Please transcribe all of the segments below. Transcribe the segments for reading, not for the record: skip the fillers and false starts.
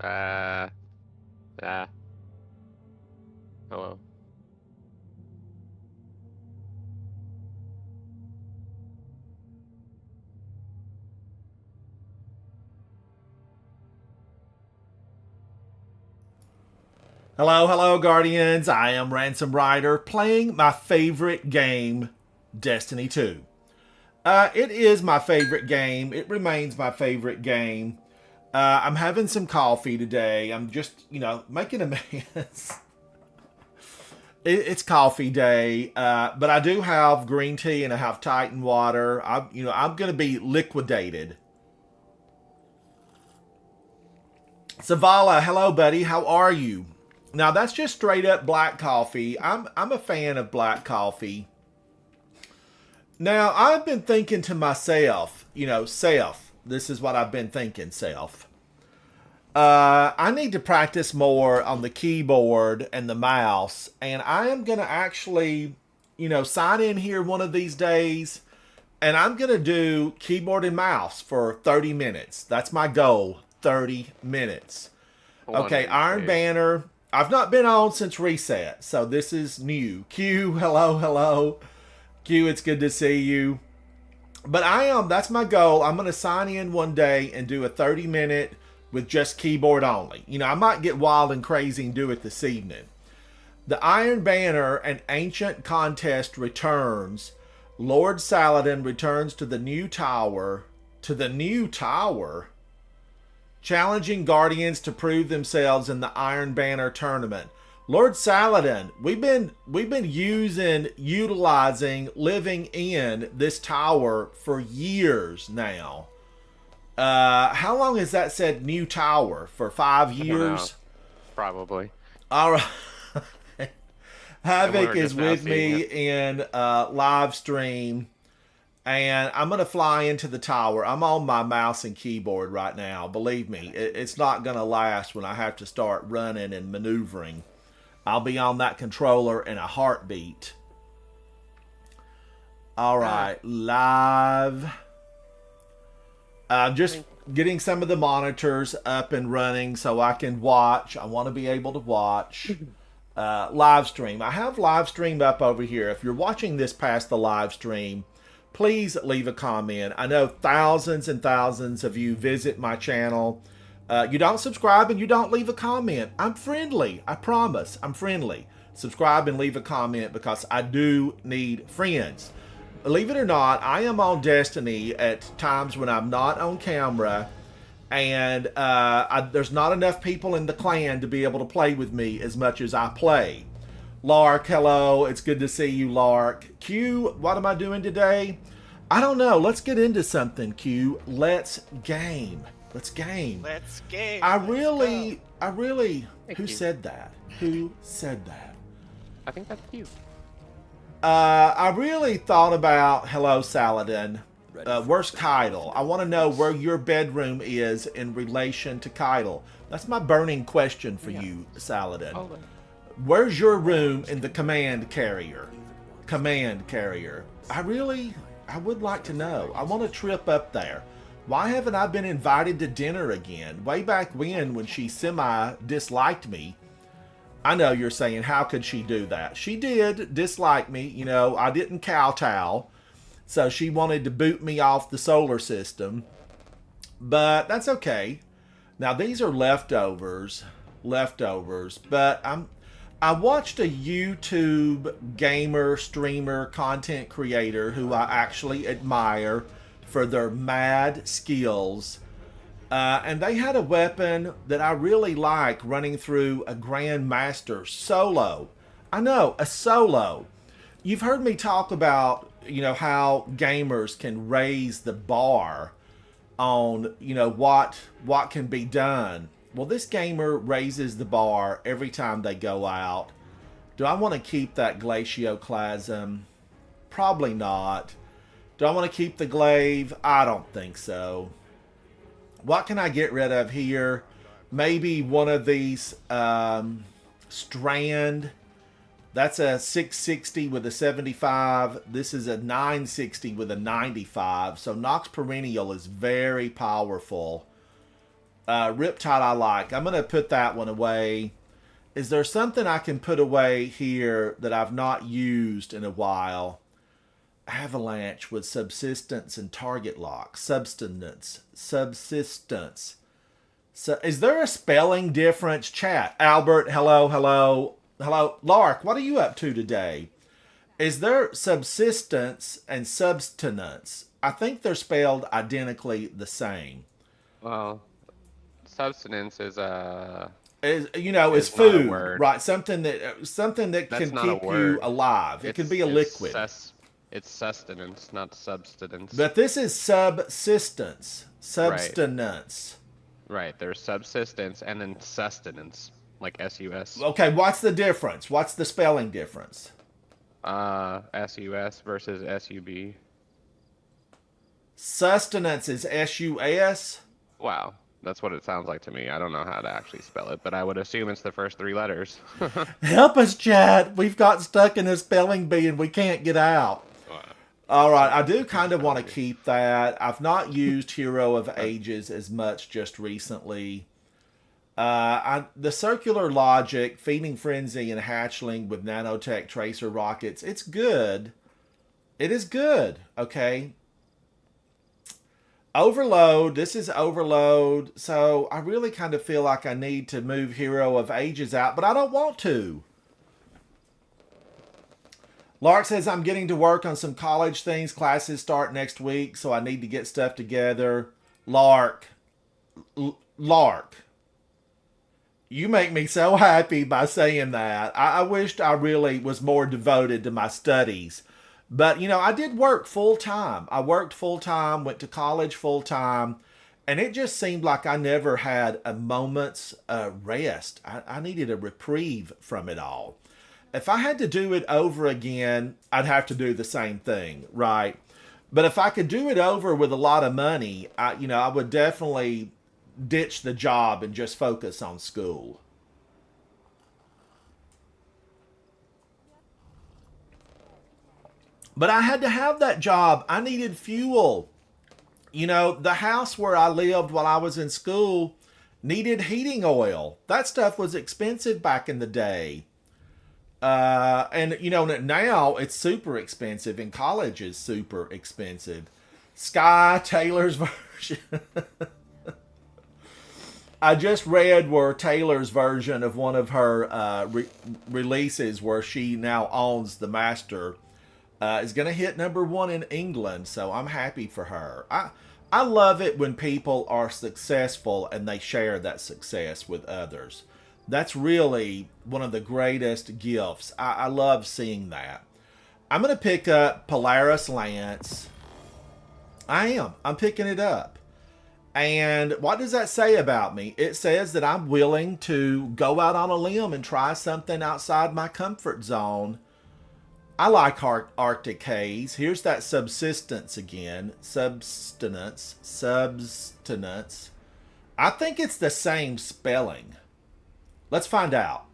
Uh, ah, oh well. Hello, hello, Guardians. I am Ransom Rider playing my favorite game, Destiny 2. It is my favorite game. It remains my favorite game. I'm having some coffee today. I'm just, making a mess. It's coffee day, but I do have green tea and I have Titan water. I'm going to be liquidated. Zavala, hello, buddy. How are you? Now that's just straight up black coffee. I'm a fan of black coffee. Now I've been thinking to myself, self. This is what I've been thinking, self. I need to practice more on the keyboard and the mouse, and I am gonna actually, sign in here one of these days, and I'm gonna do keyboard and mouse for 30 minutes. That's my goal. 30 minutes. One of Okay, these Iron days. Banner. I've not been on since reset, so this is new. Q, hello, hello. Q, it's good to see you. But that's my goal. I'm going to sign in one day and do a 30-minute with just keyboard only. I might get wild and crazy and do it this evening. The Iron Banner and Ancient Contest returns. Lord Saladin returns to the new tower. To the new tower? Challenging Guardians to prove themselves in the Iron Banner tournament. Lord Saladin, we've been utilizing, living in this tower for years now. How long has that said new tower? For five I don't know. years? Probably. All right. And Havoc we're is just now with seeing me it. in live stream, and I'm gonna fly into the tower. I'm on my mouse and keyboard right now. Believe me, it's not gonna last when I have to start running and maneuvering. I'll be on that controller in a heartbeat. All Ah, right, live. Just think- getting some of the monitors up and running so I can watch. I want to be able to watch live stream. I have live stream up over here. If you're watching this past the live stream, please leave a comment. I know thousands and thousands of you visit my channel. You don't subscribe and you don't leave a comment. I'm friendly. I promise. I'm friendly. Subscribe and leave a comment because I do need friends. Believe it or not, I am on Destiny at times when I'm not on camera, and there's not enough people in the clan to be able to play with me as much as I play. Lark, hello. It's good to see you, Lark. Q, what am I doing today? I don't know. Let's get into something, Q. Let's game. Let's game. Let's game. I Let's really, go. I really, Thank who you. said that? Who said that? I think that's you. I really thought about, hello, Saladin. Where's Kydal? I want to know where your bedroom is in relation to Kydal. That's my burning question for you, Saladin. Oh, Where's your room in the command carrier? Command carrier. I would like to know. I want to trip up there. Why haven't I been invited to dinner again? Way back when she semi-disliked me. I know you're saying, how could she do that? She did dislike me. I didn't kowtow. So she wanted to boot me off the solar system. But that's okay. Now these are leftovers. Leftovers. But I watched a YouTube gamer, streamer, content creator who I actually admire for their mad skills. And they had a weapon that I really like running through a Grandmaster solo. I know, a solo. You've heard me talk about, how gamers can raise the bar on, what can be done. Well, this gamer raises the bar every time they go out. Do I want to keep that Glacioclasm? Probably not. Do I want to keep the glaive? I don't think so. What can I get rid of here? Maybe one of these strand. That's a 660 with a 75. This is a 960 with a 95. So Nox Perennial is very powerful. Riptide I like. I'm going to put that one away. Is there something I can put away here that I've not used in a while? Avalanche with subsistence and target lock. Subsistence. So, is there a spelling difference? Chat. Albert, hello, hello. Hello. Lark, what are you up to today? Is there subsistence and subsistence? I think they're spelled identically the same. Well, substance is Is is not a food, word. right? Something that That's can not a keep you word. alive. It can be a liquid. It's sustenance, not substance. But this is subsistence. Subsistence. Right. There's subsistence and then sustenance, like S-U-S. Okay, what's the difference? What's the spelling difference? S-U-S versus S-U-B. Sustenance is S-U-S. Wow. That's what it sounds like to me. I don't know how to actually spell it, but I would assume it's the first 3 letters. Help us, chat. We've got stuck in a spelling bee and we can't get out. All right, I do kind of want to keep that. I've not used Hero of Ages as much just recently. The Circular Logic, Feeding Frenzy, and Hatchling with Nanotech Tracer Rockets, it's good. It is good, okay? Overload, this is Overload, so I really kind of feel like I need to move Hero of Ages out, but I don't want to. Lark says, I'm getting to work on some college things. Classes start next week, so I need to get stuff together. Lark. You make me so happy by saying that. I wished I really was more devoted to my studies. But, I did work full time. I worked full time, went to college full time, and it just seemed like I never had a moment's rest. I needed a reprieve from it all. If I had to do it over again, I'd have to do the same thing, right? But if I could do it over with a lot of money, I would definitely ditch the job and just focus on school. But I had to have that job. I needed fuel. The house where I lived while I was in school needed heating oil. That stuff was expensive back in the day. And now it's super expensive, and college is super expensive. Sky Taylor's version. I just read where Taylor's version of one of her releases, where she now owns the master, is going to hit #1 in England. So I'm happy for her. I love it when people are successful and they share that success with others. That's really one of the greatest gifts. I love seeing that. I'm going to pick up Polaris Lance. I'm picking it up. And what does that say about me? It says that I'm willing to go out on a limb and try something outside my comfort zone. I like Arctic Haze. Here's that subsistence again. Subsistence. I think it's the same spelling. Let's find out.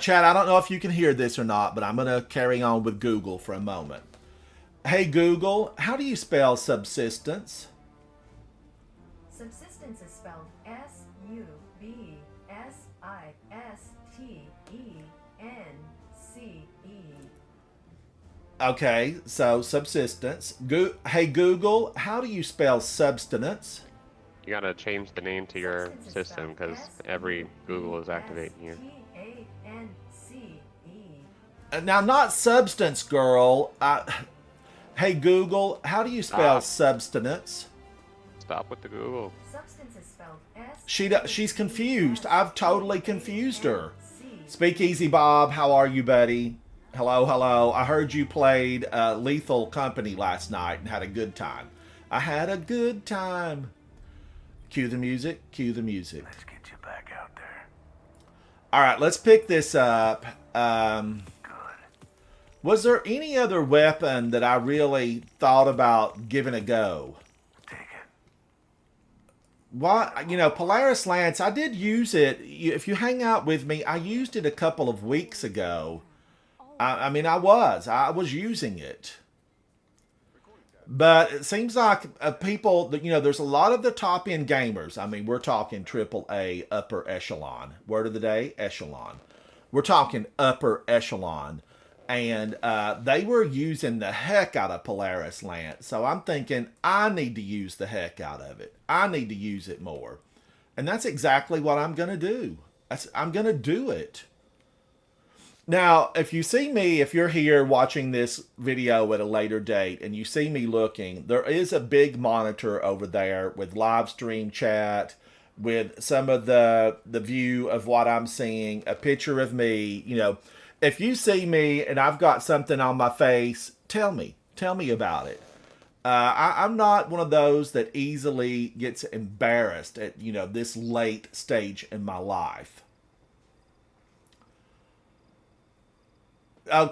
Chad, I don't know if you can hear this or not, but I'm going to carry on with Google for a moment. Hey, Google, how do you spell subsistence? Subsistence is spelled S-U-B-S-I-S-T-E-N-C-E. Okay, so subsistence. Hey, Google, how do you spell substance? You gotta change the name to your system because every Google is activating you. Now, not substance, girl. Hey, Google, how do you spell substance? Stop with the Google. Substance is spelled She's confused. I've totally confused her. Speakeasy Bob, how are you, buddy? Hello, hello. I heard you played Lethal Company last night and had a good time. I had a good time. Cue the music. Cue the music. Let's get you back out there. All right, let's pick this up. Good. Was there any other weapon that I really thought about giving a go? Take it. Why, Polaris Lance, I did use it. If you hang out with me, I used it a couple of weeks ago. I was using it. But it seems like people, you know, there's a lot of the top end gamers. I mean, we're talking triple A, upper echelon. Word of the day, echelon. We're talking upper echelon. And they were using the heck out of Polaris Lance. So I'm thinking, I need to use the heck out of it. I need to use it more. And that's exactly what I'm going to do. I'm going to do it. Now, if you see me, if you're here watching this video at a later date and you see me looking, there is a big monitor over there with live stream chat, with some of the view of what I'm seeing, a picture of me. You know, if you see me and I've got something on my face, tell me about it. I'm not one of those that easily gets embarrassed at, you know, this late stage in my life. Oh,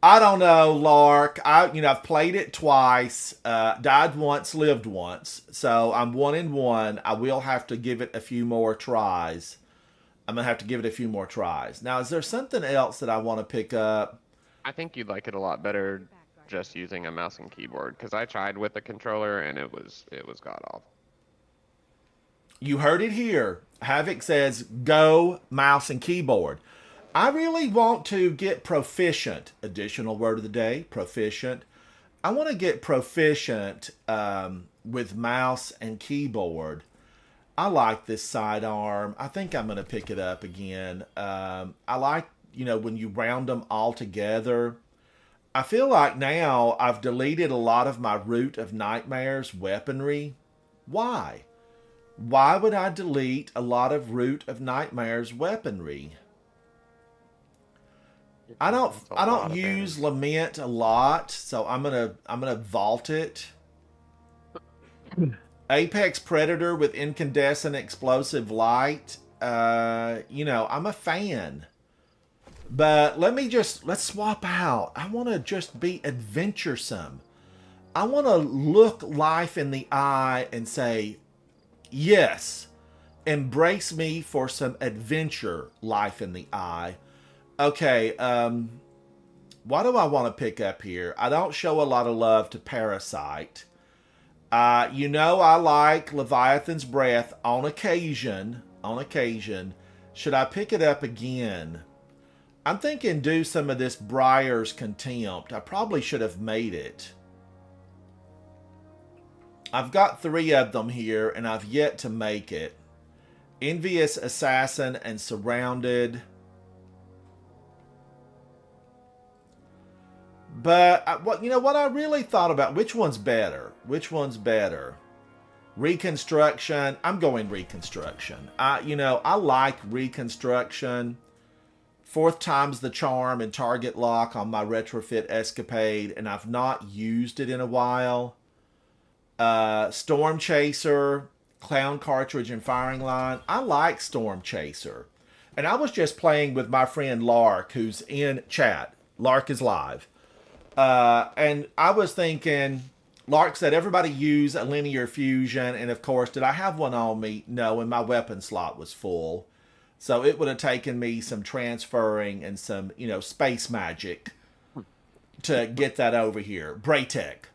I don't know, Lark. I've played it twice. Died once, lived once. So I'm 1-1. I will have to give it a few more tries. I'm gonna have to give it a few more tries. Now, is there something else that I want to pick up? I think you'd like it a lot better just using a mouse and keyboard, because I tried with a controller and it was god awful. You heard it here. Havoc says, go mouse and keyboard. I really want to get proficient. Additional word of the day, proficient. I want to get proficient with mouse and keyboard. I like this sidearm. I think I'm going to pick it up again. I like, you know, when you round them all together. I feel like now I've deleted a lot of my Root of Nightmares weaponry. Why? Why would I delete a lot of Root of Nightmares weaponry? I don't use Lament a lot, so I'm gonna vault it. Apex Predator with incandescent explosive light. You know, I'm a fan. But let's swap out. I want to just be adventuresome. I want to look life in the eye and say, yes, embrace me for some adventure, life in the eye. Okay, what do I want to pick up here? I don't show a lot of love to Parasite. You know I like Leviathan's Breath on occasion. Should I pick it up again? I'm thinking do some of this Briar's Contempt. I probably should have made it. I've got 3 of them here, and I've yet to make it. Envious Assassin and Surrounded. But what I really thought about, which one's better? Reconstruction. I'm going Reconstruction. I like Reconstruction. 4th time's the charm and target lock on my Retrofit Escapade, and I've not used it in a while. Storm Chaser, Clown Cartridge, and Firing Line. I like Storm Chaser. And I was just playing with my friend Lark, who's in chat. Lark is live. And I was thinking, Lark said everybody use a linear fusion, and of course, did I have one on me? No, and my weapon slot was full. So it would have taken me some transferring and some, space magic to get that over here. Braytech.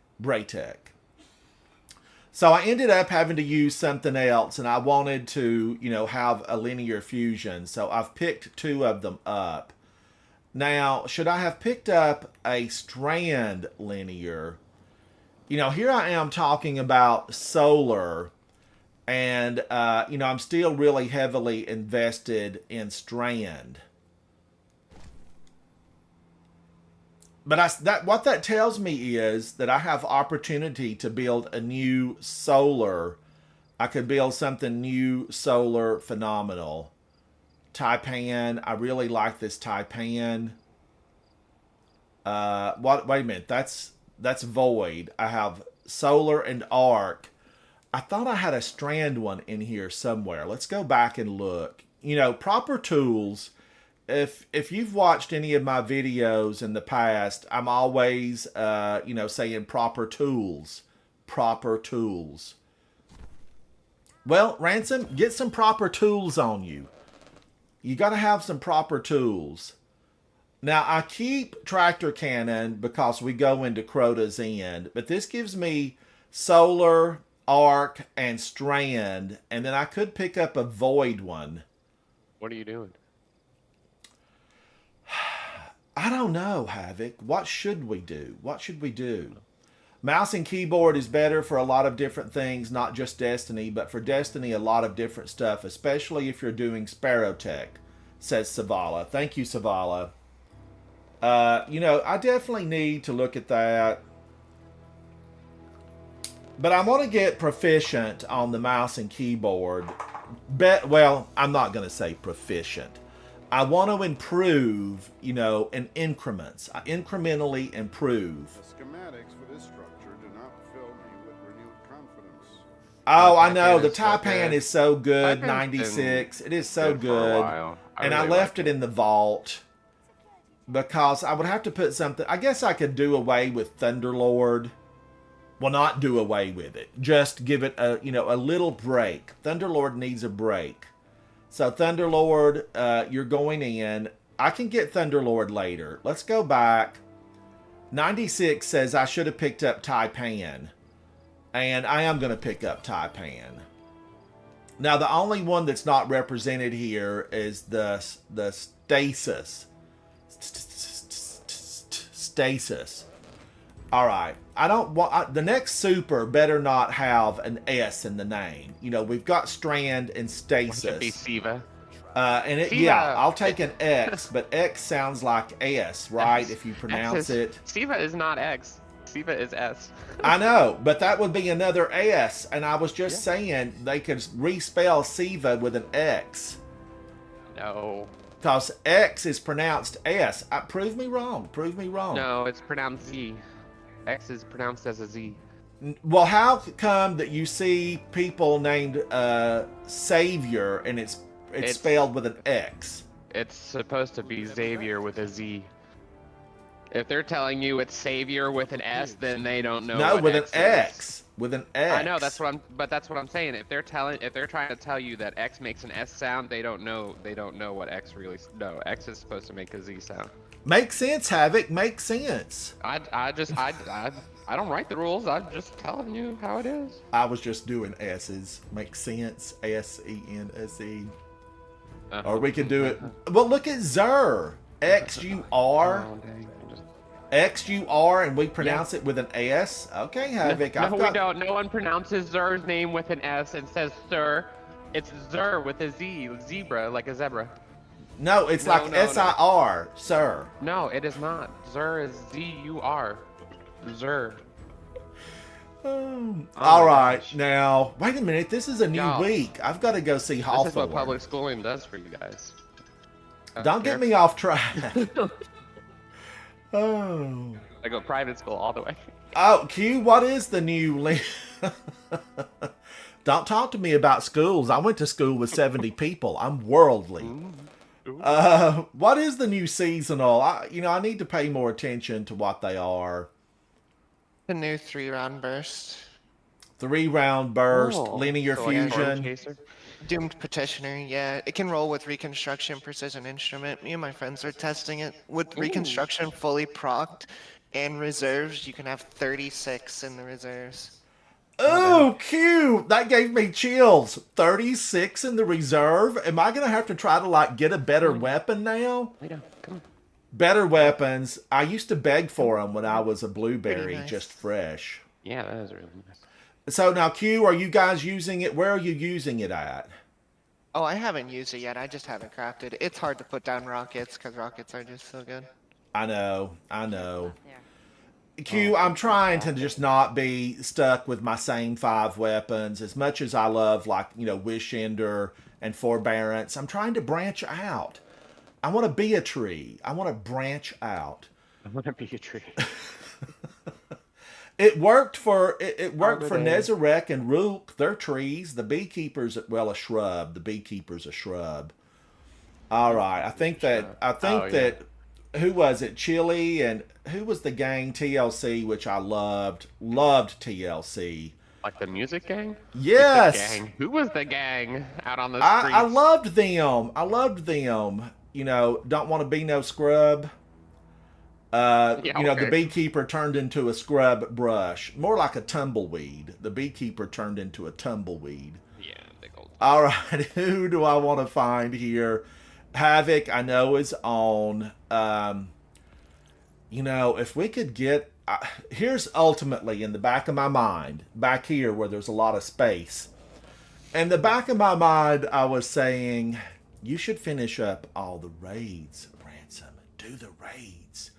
So I ended up having to use something else, and I wanted to, have a linear fusion. So I've picked 2 of them up. Now, should I have picked up a strand linear? Here I am talking about solar, and, I'm still really heavily invested in strand. But what that tells me is that I have opportunity to build a new solar. I could build something new, solar, phenomenal. Taipan. I really like this Taipan. Wait a minute. That's Void. I have solar and arc. I thought I had a strand one in here somewhere. Let's go back and look. Proper tools. If you've watched any of my videos in the past, I'm always, saying proper tools. Proper tools. Well, Ransom, get some proper tools on you. You got to have some proper tools. Now, I keep Tractor Cannon because we go into Crota's End, but this gives me Solar, Arc, and Strand, and then I could pick up a Void one. What are you doing? I don't know, Havoc. What should we do? What should we do? Mouse and keyboard is better for a lot of different things, not just Destiny, but for Destiny, a lot of different stuff, especially if you're doing Sparrow Tech, says Savala. Thank you, Savala. I definitely need to look at that. But I want to get proficient on the mouse and keyboard. Well, I'm not going to say proficient. I want to improve, in increments. I incrementally improve. The schematics for this structure do not fill me with renewed confidence. Oh, I Taipan know. The is so Taipan good. is so good. Taipan's 96. It is so good for a good. while. And I really left like it in the vault because I would have to put something. I guess I could do away with Thunderlord. Well, not do away with it. Just give it a little break. Thunderlord needs a break. So Thunderlord, you're going in. I can get Thunderlord later. Let's go back. 96 says I should have picked up Taipan. And I am going to pick up Taipan. Now, the only one that's not represented here is the Stasis. Stasis. All right. I don't want the next super better not have an S in the name. We've got Strand and Stasis. Should be Siva. Yeah, I'll take an X, but X sounds like S, right? If you pronounce it. Siva is not X. Siva is S. I know, but that would be another S, and I was just saying they could respell Siva with an X. No. Because X is pronounced S. Prove me wrong. Prove me wrong. No, it's pronounced Z. X is pronounced as a Z. Well, how come that you see people named Savior and it's spelled with an X? It's supposed to be Xavier with a Z. If they're telling you it's Savior with an S, then they don't know. No, what with an X is. X. With an X. I know that's what I'm saying. If they're trying to tell you that X makes an S sound, they don't know what X really. No, X is supposed to make a Z sound. Makes sense, Havoc. Makes sense. I don't write the rules. I'm just telling you how it is. I was just doing S's. Makes sense. SENSE. Or we could do it. Well, look at Xur. XUR. Oh, dang. XUR, and we pronounce it with an S. Okay, Havoc. No, we don't. No one pronounces Xur's name with an S and says Sir. It's Xur with a Z, zebra, like a zebra. No, it's No, like no, no. SIR, sir. No, it is not. Xur is Z-U-R. Xur. All my right, gosh. now wait a minute. This is a new Y'all, week. I've got to go see This Hawthorne. is what public schooling does for you guys. Don't get me off track. Oh. I go private school all the way. Oh, Q, what is the new link? Don't talk to me about schools. I went to school with 70 people. I'm worldly. What is the new seasonal? I need to pay more attention to what they are. The new 3-round burst. 3-round burst, Oh, linear so like a storm fusion. chaser? Doomed Petitioner, yeah. It can roll with Reconstruction Precision Instrument. Me and my friends are testing it. With Reconstruction fully procced and reserves, you can have 36 in the reserves. Oh, Q! That gave me chills. 36 in the reserve? Am I going to have to try to, get a better weapon now? Wait up, come on. Better weapons. I used to beg for them when I was a blueberry, Pretty nice. just fresh. Yeah, that is really nice. So now, Q, are you guys using it? Where are you using it at? Oh, I haven't used it yet. I just haven't crafted. It's hard to put down rockets because rockets are just so good. I know. Q, I'm trying to just not be stuck with my same 5 weapons. As much as I love, Wish Ender and Forbearance, I'm trying to branch out. I want to be a tree. I want to branch out. I want to be a tree. It worked for for they? Nezarek and Rook. They're trees. The beekeeper's a shrub. The beekeeper's a shrub. All right. I think that who was it? Chili and who was the gang? TLC, which I loved. Loved TLC. Like the music gang? Yes. The gang. Who was the gang out on the streets? I loved them. Don't want to be no scrub. Yeah, You know, the okay. beekeeper turned into a scrub brush, more like a tumbleweed. The beekeeper turned into a tumbleweed. Yeah, big old. All right, who do I want to find here? Havoc, I know, is on. You know, if we could get. Here's ultimately in the back of my mind, back here where there's a lot of space. In the back of my mind, I was saying, you should finish up all the raids, Ransom. Do the raids.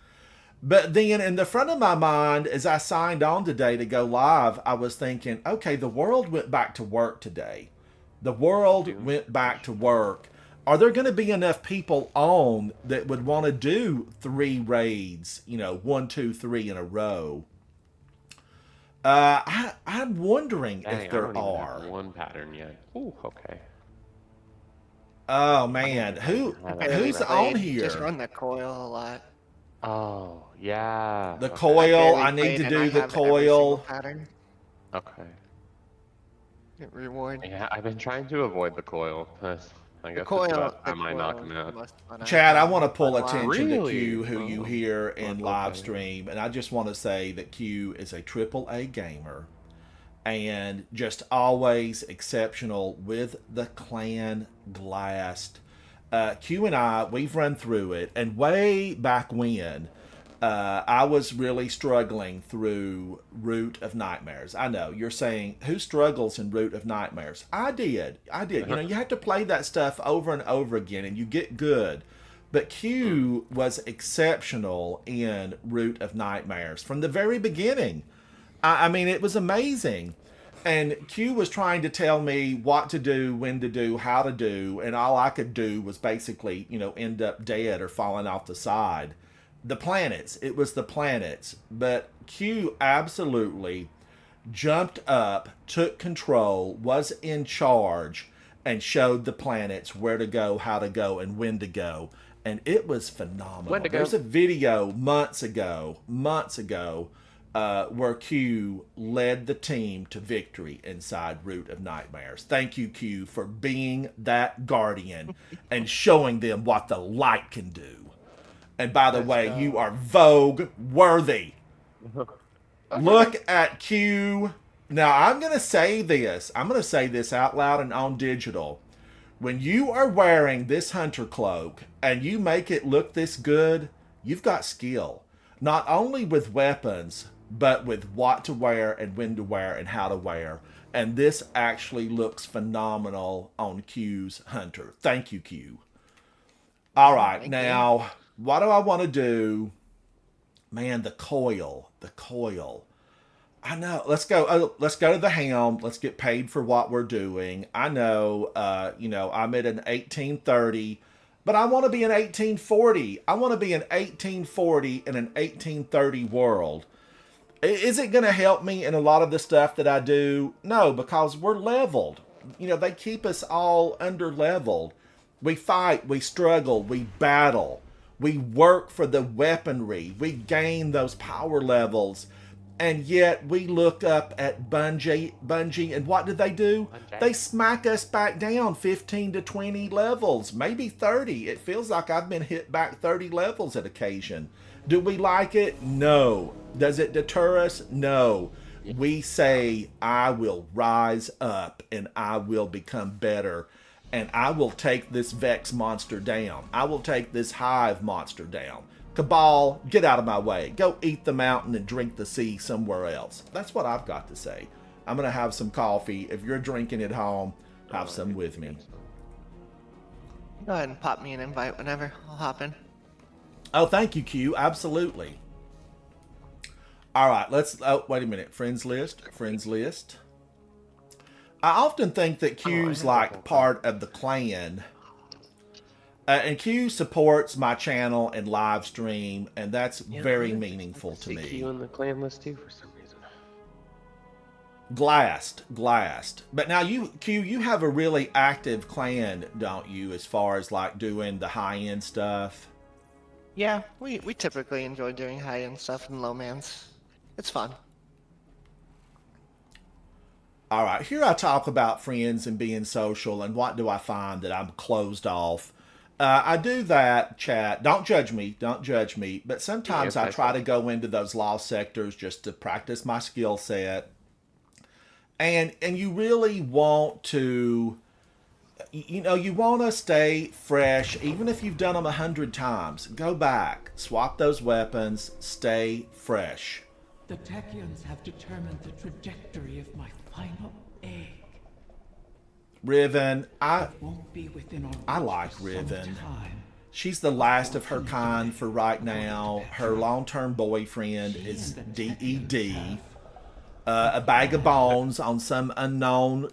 But then in the front of my mind, as I signed on today to go live, I was thinking, okay, the world went back to work today. The world went back to work. Are there going to be enough people on that would want to do 3 raids, you know, 1, 2, 3 in a row? I'm wondering Dang, if I there don't even are. have one pattern yet. Ooh, okay. Oh man, who's on Just here? run the coil a lot. Oh, yeah. The okay. coil. barely I need played to and do I the have every single coil. pattern. Okay. Reward. Yeah, I've been trying to avoid the coil. I guess The it's coil. about The time I knock coil him out. is the most fun I've Chad, I had want to in pull a while. attention to Really? Q, who you Oh. hear in Okay. live stream, and I just want to say that Q is a AAA gamer, and just always exceptional with the Clan Blast. Q and I, we've run through it, and way back when, I was really struggling through Root of Nightmares. I know you're saying, who struggles in Root of Nightmares? I did. You know, you have to play that stuff over and over again, and you get good. But Q was exceptional in Root of Nightmares from the very beginning. I mean, it was amazing. And Q was trying to tell me what to do, when to do, how to do, and all I could do was basically, you know, end up dead or falling off the side. The planets, it was the planets. But Q absolutely jumped up, took control, was in charge, and showed the planets where to go, how to go, and when to go. And it was phenomenal. When to go. There's a video months ago, where Q led the team to victory inside Root of Nightmares. Thank you, Q, for being that guardian and showing them what the light can do. And by the way, you are Vogue worthy. Look at Q. Now, I'm going to say this. I'm going to say this out loud and on digital. When you are wearing this hunter cloak and you make it look this good, you've got skill. Not only with weapons, but with what to wear and when to wear and how to wear. And this actually looks phenomenal on Q's hunter. Thank you, Q. All right, Thank now, what do I want to do? Man, the coil. I know. Let's go. Let's go to the helm. Let's get paid for what we're doing. I know. You know, I'm at an 1830, but I want to be an 1840. I want to be an 1840 in an 1830 world. Is it going to help me in a lot of the stuff that I do? No, because we're leveled. You know, they keep us all under leveled. We fight, we struggle, we battle. We work for the weaponry. We gain those power levels. And yet we look up at Bungie, and what do? Bungie. They smack us back down 15 to 20 levels, maybe 30. It feels like I've been hit back 30 levels at occasion. Do we like it? No. Does it deter us? No. We say, I will rise up and I will become better. And I will take this Vex monster down. I will take this Hive monster down. Cabal, get out of my way. Go eat the mountain and drink the sea somewhere else. That's what I've got to say. I'm going to have some coffee. If you're drinking at home, have some with me. Go ahead and pop me an invite whenever. I'll hop in. Oh, thank you, Q. Absolutely. All right, let's... Oh, wait a minute. Friends list. I often think that Q's like part of the clan. And Q supports my channel and live stream, and that's very meaningful to See me. Q in the clan list too for some reason. Glassed. But now Q, you have a really active clan, don't you, as far as like doing the high-end stuff? Yeah, we typically enjoy doing high-end stuff in low mans. It's fun. All right, here I talk about friends and being social, and what do I find that I'm closed off? I do that, chat. Don't judge me. Don't judge me. But sometimes I try to go into those lost sectors just to practice my skill set. And you really want to, you want to stay fresh, even if you've done them 100 times. Go back, swap those weapons, stay fresh. The Techians have determined the trajectory of my final egg. Riven, Won't be within our I reach like for some Riven. time. She's the last of her kind for right now. Her long-term boyfriend is DED. A bag of bones on some unknown,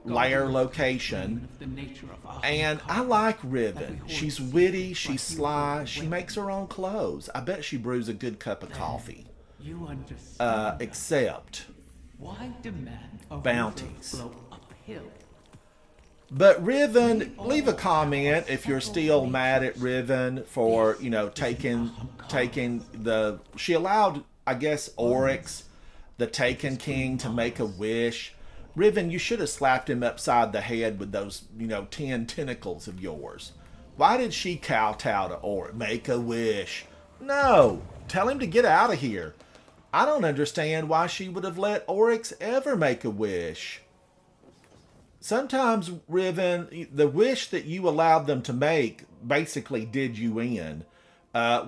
lair location. Of the nature of our And I like Riven. She's witty, she's sly, she makes her own clothes. I bet she brews a good cup of coffee. You understand. Except, Why demand a bounties. river flow uphill? but Riven, leave a comment if you're still mad at Riven for, taking the, she allowed, I guess, Oryx, the Taken King, to make a wish. Riven, you should have slapped him upside the head with those, 10 tentacles of yours. Why did she kowtow to Oryx? Make a wish. No, tell him to get out of here. I don't understand why she would have let Oryx ever make a wish. Sometimes, Riven, the wish that you allowed them to make basically did you in.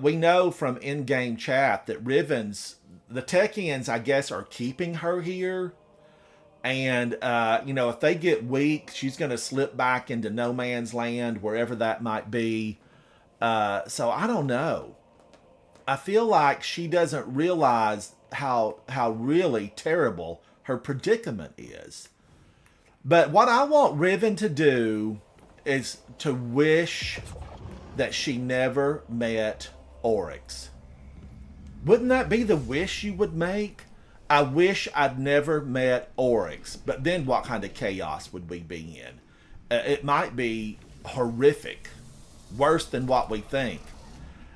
We know from in-game chat that the Techians, I guess, are keeping her here. And, if they get weak, she's going to slip back into no man's land, wherever that might be. So I don't know. I feel like she doesn't realize how really terrible her predicament is. But what I want Riven to do is to wish that she never met Oryx. Wouldn't that be the wish you would make? I wish I'd never met Oryx. But then what kind of chaos would we be in? It might be horrific. Worse than what we think.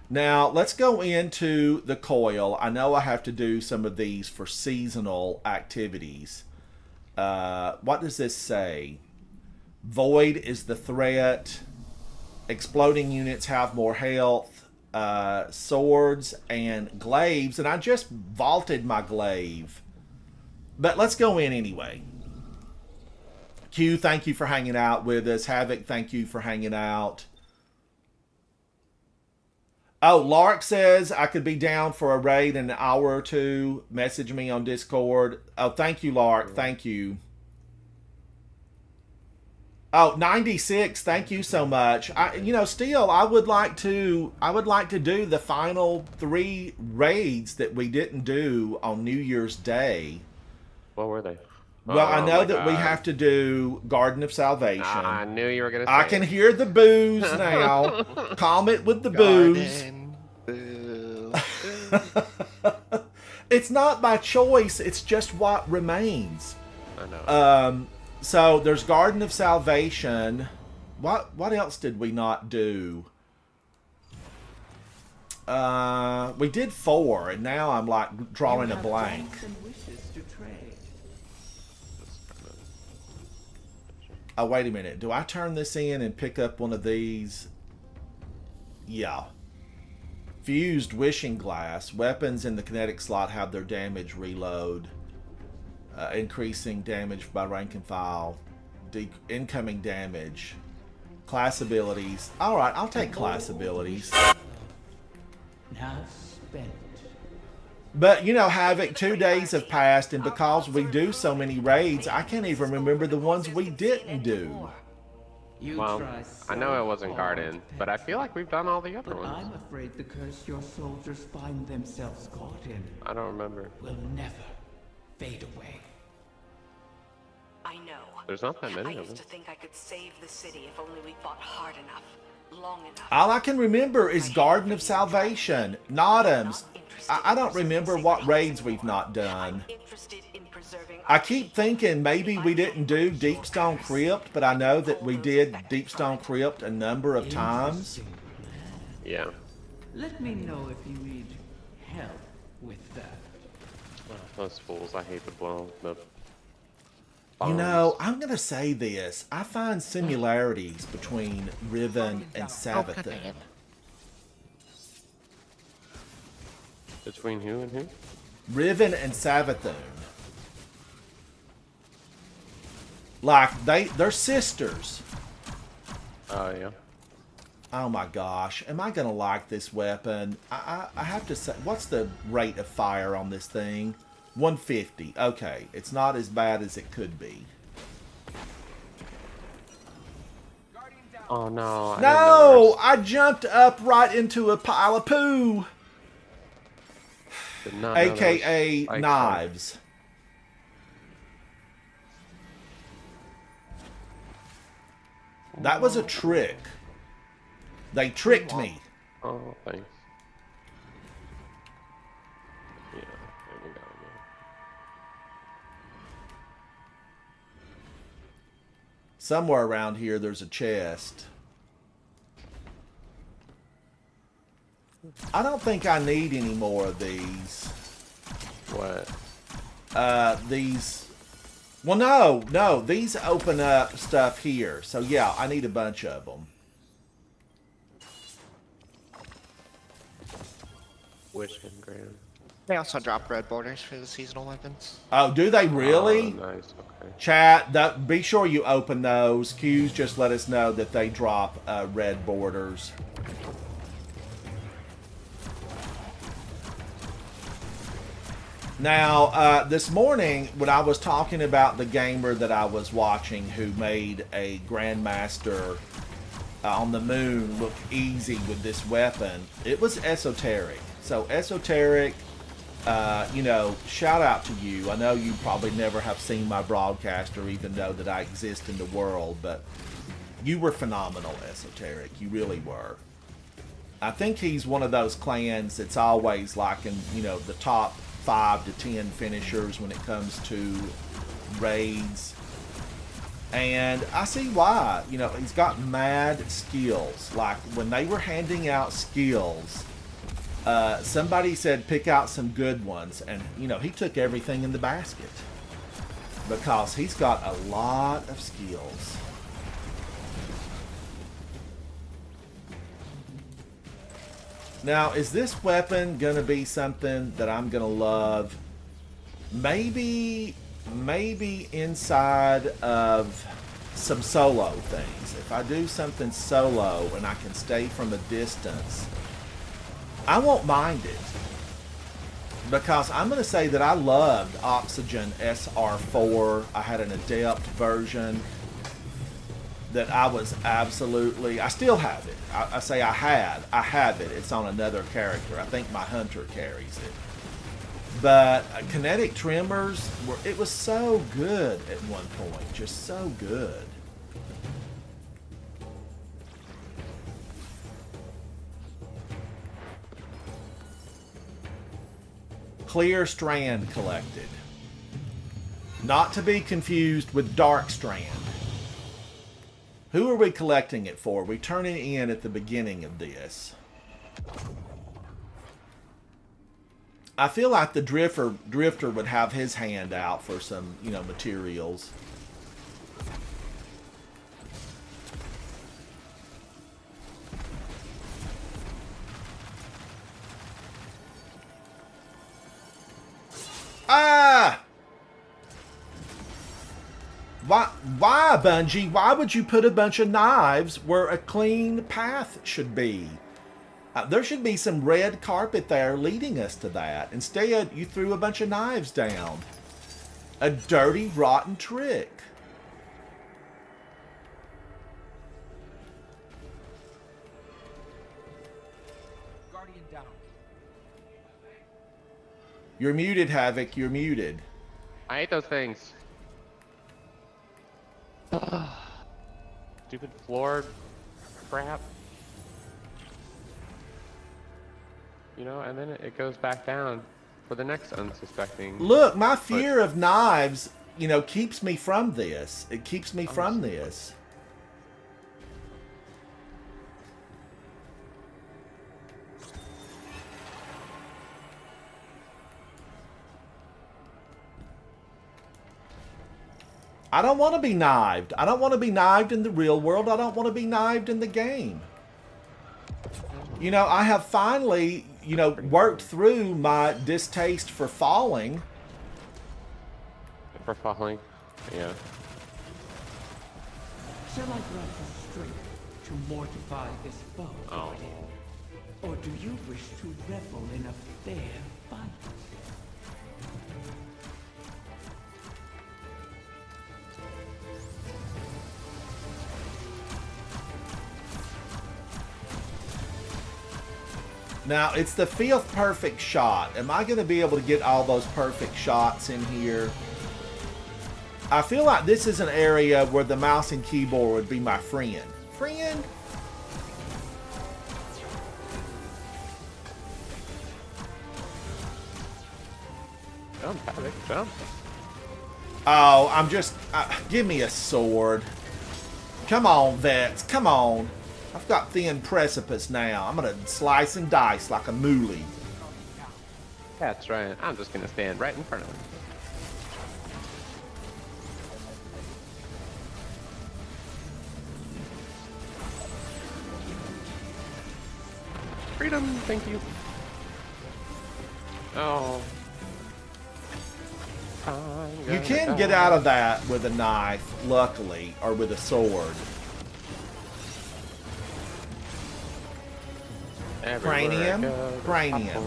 Now, let's go into the coil. I know I have to do some of these for seasonal activities. What does this say? Void is the threat. Exploding units have more health. Swords and glaives. And I just vaulted my glaive. But let's go in anyway. Q, thank you for hanging out with us. Havoc, thank you for hanging out. Oh, Lark says I could be down for a raid in an hour or two. Message me on Discord. Oh, thank you, Lark. Thank you. Oh, 96. Thank you so much. Still, I would like to do the final 3 raids that we didn't do on New Year's Day. What were they? Well, I know that we have to do Garden of Salvation. I knew you were gonna say I can hear the booze now. Calm it with the booze. Garden. Boo. It's not by choice. It's just what remains. I know. So there's Garden of Salvation. What else did we not do? We did 4, and now I'm like drawing a blank. And wishes to trade. Oh, wait a minute. Do I turn this in and pick up one of these? Yeah. Fused Wishing Glass. Weapons in the kinetic slot have their damage reload. Increasing damage by rank and file. Incoming damage. Class abilities. Alright, I'll take class abilities. Now spent. But, Havoc, 2 days have passed, and because we do so many raids, I can't even remember the ones we didn't do. You Well, try I know so it wasn't hard, Garden, but I feel like we've done all the other But ones. I'm afraid the curse your soldiers find themselves caught in I don't remember. will never fade away. I know. There's not that I many of used them. to think I could save the city if only we fought hard enough, long enough. All I can remember is Garden of Salvation, Notams. I don't remember what raids we've not done. I'm interested in preserving I keep thinking maybe we didn't do Deepstone Crypt, but I know that we did Deepstone Crypt a number of times. Interesting plan. Yeah. Let me know if you need help with that. Oh, those fools. I hate the You know, I'm gonna say this. I find similarities between Riven and Oh, God dang Savathun. it. Between who and who? Riven and Savathun. Like they're sisters. Oh yeah. Oh my gosh, am I gonna like this weapon? I have to say, what's the rate of fire on this thing? 150. Okay, it's not as bad as it could be. Oh no. I didn't know No, I jumped up right into a pile of poo. there was- did not know there was AKA spikes on it. knives. That was a trick. They tricked me. Oh, thanks. Yeah, there we go. Yeah. Somewhere around here there's a chest. I don't think I need any more of these. What? These... Well, no, these open up stuff here. So yeah, I need a bunch of them. Wishing Grand. They also drop red borders for the seasonal weapons. Oh, do they really? Oh, nice. Okay. Chat, be sure you open those. Q's just let us know that they drop red borders. Now, this morning, when I was talking about the gamer that I was watching who made a Grandmaster on the moon look easy with this weapon, it was Esoteric. So, Esoteric, you know, shout out to you. I know you probably never have seen my broadcast or even know that I exist in the world, but you were phenomenal, Esoteric. You really were. I think he's one of those clans that's always like in, you know, the top 5 to 10 finishers when it comes to raids. And I see why. You know, he's got mad skills. Like, when they were handing out skills, somebody said pick out some good ones. And, you know, he took everything in the basket. Because he's got a lot of skills. Now, is this weapon going to be something that I'm going to love? Maybe inside of some solo things. If I do something solo and I can stay from a distance, I won't mind it. Because I'm going to say that I loved Oxygen SR4. I had an Adept version that I was absolutely... I still have it. I say I have it. It's on another character. I think my Hunter carries it. But Kinetic Tremors, it was so good at one point. Just so good. Clear Strand collected. Not to be confused with Dark Strand. Who are we collecting it for? We turn it in at the beginning of this. I feel like the Drifter would have his hand out for some, you know, materials. Ah! Why, Bungie? Why would you put a bunch of knives where a clean path should be? There should be some red carpet there leading us to that. Instead, you threw a bunch of knives down. A dirty, rotten trick. Guardian down. You're muted, Havoc. You're muted. I hate those things. Stupid floor crap. You know, and then it goes back down for the next unsuspecting. Look, my fear of knives, you know, keeps me from this. It keeps me from this. I don't want to be knived. I don't want to be knived in the real world. I don't want to be knived in the game. You know, I have finally, you know, worked through my distaste for falling. For falling. Yeah. Shall I grant you strength to mortify this foe, Oh. Guardian? Or do you wish to revel in a fair fight? Now, it's the 5th perfect shot. Am I going to be able to get all those perfect shots in here? I feel like this is an area where the mouse and keyboard would be my friend. Friend? Jump, Havoc, jump. Oh, I'm just... give me a sword. Come on, vets. Come on. I've got thin precipice now. I'm going to slice and dice like a moolie. That's right. I'm just gonna stand right in front of him. Freedom, thank you. Oh. You can get out of that with a knife, luckily, or with a sword. Cranium? Cranium.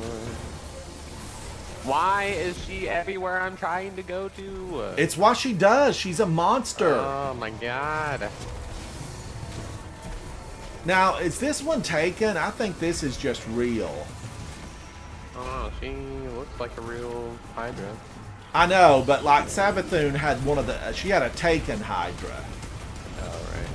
Why is she everywhere I'm trying to go to? It's what she does. She's a monster. Oh my god. Now, is this one taken? I think this is just real. Oh, she looks like a real Hydra. I know, but like Savathun had one of the... she had a taken Hydra. Oh, right.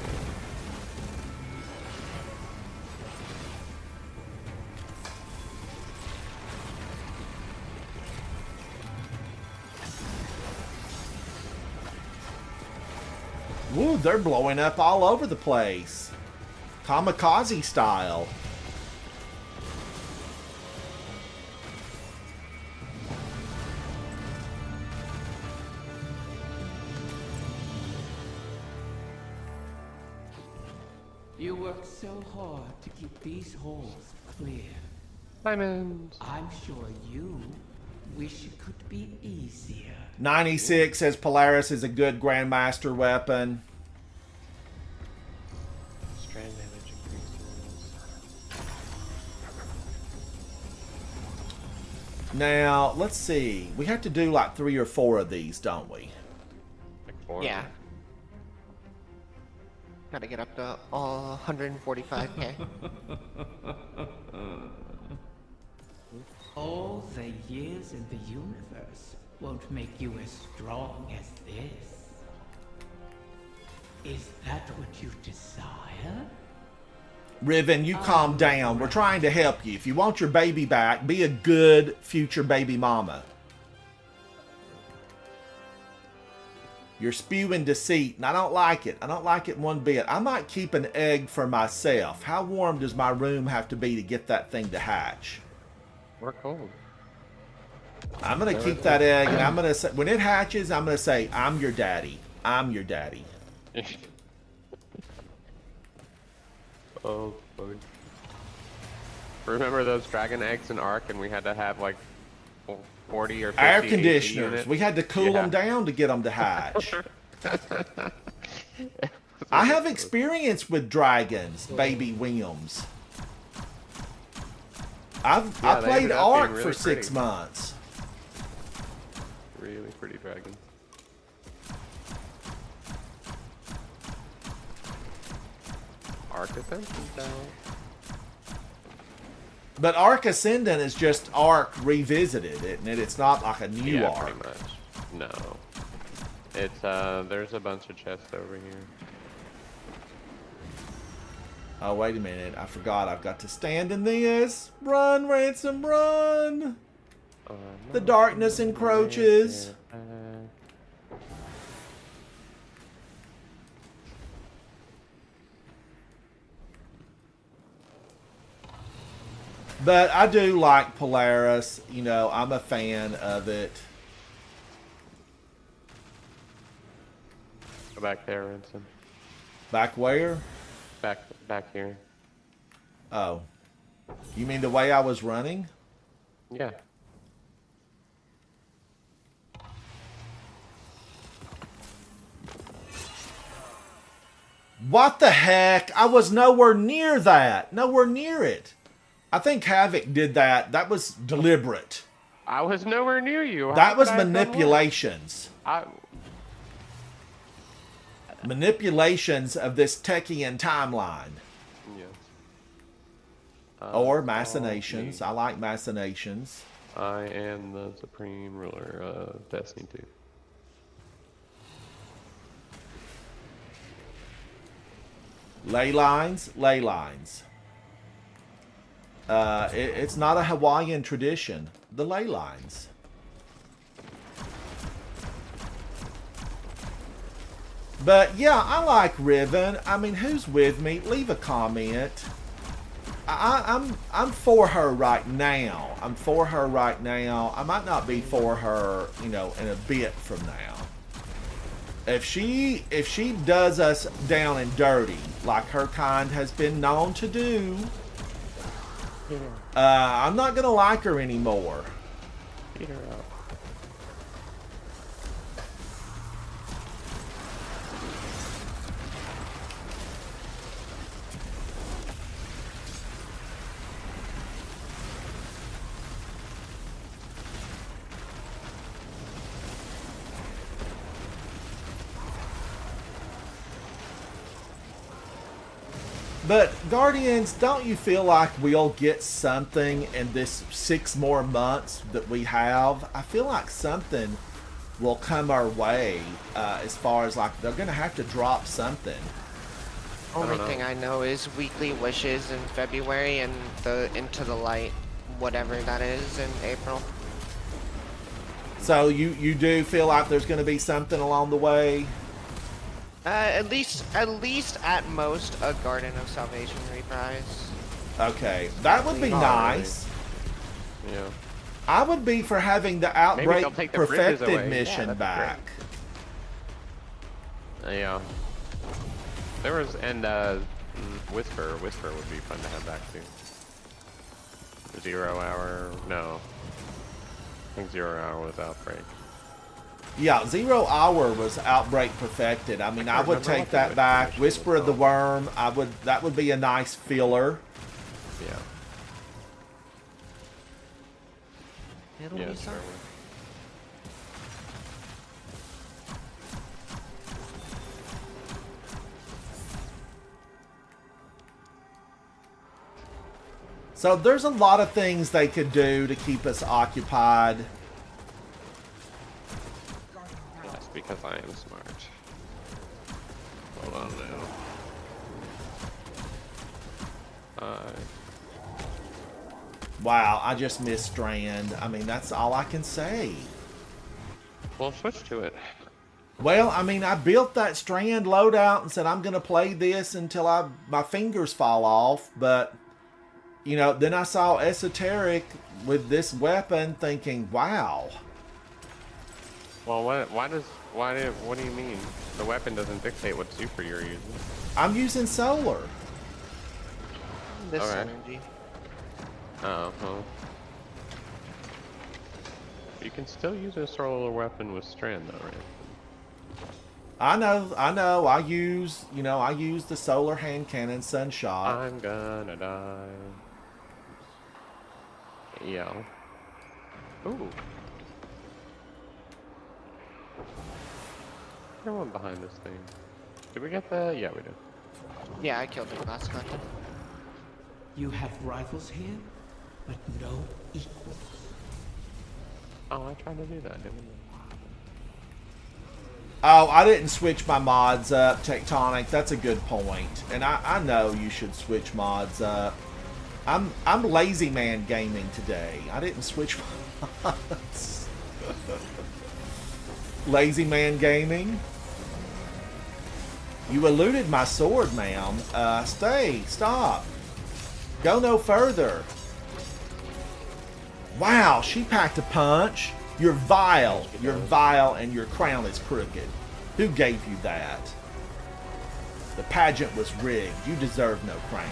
Woo, they're blowing up all over the place. Kamikaze style. You work so hard to keep these holes clear. Diamonds. I'm sure you wish it could be easier. 96 says Polaris is a good Grandmaster weapon. Strand damage increases. Now, let's see. We have to do like 3 or 4 of these, don't we? Like 4. Yeah. Gotta get up to all 145k. All the years in the universe won't make you as strong as this. Is that what you desire? Riven, you calm down. We're trying to help you. If you want your baby back, be a good future baby mama. You're spewing deceit, and I don't like it. I don't like it one bit. I might keep an egg for myself. How warm does my room have to be to get that thing to hatch? We're cold. I'm going to keep that egg, and I'm going to say, when it hatches, I'm going to say, I'm your daddy. I'm your daddy. Oh, boy. Remember those dragon eggs in Ark, and we had to have like 40 or 50 Air AC conditioners. units? We had to cool them down to get them to hatch. I have experience with dragons, baby Williams. I they played ended up being Ark really for 6 pretty. months. Really pretty dragon. Arc Ascension down. But Ark Ascendant is just Ark revisited, isn't it? It's not like a new Yeah, Ark. pretty much. No. It's, there's a bunch of chests over here. Oh, wait a minute. I forgot I've got to stand in this. Run, Ransom, run! The darkness encroaches. But I do like Polaris. You know, I'm a fan of it. Go back there, Renson. Back where? Back here. Oh. You mean the way I was running? Yeah. What the heck? I was nowhere near that. Nowhere near it. I think Havoc did that. That was deliberate. I was nowhere near you. How That was could I have done what? manipulations. I, Manipulations of this Techian timeline. yes. Or Follow machinations. me. I like machinations. I am the supreme ruler of Destiny 2. Ley lines, ley lines. It's not a Hawaiian tradition. The ley lines. But yeah, I like Riven. I mean, who's with me? Leave a comment. I'm for her right now. I'm for her right now. I might not be for her, you know, in a bit from now. If she does us down and dirty, like her kind has been known to do, I'm not gonna like her anymore. Beat her up. But Guardians, don't you feel like we'll get something in this 6 more months that we have? I feel like something will come our way as far as like they're gonna have to drop something. Only know. thing I know is weekly wishes in February and the Into the Light, whatever that is, in April. So you do feel like there's gonna be something along the way? At least at most a Garden of Salvation reprise. Okay, that would be Not nice. Yeah. I would be for having the Maybe Outbreak they'll take the bridges Perfected away. Yeah, mission that'd be back. Yeah. There was Whisper. Whisper would be fun to have back too. 0 hour. No. I think 0 hour was Outbreak. Yeah, 0 Hour was Outbreak Perfected. I mean, I would remember take what the that back. mission Whisper was of the called. Worm, that would be a nice filler. Yeah. It'll Yeah, be sure. something. So there's a lot of things they could do to keep us occupied. Yes, because I am smart. Hold on now. Wow, I just missed Strand. I mean, that's all I can say. We'll switch to it. Well, I mean, I built that Strand loadout and said I'm going to play this until my fingers fall off, but you know, then I saw Esoteric with this weapon thinking, wow. Well, what do you mean? The weapon doesn't dictate what super you're using. I'm using solar. This Alright. energy. Oh, well. You can still use a solar weapon with Strand though, right? I know. I use the solar hand cannon Sunshot. I'm gonna die. Yeah. Ooh. There's one behind this thing. Did we get the? Yeah, we did. Yeah, I killed it last time. You have rivals here, but no equals. Oh, I tried to do that, didn't Oh, I didn't switch my mods up, Tectonic. That's a good point. And I know you should switch mods up. I'm lazy man gaming today. I didn't switch mods. Lazy man gaming. You eluded my sword, ma'am. Stop. Go no further. Wow, she packed a punch. You're vile. You're vile and your crown is crooked. Who gave you that? The pageant was rigged. You deserve no crown.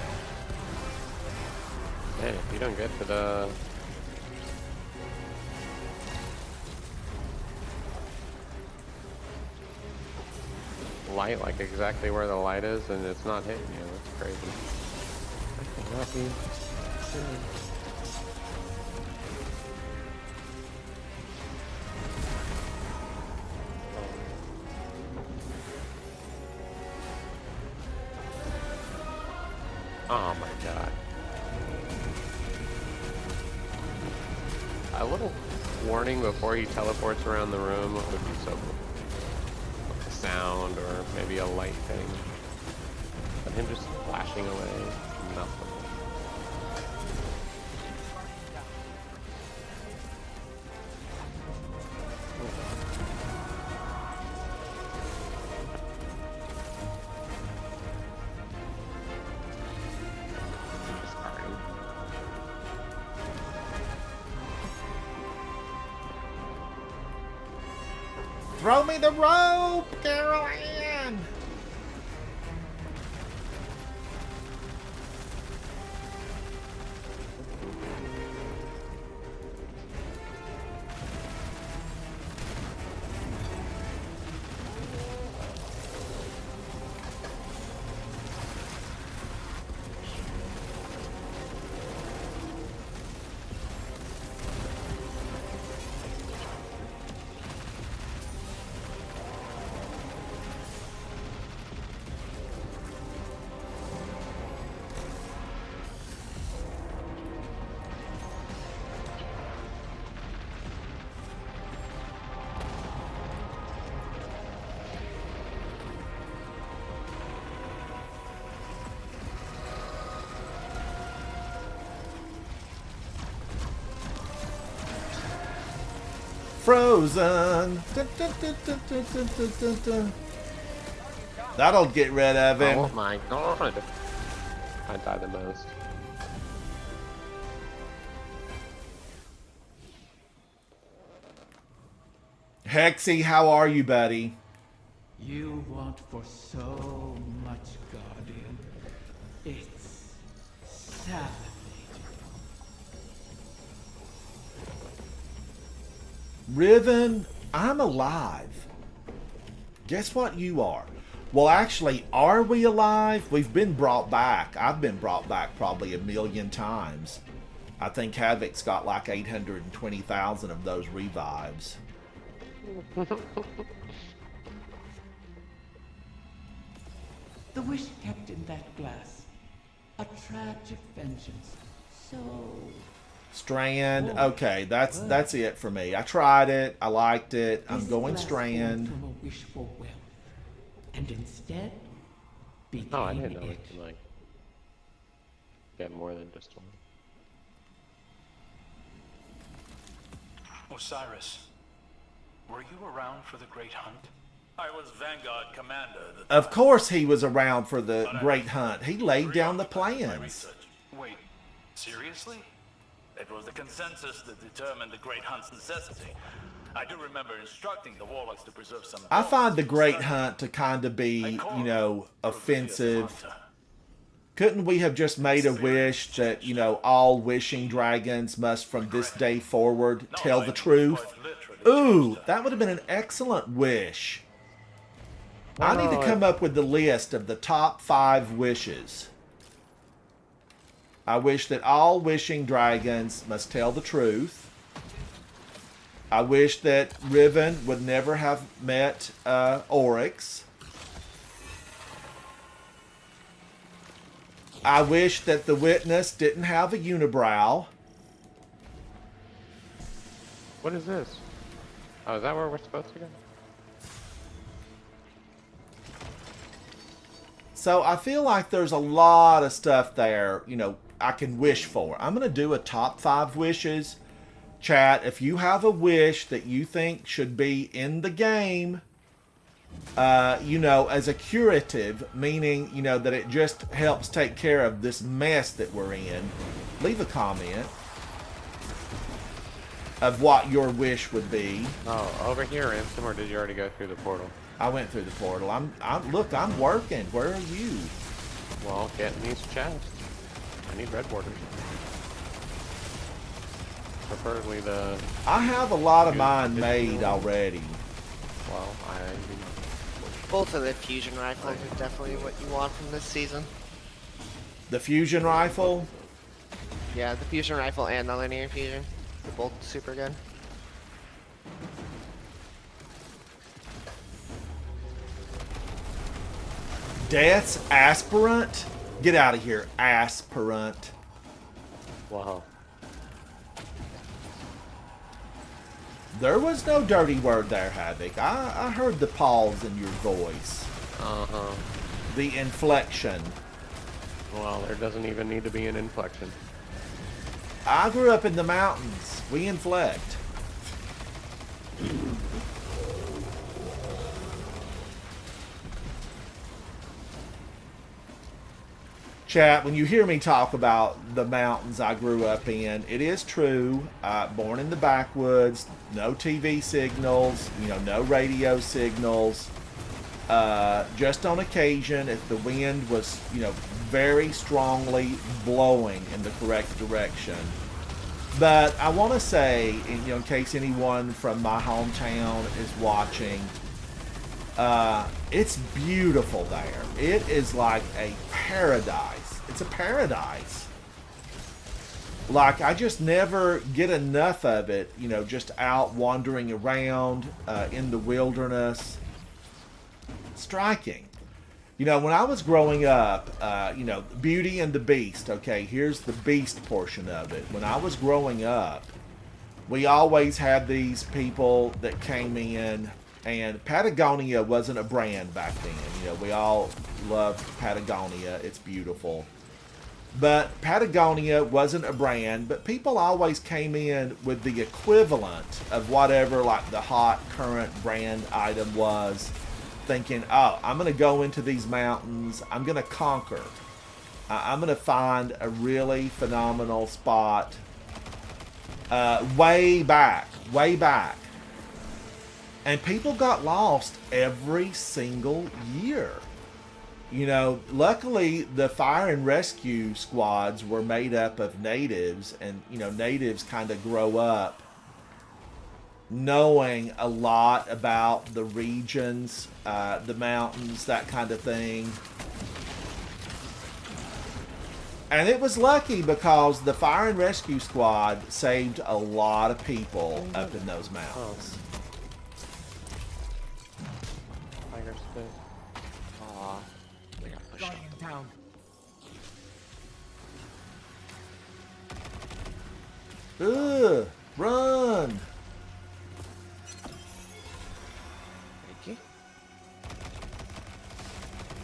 Hey, if you don't get to the... light, like exactly where the light is, and it's not hitting you. That's crazy. Lucky. Oh my god. A little warning before he teleports around the room would be so cool. Like a sound or maybe a light thing. But him just flashing away, nothing. Throw me the rope, Carol Ann! Frozen. Dun, dun, dun, dun, dun, dun, dun, dun, dun. That'll get rid of him. Oh my god. I die the most. Hexy, how are you, buddy? You want for so much, Guardian. It's salivating. Riven, I'm alive. Guess what you are? Well, actually, are we alive? We've been brought back. I've been brought back probably 1,000,000 times. I think Havoc's got like 820,000 of those revives. The wish kept in that glass. A tragic vengeance. So Strand, okay, that's it for me. I tried it, I liked it. I'm this going glass Strand. formed from a wish for wealth, and instead became Oh, I didn't know we it. could like get more than just one. Osiris, were you around for the Great Hunt? I was Vanguard Commander. Of course he was around for the Great Hunt. He laid down the plans. Wait, seriously? It was the consensus that determined the Great Hunt's necessity. I do remember instructing the warlocks to preserve some... I find the Great Hunt to kind of be, you know, offensive. Couldn't we have just made a wish that, you know, all wishing dragons must from this day forward tell the truth? Ooh, that would have been an excellent wish. I need to come up with the list of the top 5 wishes. I wish that all wishing dragons must tell the truth. I wish that Riven would never have met Oryx. I wish that the witness didn't have a unibrow. What is this? Oh, is that where we're supposed to go? So I feel like there's a lot of stuff there, you know, I can wish for. I'm going to do a top 5 wishes. Chat, if you have a wish that you think should be in the game, you know, as a curative, meaning, you know, that it just helps take care of this mess that we're in, leave a comment of what your wish would be. Oh, over here, Ansem, or did you already go through the portal? I went through the portal. Look, I'm working. Where are you? Well, getting these chests. I need red borders. Preferably the... I have a lot of mine made already. Well, Both of the fusion rifles are definitely what you want from this season. The fusion rifle? Yeah, the fusion rifle and the linear fusion. They're both super good. Death's aspirant? Get out of here, aspirant. Wow. There was no dirty word there, Havoc. I heard the pause in your voice. Uh-huh. The inflection. Well, there doesn't even need to be an inflection. I grew up in the mountains. We inflect. Chat, when you hear me talk about the mountains I grew up in, it is true. Born in the backwoods, no TV signals, no radio signals. Just on occasion, if the wind was, very strongly blowing in the correct direction. But I want to say, in case anyone from my hometown is watching, it's beautiful there. It is like a paradise. It's a paradise. Like, I just never get enough of it, just out wandering around in the wilderness. Striking. When I was growing up, Beauty and the Beast, okay, here's the Beast portion of it. When I was growing up, we always had these people that came in, and Patagonia wasn't a brand back then. We all loved Patagonia. It's beautiful. But Patagonia wasn't a brand, but people always came in with the equivalent of whatever, like, the hot current brand item was, thinking, oh, I'm going to go into these mountains. I'm going to conquer. I'm going to find a really phenomenal spot way back. And people got lost every single year. Luckily, the fire and rescue squads were made up of natives, and, natives kind of grow up knowing a lot about the regions, the mountains, that kind of thing. And it was lucky because the fire and rescue squad saved a lot of people up in those mountains. Tiger spit. Aw. They got pushed off. Down. Ugh, run!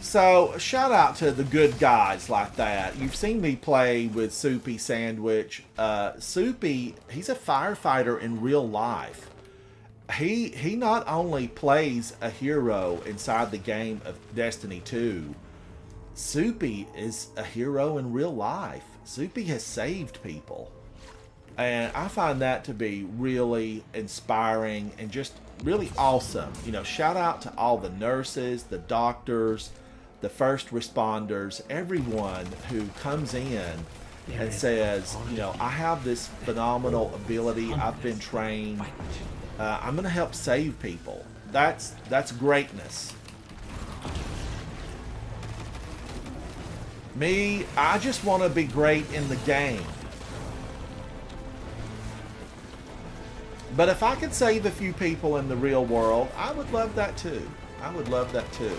So, shout out to the good guys like that. You've seen me play with Soupy Sandwich. Soupy, he's a firefighter in real life. He not only plays a hero inside the game of Destiny 2, Soupy is a hero in real life. Soupy has saved people. And I find that to be really inspiring and just really awesome. Shout out to all the nurses, the doctors, the first responders, everyone who comes in and says, I have this phenomenal ability. I've been trained. I'm going to help save people. That's greatness. Me, I just want to be great in the game. But if I could save a few people in the real world, I would love that too. I would love that too.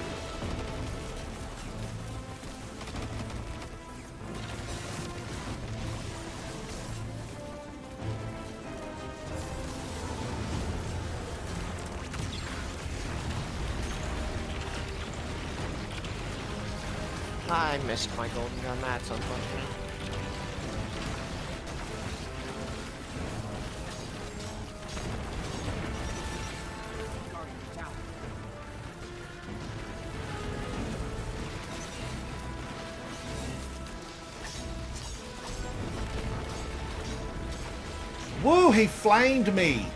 I missed my golden gun, that's unfortunate. Woo, he flamed me.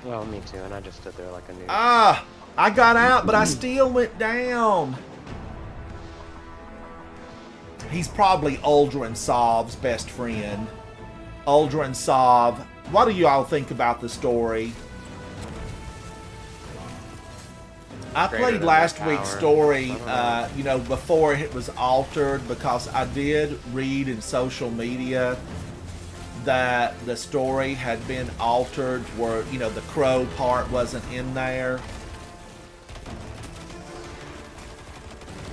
Well, me too, and I just stood there like a noob. Ah, I got out, but I still went down. He's probably Uldren Sov's best friend. Uldren Sov. What do you all think about the story? I Greater played than last that week's power. story, I don't know. before it was altered, because I did read in social media that the story had been altered where, the crow part wasn't in there.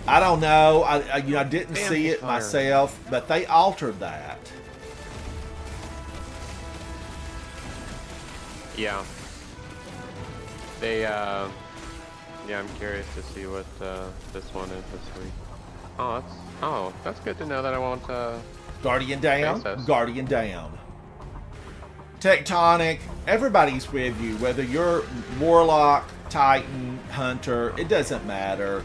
I don't know. I didn't Damn, see he's it firing. myself, but they altered that. Yeah. They, yeah, I'm curious to see what this one is this week. Oh, that's good to know that I won't, Guardian down, Face us. Guardian down. Tectonic, everybody's with you, whether you're Warlock, Titan, Hunter, it doesn't matter.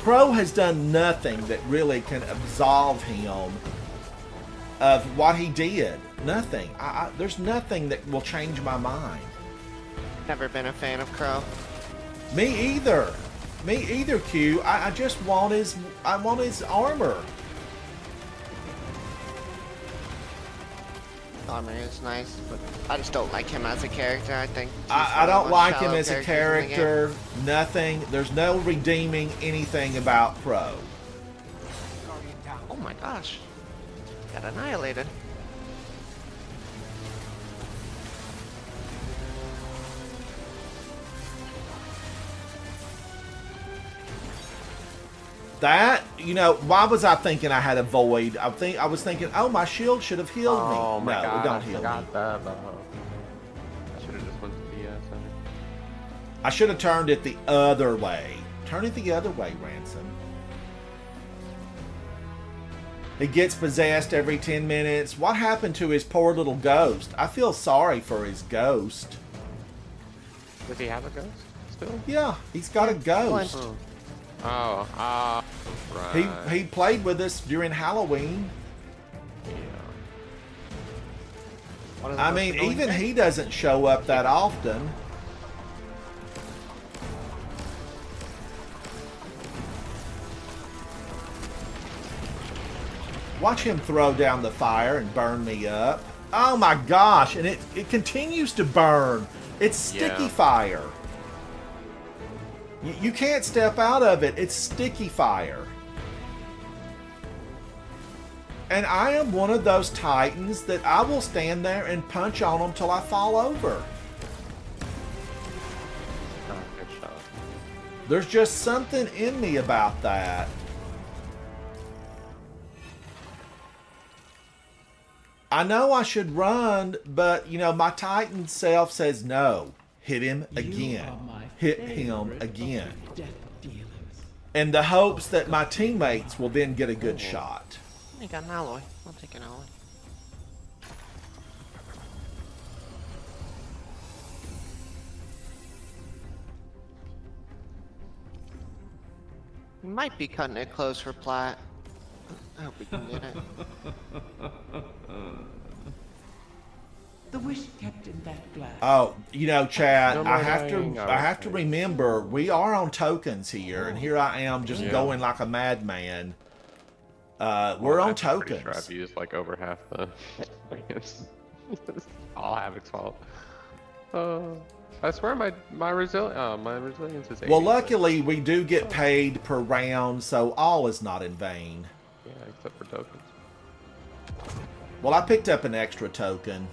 Crow has done nothing that really can absolve him of what he did. Nothing. There's nothing that will change my mind. Never been a fan of Crow. Me either. Me either, Q. I just want his armor. Armor is nice, but I just don't like him as a character. I think he's I one of don't the most like him shallow as a characters in the game. character. Nothing. There's no redeeming anything about Crow. Oh my gosh. Got annihilated. That, why was I thinking I had a void? I was thinking, oh, my shield should have healed me. Oh my no, god, it don't I heal forgot me. that. I should have just went to the center. I should have turned it the other way. Turn it the other way, Ransom. He gets possessed every 10 minutes. What happened to his poor little ghost? I feel sorry for his ghost. Does he have a ghost still? Yeah, he's got a ghost. Oh, right. He played with us during Halloween. Yeah. I mean, even he doesn't show up that often. Watch him throw down the fire and burn me up. Oh my gosh, and it continues to burn. It's sticky Yeah. fire. You can't step out of it. It's sticky fire. And I am one of those titans that I will stand there and punch on them till I fall over. Oh, good shot. There's just something in me about that. I know I should run, but, my Titan self says no. Hit him again. Hit him again. In the hopes that my teammates will then get a good shot. I got an alloy. I'll take an alloy. We might be cutting it close for plat. I hope we can get it. The wish kept in that glass. Oh, Chad, No more I have dying. to remember we are on tokens here, and here I am just Yeah. going like a madman. We're Well, on I'm pretty tokens. Sure I've used like over half the. It's all Havoc's fault. I swear my resilience is 80. Well, luckily we do get paid per round, so all is not in vain. Yeah, except for tokens. Well, I picked up an extra token.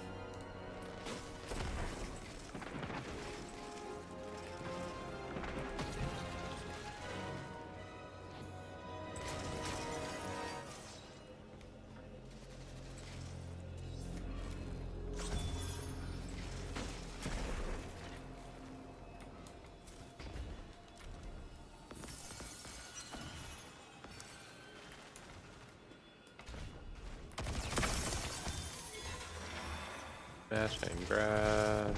Dash and grab.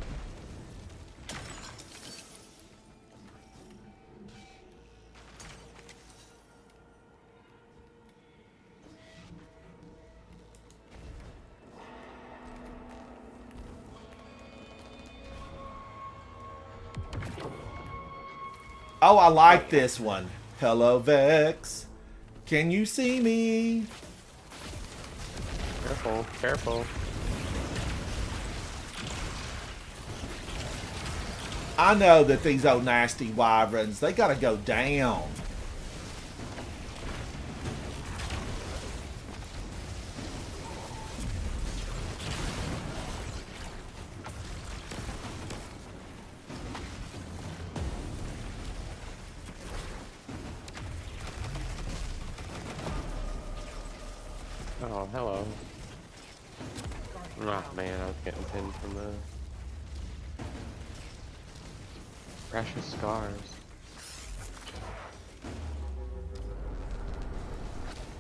Oh, I like this one. Hello, Vex. Can you see me? Careful, careful. I know that these old nasty wyverns, they gotta go down. Oh, hello. Oh man, I was getting pinned from the precious scars.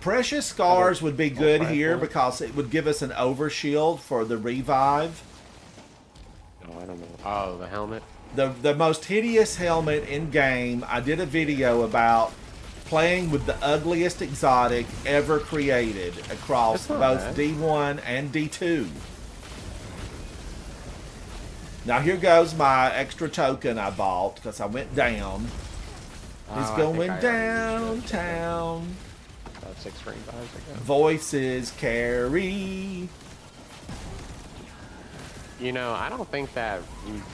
Precious Scars would be good here because it would give us an overshield for the revive. Oh, I don't know. Oh, the helmet? The most hideous helmet in game. I did a video about playing with the ugliest exotic ever created across That's not both bad. D1 and D2. Now here goes my extra token I bought because I went down. Oh, He's I going think I already used it. downtown. About 6 ring buys ago. Voices carry. You know, I don't think that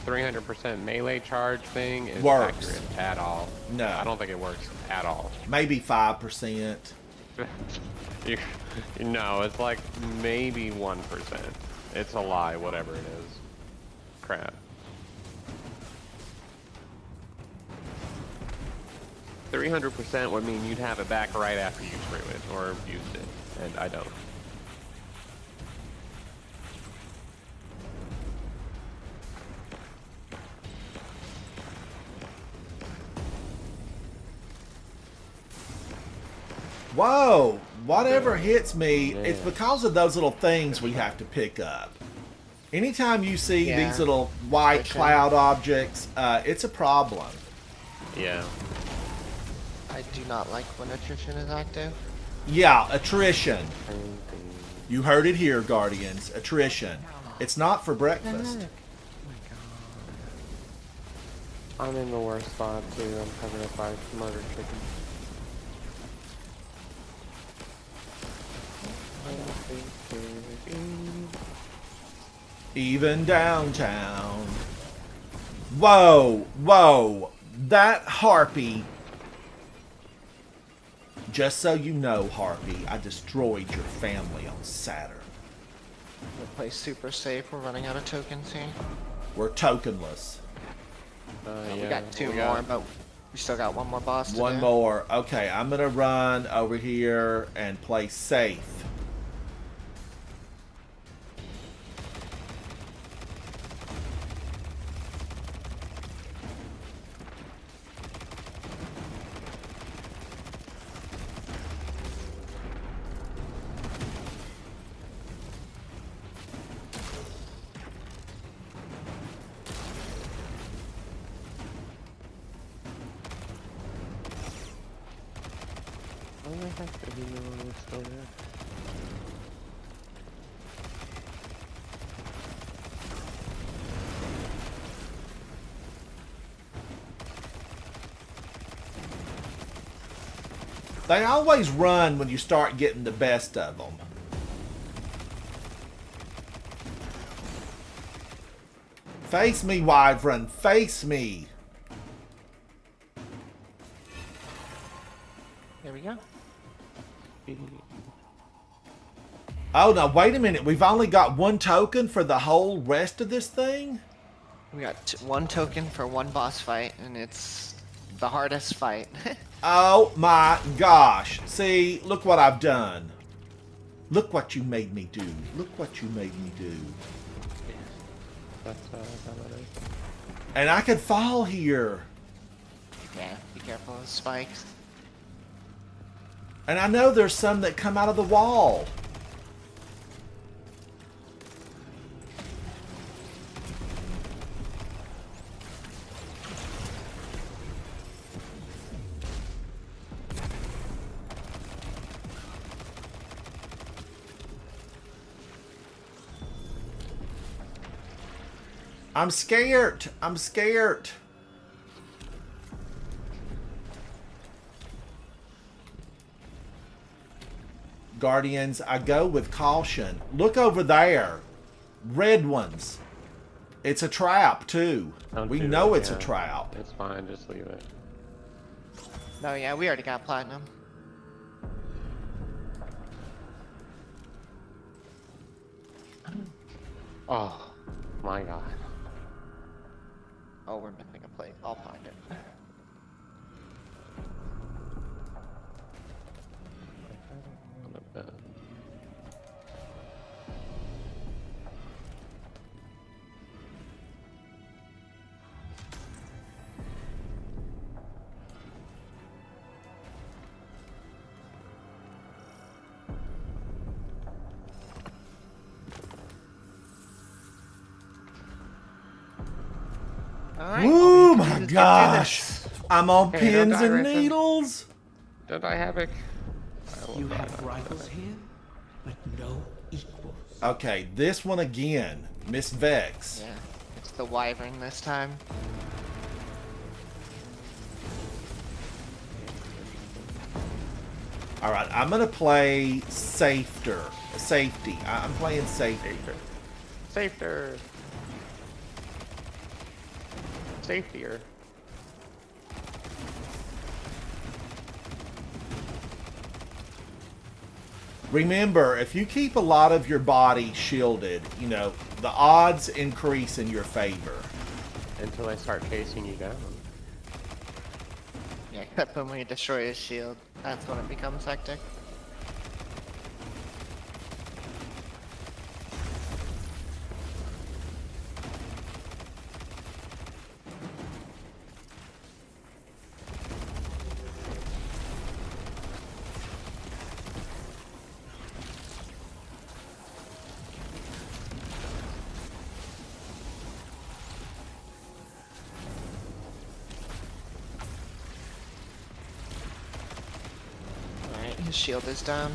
300% melee charge thing is Works. accurate at all. No. I don't think it works at all. Maybe 5%. No, it's like maybe 1%. It's a lie, whatever it is. Crap. 300% would mean you'd have it back right after you threw it or used it, and I don't. Whoa! Whatever hits me, it's because of those little things we have to pick up. Anytime you see Yeah. these little white Attrition. cloud objects, it's a problem. Yeah. I do not like when attrition is active. Yeah, attrition. You heard it here, Guardians. Attrition. It's not for breakfast. I'm in the worst spot too. I'm covered up by murdered chicken. Even downtown. Whoa, whoa. That Harpy. Just so you know, Harpy, I destroyed your family on Saturn. We'll play super safe. We're running out of tokens here. We're tokenless. We got two more, but we still got one more boss to One do. more. Okay, I'm gonna run over here and play safe. They always run when you start getting the best of them. Face me, Wyvern. Face me. There we go. Oh, now wait a minute. We've only got one token for the whole rest of this thing? We got one token for one boss fight, and it's the hardest fight. Oh my gosh. See, look what I've done. Look what you made me do. Look what you made me do. That's how it is. And I could fall here. Yeah, be careful of spikes. And I know there's some that come out of the wall. I'm scared. I'm scared. Guardians, I go with caution. Look over there. Red ones. It's a trap, too. Don't We do know it, it's a yeah. trap. It's fine, just leave it. No, yeah, we already got platinum. Oh, my god. Oh, we're missing a plate. I'll find it. On the bed. Alright. Ooh, all we have to my do is get through gosh. this. I'm on Hey, don't pins die, and Ransom. needles. Don't die, Havoc. I will You die, have die, rivals die. here, but no equals. Okay, this one again. Miss Vex. Yeah, it's the wyvern this time. All right, I'm gonna play safety. I'm playing safety. Safer. Safetier. Remember, if you keep a lot of your body shielded, you know, the odds increase in your favor. Until I start chasing you down. Yeah, except when we destroy his shield. That's when it becomes hectic. Alright, his shield is down.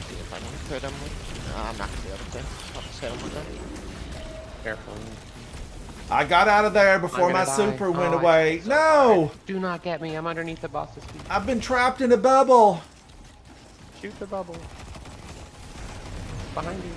See if I can hit him with... No, I'm not gonna be able to. I'll just hit him with it. Careful. I got out of there before I'm my gonna die. super went Oh, I'm away. so No! Do not get me. I'm underneath the boss's feet. I've been trapped in a bubble. Shoot the bubble. Behind you.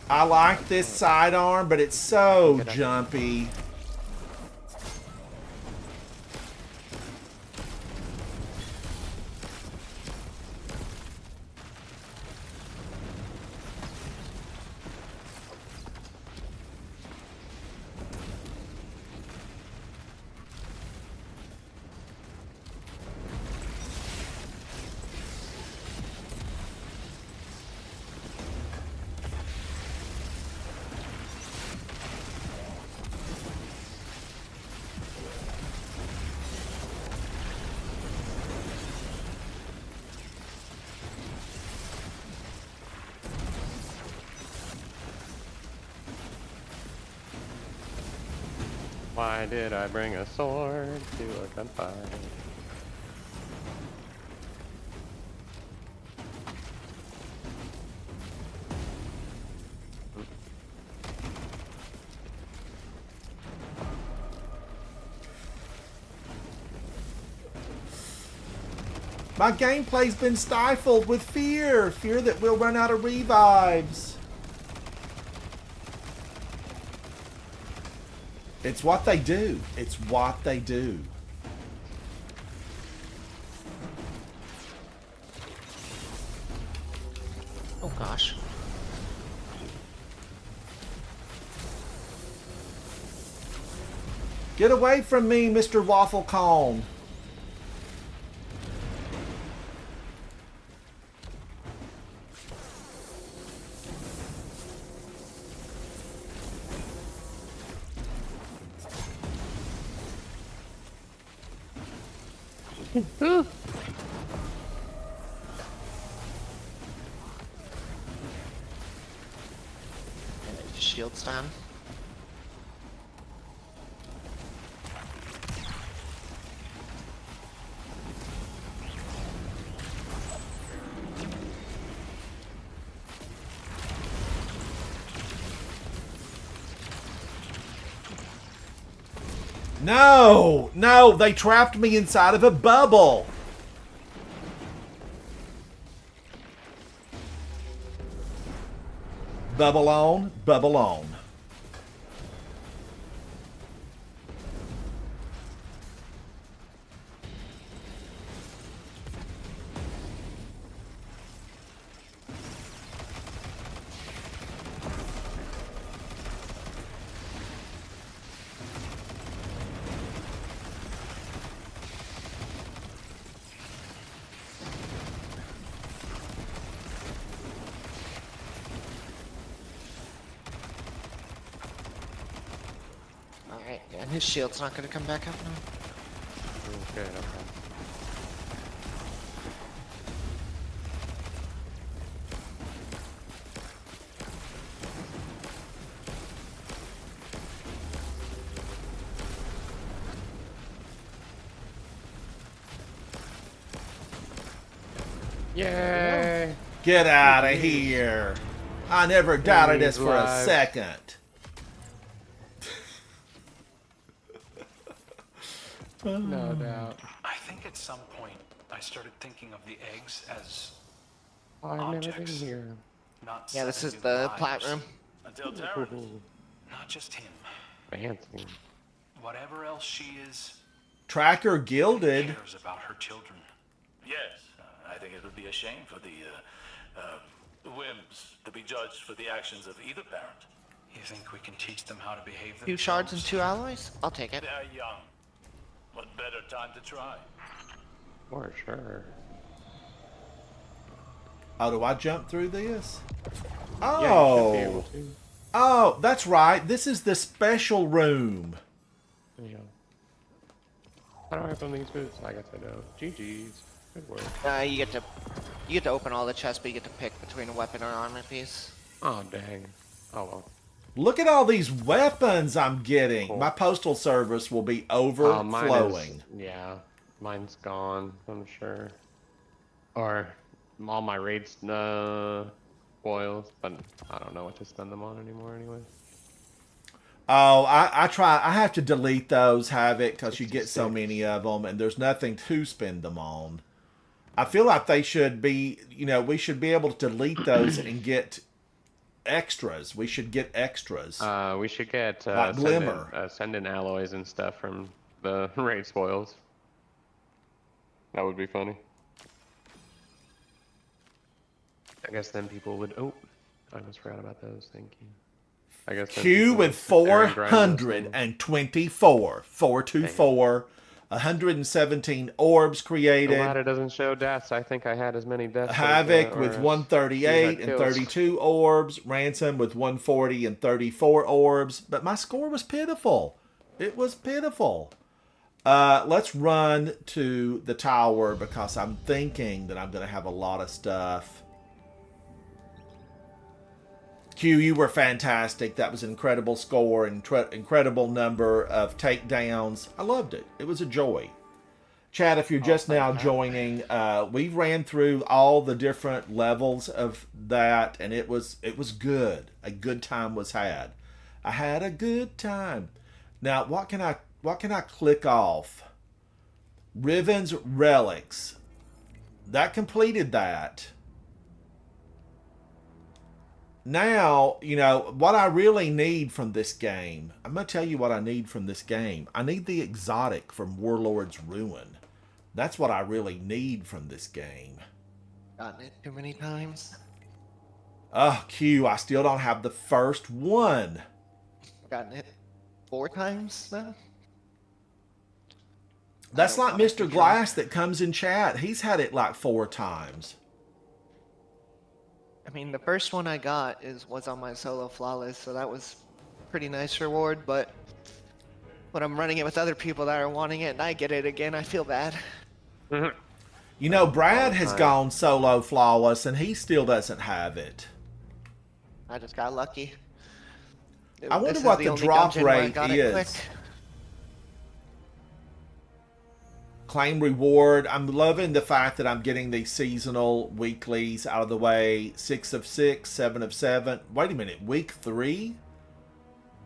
I like this sidearm, but it's so Get up. jumpy. Why did I bring a sword to a gunfight? My gameplay's been stifled with fear. Fear that we'll run out of revives. It's what they do. It's what they do. Oh gosh. Get away from me, Mr. Waffle Cone. And his shield's down. No! No! They trapped me inside of a bubble! Bubble on, bubble on. Alright, and his shield's not gonna come back up now. Okay, okay. Yay! Get out of here! I never doubted this He's for a alive. second. No doubt. I think at some point I started thinking of the eggs as I've never been Objects. here. not Yeah, this is sudden the lives. plat room. Until Terran. Not just him. Fancy. Whatever else she is, Tracker Gilded. cares about her children. Yes, I think it would be a shame for the whims to be judged for the actions of either parent. You think we can teach them how to behave themselves? 2 shards and 2 alloys? I'll take it. They're young. What better time to try? For sure. Oh, do I jump through this? Yeah, you should be able Oh. to. Oh, that's right. This is the special room. Yeah. How do I open these boots? I guess I don't. GG's. Good work. You get to open all the chests, but you get to pick between a weapon or armor piece. Oh, dang. Oh, well. Look at all these weapons I'm getting. Cool. My postal service will be Mine overflowing. is, yeah. Mine's gone, I'm sure. Or all my raid spoils, but I don't know what to spend them on anymore anyway. Oh, I try. I have to delete those, Havoc, because you get so many of them, and there's nothing to spend them on. I feel like they should be, we should be able to delete those and get extras. We should get extras. We should get Like Glimmer. send in alloys and stuff from the raid spoils. That would be funny. I guess then people would. Oh, I almost forgot about those. Thank you. I guess then Q people with would sit there and grind those things. 424. 424. 117 orbs The created. ladder doesn't show deaths. I think I had as many deaths. Havoc as, with or 138 and kills. 32 orbs. Ransom with 140 and 34 orbs. But my score was pitiful. It was pitiful. Let's run to the tower because I'm thinking that I'm going to have a lot of stuff. Q, you were fantastic. That was an incredible score, incredible number of takedowns. I loved it. It was a joy. Chad, if you're just now joining, we ran through all the different levels of that, and it was good. A good time was had. I had a good time. Now, what can I click off? Riven's Relics. That completed that. Now, what I really need from this game. I'm going to tell you what I need from this game. I need the exotic from Warlord's Ruin. That's what I really need from this game. Gotten it too many times. Oh, Q, I still don't have the first one. Gotten it 4 times now. That's I like don't know. Mr. Glass that comes in chat. He's had it like 4 times. I mean, the first one I got was on my solo flawless, so that was a pretty nice reward, but when I'm running it with other people that are wanting it and I get it again, I feel bad. Brad has gone solo flawless and he still doesn't have it. I just got lucky. I wonder This is what the the only drop dungeon where I rate got it quick. is. Claim reward. I'm loving the fact that I'm getting these seasonal weeklies out of the way. 6 of 6, 7 of 7. Wait a minute, week 3?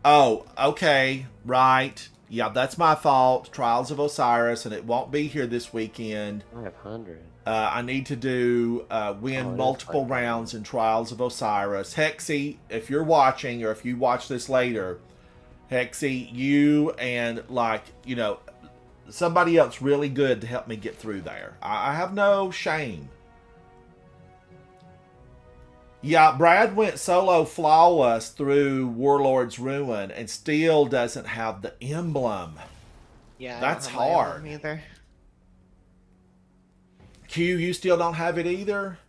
Oh, okay, right. Yeah, that's my fault. Trials of Osiris, and it won't be here this weekend. 500. I need to do win Oh, it is multiple 500. rounds in Trials of Osiris. Hexy, if you're watching or if you watch this later, Hexy, you and somebody else really good to help me get through there. I have no shame. Yeah, Brad went solo flawless through Warlord's Ruin and still doesn't have the emblem. Yeah, That's I don't have my hard. emblem either. Q, you still don't have it either?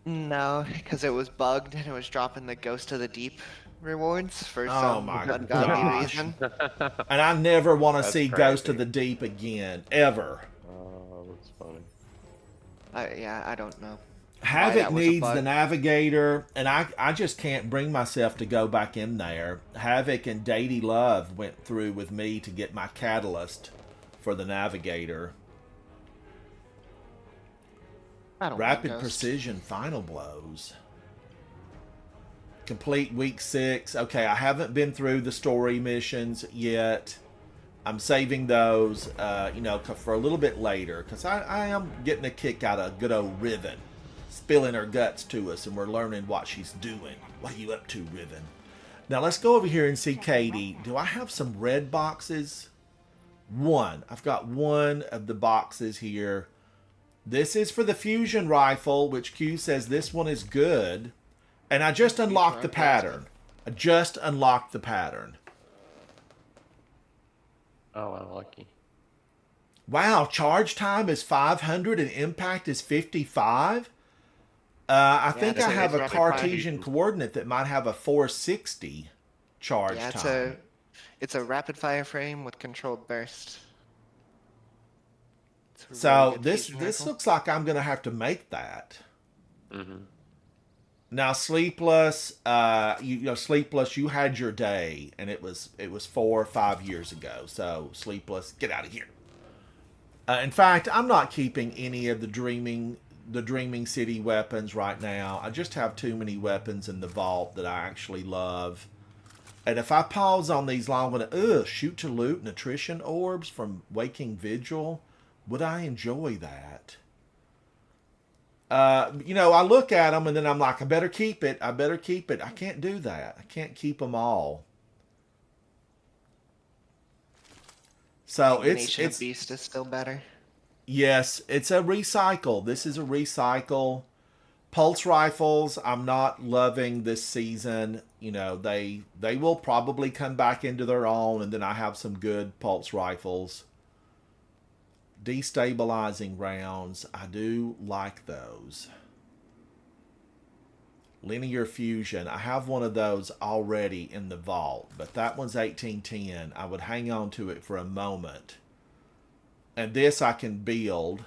No, because it was bugged and it was dropping the Ghost of the Deep rewards for Oh some my ungodly gosh. reason. And I never want to That's see Ghost crazy. of the Deep again, ever. Oh, that's funny. I don't know. Havoc that was a needs bug. the Navigator, and I just can't bring myself to go back in there. Havoc and Dady Love went through with me to get my Catalyst for the Navigator. I don't Rapid want Ghost. Precision Final Blows. Complete week 6. Okay, I haven't been through the story missions yet. I'm saving those, for a little bit later, because I am getting a kick out of good old Riven spilling her guts to us, and we're learning what she's doing. What are you up to, Riven? Now let's go over here and see Katie. Do I have some red boxes? One. I've got one of the boxes here. This is for the fusion rifle, which Q says this one is good. And I just unlocked the pattern. I just unlocked the pattern. Oh, wow, lucky. Wow, charge time is 500 and impact is 55? I think it's I a have a rapid fire. Cartesian coordinate that might have a 460 charge Yeah, time. it's a rapid fire frame with controlled burst. It's a really So good this fusion this rifle. looks like I'm gonna have to make that. Mm-hmm. Now Sleepless, Sleepless, you had your day, and it was 4 or 5 years ago. So Sleepless, get out of here. In fact, I'm not keeping any of the Dreaming City weapons right now. I just have too many weapons in the vault that I actually love. And if I pause on these long, I'm gonna shoot to loot nutrition orbs from Waking Vigil. Would I enjoy that? I look at them and then I'm like, I better keep it. I better keep it. I can't do that. I can't keep them all. So Nation it's of Beast is still better. yes, it's a recycle. This is a recycle. Pulse rifles, I'm not loving this season. They will probably come back into their own, and then I have some good pulse rifles. Destabilizing rounds, I do like those. Linear fusion, I have one of those already in the vault, but that one's 1810. I would hang on to it for a moment. And this I can build.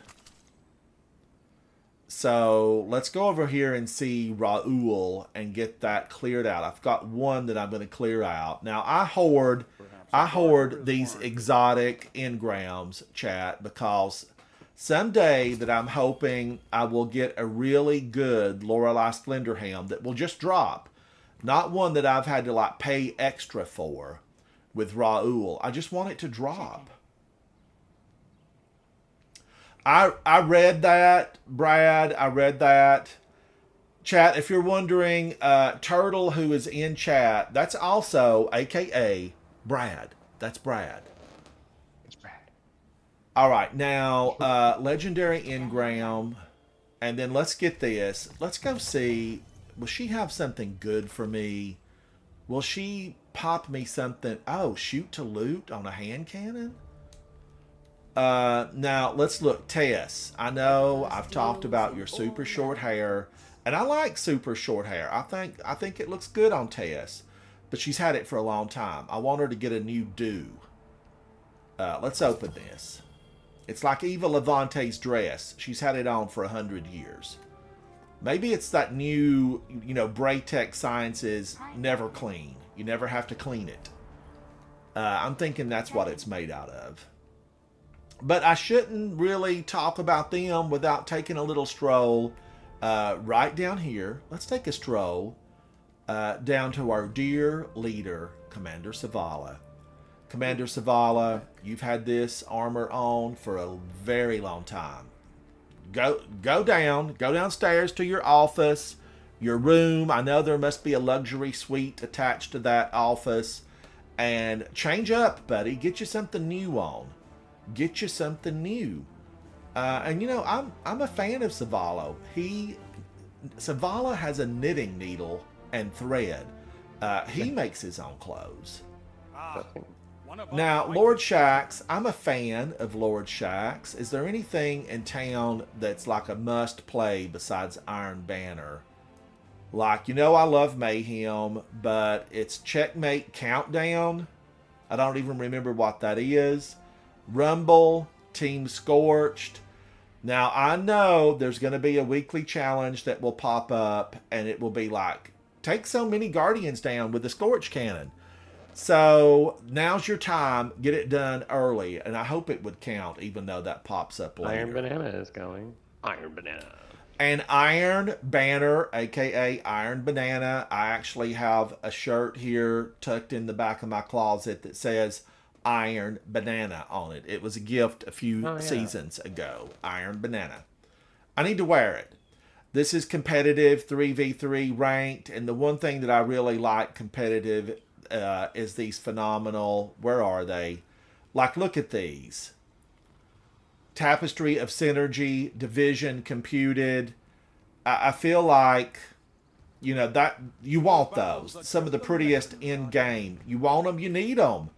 So let's go over here and see Raoul and get that cleared out. I've got one that I'm going to clear out. Now I hoard these exotic engrams, chat, because someday that I'm hoping I will get a really good Lorelei Splenderham that will just drop. Not one that I've had to pay extra for with Raoul. I just want it to drop. I read that, Brad. I read that. Chat, if you're wondering, Turtle, who is in chat, that's also AKA Brad. That's Brad. It's Brad. All right, now Legendary Engram, and then let's get this. Let's go see. Will she have something good for me? Will she pop me something? Oh, shoot to loot on a hand cannon? Now let's look. Tess, I know I've talked about your super short hair, and I like super short hair. I think it looks good on Tess, but she's had it for a long time. I want her to get a new do. Let's open this. It's like Eva Levante's dress. She's had it on for 100 years. Maybe it's that new, Braytech Sciences never clean. You never have to clean it. I'm thinking that's what it's made out of. But I shouldn't really talk about them without taking a little stroll right down here. Let's take a stroll down to our dear leader, Commander Zavala. Commander Zavala, you've had this armor on for a very long time. Go downstairs to your office, your room. I know there must be a luxury suite attached to that office. And change up, buddy. Get you something new on. Get you something new. And you know, I'm a fan of Zavala. Zavala has a knitting needle and thread. He makes his own clothes. Now, Lord Shaxx, I'm a fan of Lord Shaxx. Is there anything in town that's like a must play besides Iron Banner? Like, you know, I love Mayhem, but it's Checkmate Countdown. I don't even remember what that is. Rumble, Team Scorched. Now, I know there's going to be a weekly challenge that will pop up, and it will be like, take so many Guardians down with the Scorch Cannon. So, now's your time. Get it done early, and I hope it would count, even though that pops up later. Iron Banana is going. Iron Banana. And Iron Banner, aka Iron Banana. I actually have a shirt here tucked in the back of my closet that says Iron Banana on it. It was a gift a few seasons ago. Iron Banana. I need to wear it. This is competitive 3v3 ranked, and the one thing that I really like competitive is these phenomenal, where are they? Like, look at these. Tapestry of Synergy, Division Computed. I feel like, you know, that you want those. Some of the prettiest in game. You want them, you need them.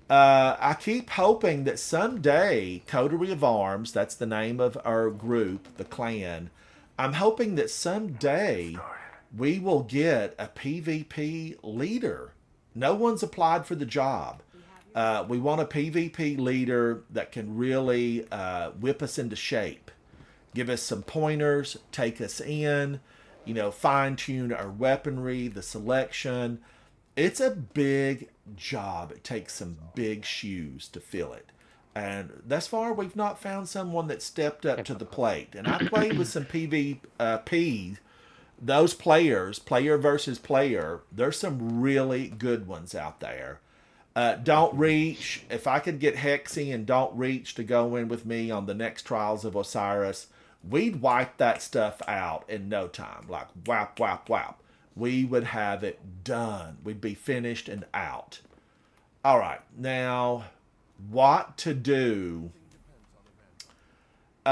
I keep hoping that someday, Coterie of Arms, that's the name of our group, the clan, I'm hoping that someday we will get a PvP leader. No one's applied for the job. We want a PvP leader that can really whip us into shape. Give us some pointers, take us in, you know, fine-tune our weaponry, the selection. It's a big job. It takes some big shoes to fill it. And thus far, we've not found someone that stepped up to the plate. And I played with some PvP. Those players, player versus player, there's some really good ones out there. Don't Reach. If I could get Hexy and Don't Reach to go in with me on the next Trials of Osiris, we'd wipe that stuff out in no time. Like, whap, whap, whap. We would have it done. We'd be finished and out. All right. Now, what to do? You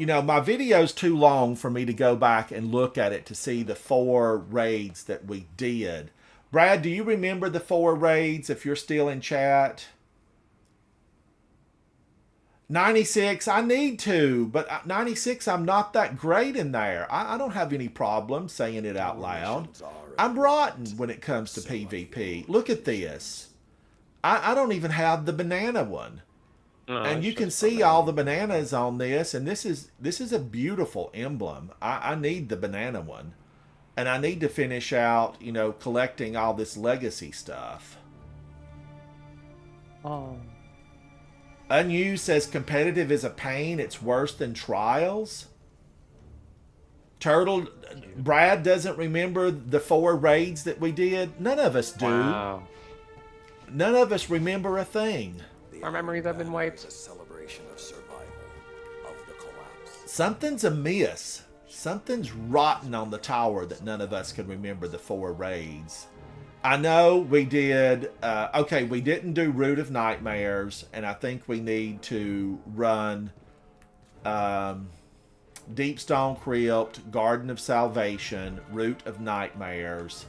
know, my video's too long for me to go back and look at it to see the 4 raids that we did. Brad, do you remember the 4 raids if you're still in chat? 96, I need to, but 96, I'm not that great in there. I don't have any problem saying it out loud. I'm rotten when it comes to PvP. Look at this. I don't even have the banana one. And you can see all the bananas on this, and this is a beautiful emblem. I need the banana one. And I need to finish out, you know, collecting all this legacy stuff. Oh. Unused says competitive is a pain. It's worse than trials. Turtle, Brad doesn't remember the 4 raids that we did. None of us do. Wow. None of us remember a thing. Our memories have been wiped. A celebration of survival of the collapse. Something's amiss. Something's rotten on the tower that none of us can remember the 4 raids. I know we did, okay, we didn't do Root of Nightmares, and I think we need to run Deepstone Crypt, Garden of Salvation, Root of Nightmares.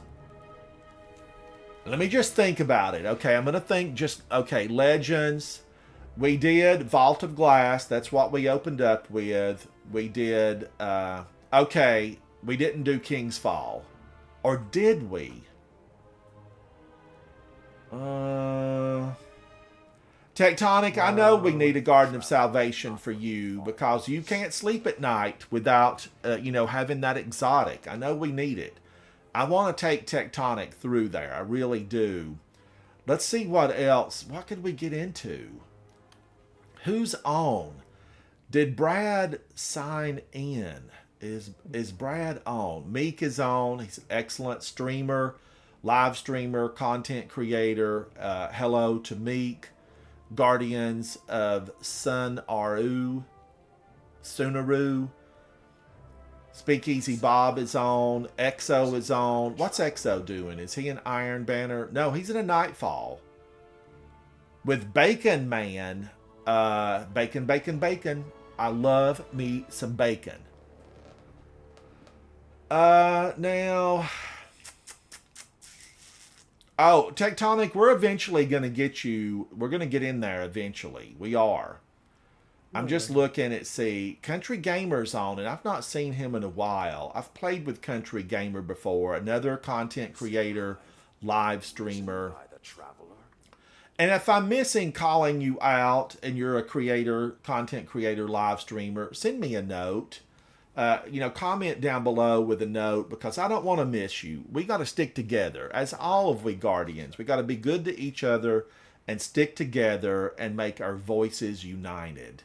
Let me just think about it. Okay, I'm going to think just, okay, Legends. We did Vault of Glass. That's what we opened up with. We did, okay, we didn't do King's Fall. Or did we? Tectonic, I know we need a Garden of Salvation for you because you can't sleep at night without, you know, having that exotic. I know we need it. I want to take Tectonic through there. I really do. Let's see what else. What could we get into? Who's on? Did Brad sign in? Is Brad on? Meek is on. He's an excellent streamer. live streamer, content creator. Hello to Meek, Guardians of Sunaru. Speakeasy Bob is on. Exo is on. What's Exo doing? Is he an Iron Banner? No, he's in a Nightfall. With Bacon Man. Bacon. I love me some bacon. Now... Oh, Tectonic, we're eventually going to get you... We're going to get in there eventually. We are. I'm just looking at, see, Country Gamer's on, and I've not seen him in a while. I've played with Country Gamer before, another content creator, live streamer. And if I'm missing calling you out and you're a creator, content creator, live streamer, send me a note. Comment down below with a note, because I don't want to miss you. We got to stick together, as all of we Guardians. We got to be good to each other and stick together and make our voices united.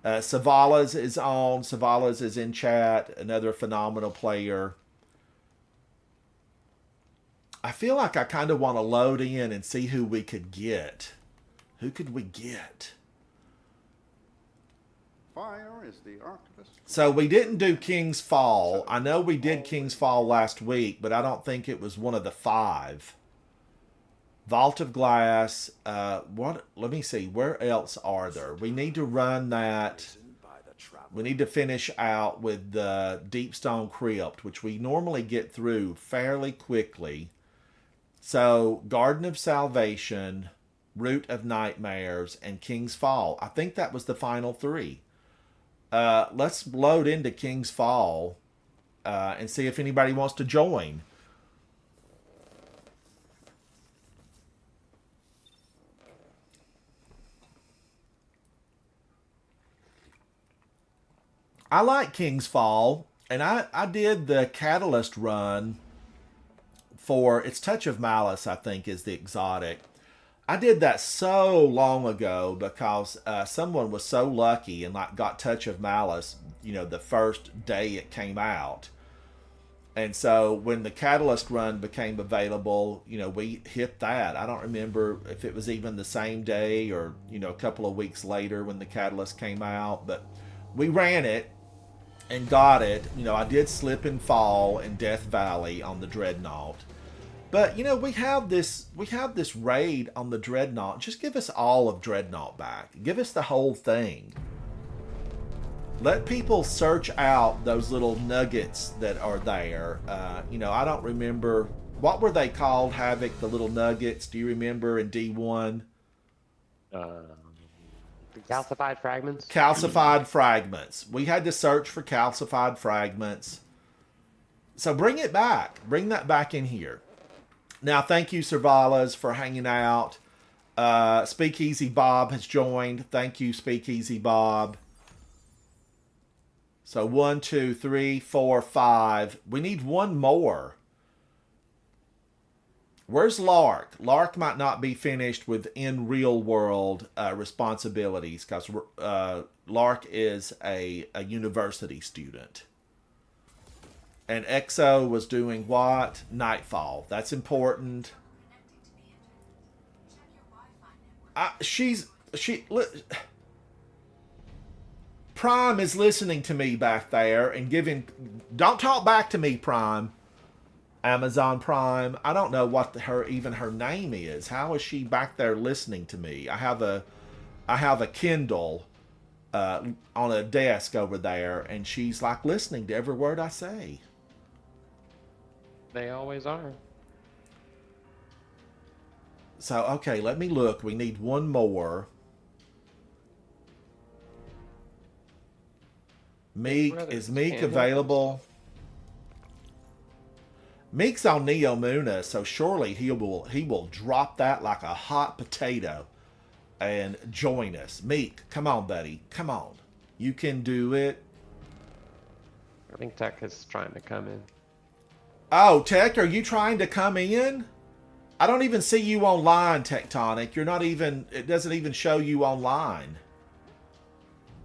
Savalas is on. Savalas is in chat. Another phenomenal player. I feel like I kind of want to load in and see who we could get. Who could we get? Fire is the archivist. So we didn't do King's Fall. I know we did King's Fall last week, but I don't think it was one of the 5. Vault of Glass. Let me see. Where else are there? We need to run that. We need to finish out with the Deepstone Crypt, which we normally get through fairly quickly. So, Garden of Salvation, Root of Nightmares, and King's Fall. I think that was the final 3. Let's load into King's Fall and see if anybody wants to join. I like King's Fall, and I did the Catalyst run for, it's Touch of Malice, I think, is the exotic. I did that so long ago because someone was so lucky and got Touch of Malice, the first day it came out. And so when the Catalyst run became available, we hit that. I don't remember if it was even the same day or, a couple of weeks later when the Catalyst came out, but we ran it and got it. I did slip and fall in Death Valley on the Dreadnought. But, we have this raid on the Dreadnought. Just give us all of Dreadnought back. Give us the whole thing. Let people search out those little nuggets that are there. I don't remember. What were they called, Havoc, the little nuggets? Do you remember in D1? Calcified fragments? Calcified fragments. We had to search for calcified fragments. So bring it back. Bring that back in here. Now, thank you, Servalas, for hanging out. Speakeasy Bob has joined. Thank you, Speakeasy Bob. So 1, 2, 3, 4, 5. We need one more. Where's Lark? Lark might not be finished with in real world responsibilities because Lark is a university student. And Exo was doing what? Nightfall. That's important. Prime is listening to me back there and giving... Don't talk back to me, Prime. Amazon Prime. I don't know what her name is. How is she back there listening to me? I have a Kindle on a desk over there, and she's like listening to every word I say. They always are. So, okay, let me look. We need one more. Meek, is Meek available? Meek's on Neomuna, so surely he will drop that like a hot potato and join us. Meek, come on, buddy. Come on. You can do it. I think Tech is trying to come in. Oh, Tech, are you trying to come in? I don't even see you online, Tectonic. You're not even, it doesn't even show you online.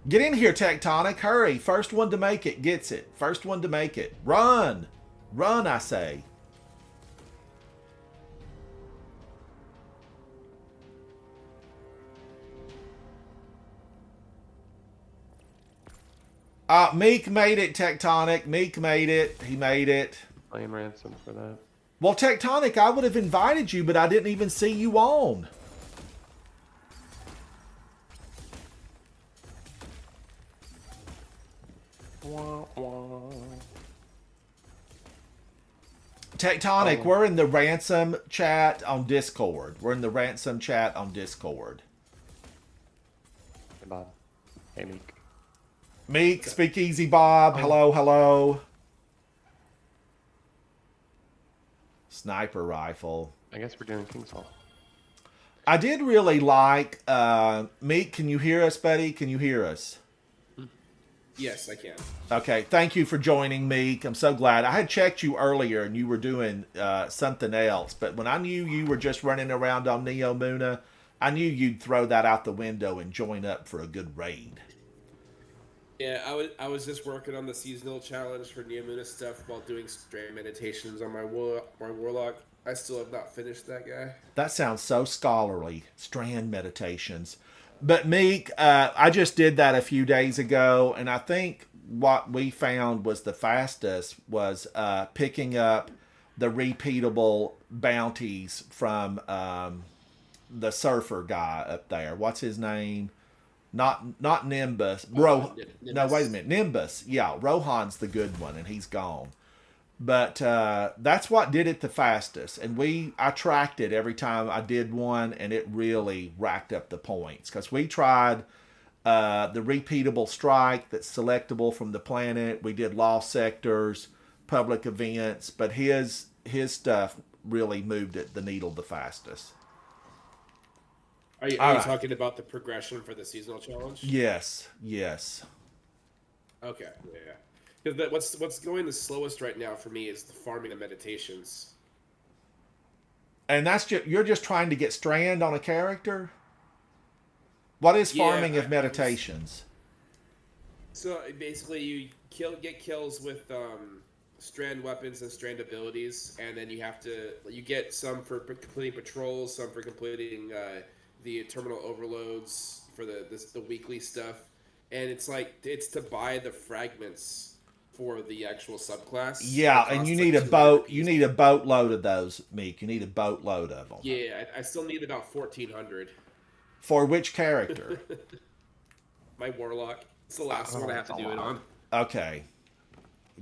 Get in here, Tectonic. Hurry. First one to make it gets it. First one to make it. Run. Run, I say. Meek made it, Tectonic. Meek made it. He made it. Claim ransom for that. Well, Tectonic, I would have invited you, but I didn't even see you on. Wah, wah. Tectonic, we're in the ransom chat on Discord. We're in the ransom chat on Discord. Hey, Bob. Hey, Meek. Meek, Speakeasy Bob, hello, hello. Sniper rifle. I guess we're doing King's Hall. I did really like, Meek, can you hear us, buddy? Can you hear us? Yes, I can. Okay, thank you for joining, Meek. I'm so glad. I had checked you earlier and you were doing something else, but when I knew you were just running around on Neo Muna, I knew you'd throw that out the window and join up for a good raid. Yeah, I was just working on the seasonal challenge for Neomuna stuff while doing strand meditations on my warlock. I still have not finished that guy. That sounds so scholarly. Strand meditations. But Meek, I just did that a few days ago, and I think what we found was the fastest was picking up the repeatable bounties from the surfer guy up there. What's his name? Not Nimbus. No, wait a minute. Nimbus. Yeah, Rohan's the good one, and he's gone. But that's what did it the fastest. And I tracked it every time I did one, and it really racked up the points. Because we tried the repeatable strike that's selectable from the planet. We did lost sectors, public events. But his stuff really moved the needle the fastest. Are you talking about the progression for the seasonal challenge? Yes, yes. Okay, yeah. Because what's going the slowest right now for me is the farming of meditations. And you're just trying to get strand on a character? What is farming of meditations? So basically, you get kills with strand weapons and strand abilities, and then you get some for completing patrols, some for completing the terminal overloads for the weekly stuff, and it's to buy the fragments for the actual subclass. Yeah, and you need a boat. You need a boatload of those, Meek. You need a boatload of them. Yeah, I still need about 1,400. For which character? My warlock. It's the last one I have to do it on. Okay.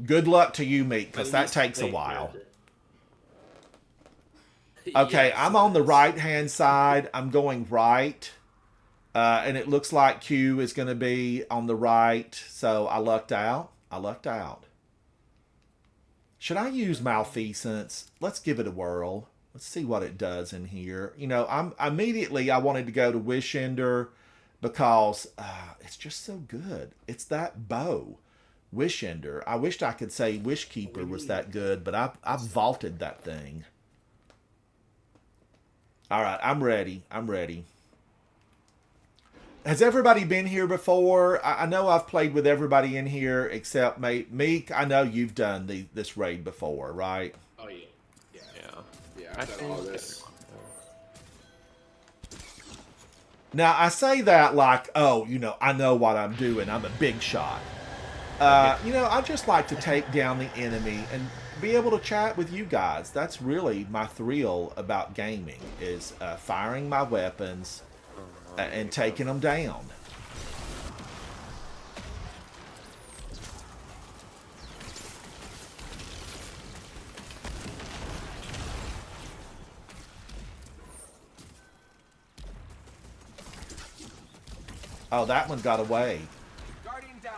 Good luck to you, Meek, because that takes a while. Okay, I'm on the right-hand side. I'm going right. And it looks like Q is going to be on the right. So I lucked out. Should I use Malfeasance? Let's give it a whirl. Let's see what it does in here. You know, I wanted to go to Wishender because it's just so good. It's that bow. Wishender. I wished I could say Wishkeeper was that good, but I've vaulted that thing. All right, I'm ready. Has everybody been here before? I know I've played with everybody in here except Meek. I know you've done this raid before, right? Oh, yeah. Yeah, I've done all this. Now, I say that like, I know what I'm doing. I'm a big shot. I just like to take down the enemy and be able to chat with you guys. That's really my thrill about gaming, is firing my weapons and taking them down. Oh, that one got away. Guardian down.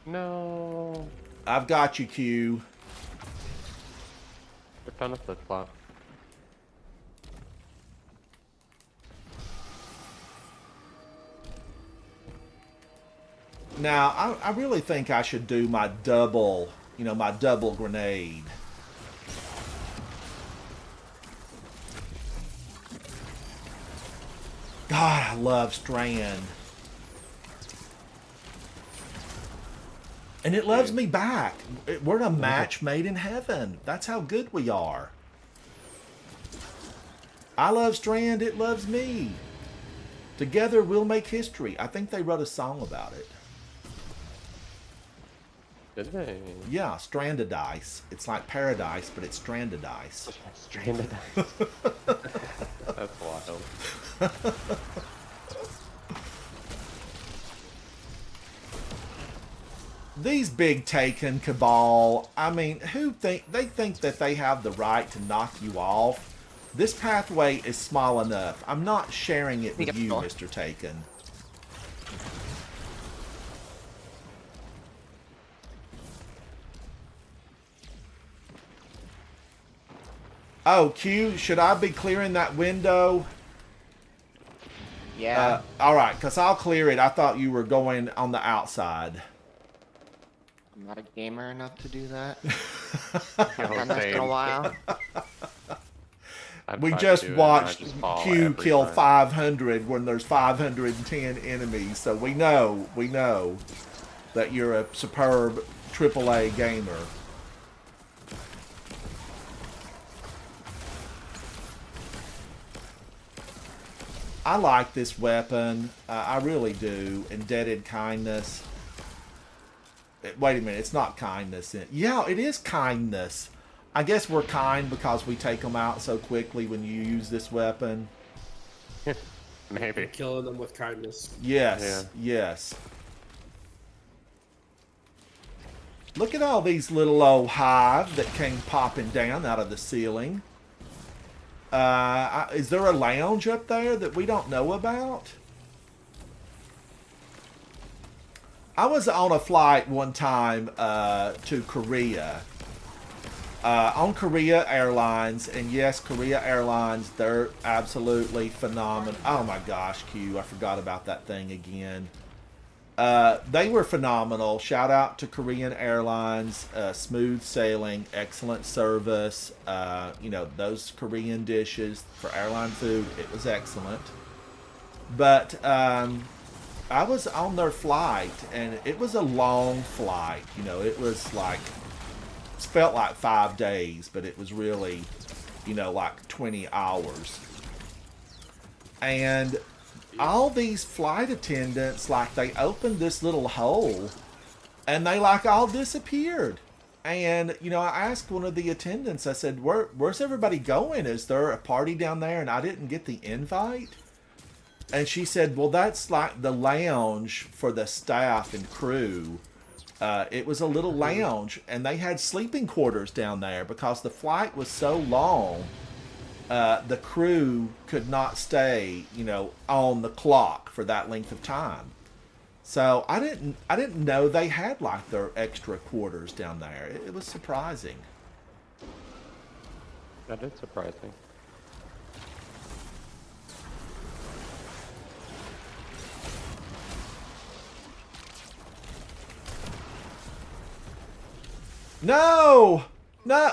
No. I've got you, Q. I found a flip-flop. Now, I really think I should do my double grenade. God, I love Strand. And it loves me back. We're a match made in heaven. That's how good we are. I love Strand, it loves me. Together we'll make history. I think they wrote a song about it. Did they? Yeah, Stranded Ice. It's like Paradise, but it's Stranded Ice. Stranded Ice. That's wild. These big Taken Cabal, I mean, they think that they have the right to knock you off. This pathway is small enough. I'm not sharing it with you, Mr. Taken. Oh, Q, should I be clearing that window? Yeah. Alright, because I'll clear it. I thought you were going on the outside. I'm not a gamer enough to do that. Done that for a while. We just watched Q kill 500 when there's 510 enemies, so we know that you're a superb AAA gamer. I like this weapon. I really do. Indebted Kindness. Wait a minute, it's not kindness. Yeah, it is kindness. I guess we're kind because we take them out so quickly when you use this weapon. Maybe. Killing them with kindness. Yes, yes. Look at all these little old hive that came popping down out of the ceiling. Is there a lounge up there that we don't know about? I was on a flight one time to Korea. On Korea Airlines, and yes, Korea Airlines, they're absolutely phenomenal. Oh my gosh, Q, I forgot about that thing again. They were phenomenal. Shout out to Korean Airlines. Smooth sailing, excellent service. You know, those Korean dishes for airline food, it was excellent. But I was on their flight, and it was a long flight. You know, it was like, it felt like 5 days, but it was really, you know, like 20 hours. And all these flight attendants, like, they opened this little hole and they like all disappeared. And, you know, I asked one of the attendants, I said, where's everybody going? Is there a party down there and I didn't get the invite? And she said, well, that's like the lounge for the staff and crew. It was a little lounge, and they had sleeping quarters down there because the flight was so long. The crew could not stay, you know, on the clock for that length of time. So I didn't know they had like their extra quarters down there. It was surprising. That is surprising. No! No!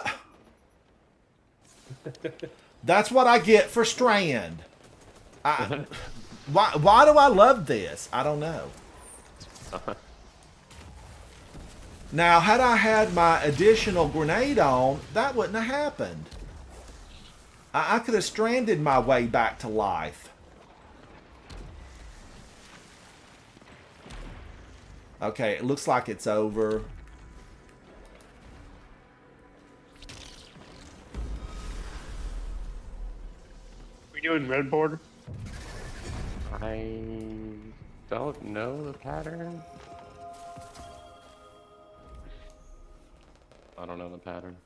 That's what I get for Strand. Why do I love this? I don't know. Now, had I had my additional grenade on, that wouldn't have happened. I could have stranded my way back to life. Okay, it looks like it's over. We doing red board? I don't know the pattern. I don't know the pattern.